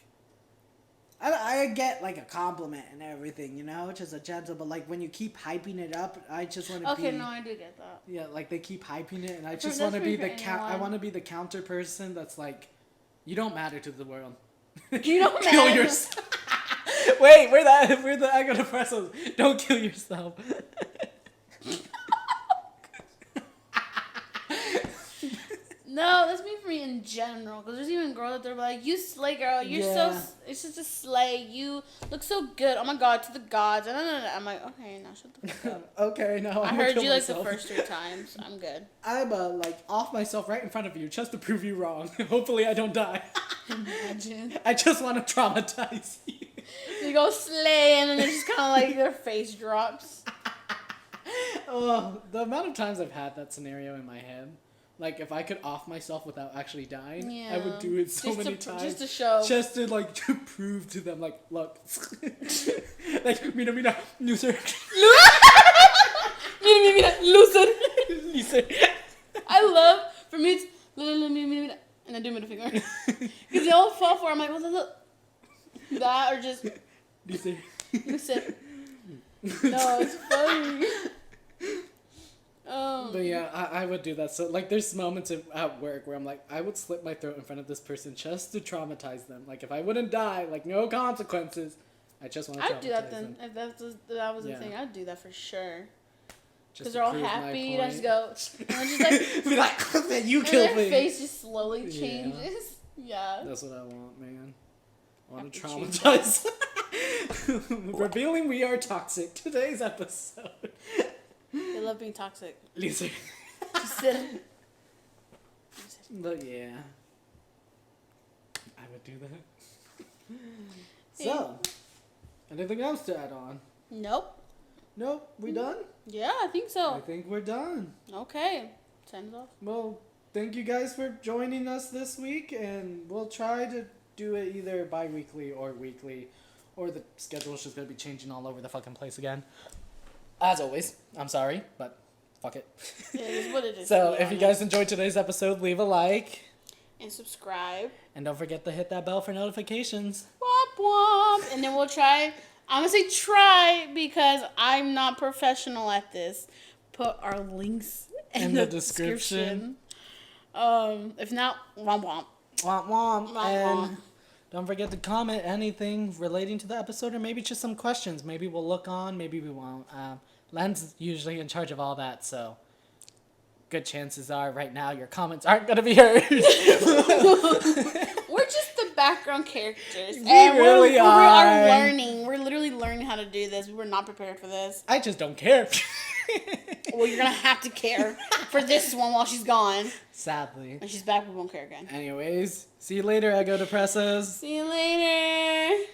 I get like a compliment and everything, you know, just a gentle, but like when you keep hyping it up, I just want to be. Okay, no, I do get that. Yeah, like they keep hyping it, and I just want to be I want to be the counter person that's like, you don't matter to the world. You don't kill matter. yourself. Wait, we're the Depresso. Don't kill yourself. No, that's me for me in general. Because there's even girls that they're like, you slay, girl. You're so... It's just a slay. You look so good. Oh, my God. To the gods. I'm like, okay, now shut the fuck up. Okay, no, I heard you like the first 3 times. I'm good. I'm, like, off myself right in front of you just to prove you wrong. Hopefully I don't die. Imagine. I just want to traumatize you. You go slay, and then it's just kind of like their face drops. Oh, the amount of times I've had that scenario in my head. Like, if I could off myself without actually dying, Yeah. I would do it so Just many to, times. Just to show. Just to, like, to prove to them, like, look. Like, mira, loser. Mira, loser. Loser. I love, for me, it's mira, and I do middle finger. Because they all fall for it. I'm like, look. That or just Loser. loser. No, it's funny. But yeah, I would do that. So, like, there's moments at work where I'm like, I would slit my throat in front of this person just to traumatize them. Like, if I wouldn't die, like, no consequences, I just want to traumatize them. I'd do that then. If that was the thing, I'd do that for sure. Because Just they're all prove my happy, you point. just go, and then just like, be like, you and killed their me. face just slowly changes. Yeah. That's what I want, man. I want to Have to traumatize. Revealing we are toxic. Today's episode. They love being toxic. Loser. Just sit. But yeah. I would do that. So, anything else to add on? Nope. Nope, we done? Yeah, I think I so. think we're done. Okay. Time's off. Well, thank you guys for joining us this week, and we'll try to do it either bi-weekly or weekly, or the schedule's just gonna be changing all over the fucking place again. As always, I'm sorry, but fuck it. It is what it is. So, if you guys enjoyed today's episode, leave a like. And subscribe. And don't forget to hit that bell for notifications. Womp womp. And then we'll try. I'm going to say try because I'm not professional at this. Put our links in the description. If not, womp womp. Womp womp. Womp And womp. don't forget to comment anything relating to the episode or maybe just some questions. Maybe we'll look on, maybe we won't. Len's usually in charge of all that, so good chances are right now your comments aren't going to be heard. We're just the background characters. We really we are. are learning. We're literally learning how to do this. We were not prepared for this. I just don't care. Well, you're going to have to care for this one while she's gone. Sadly. When she's back, we won't care again. Anyways, see you later, Ego Depressos. See you later.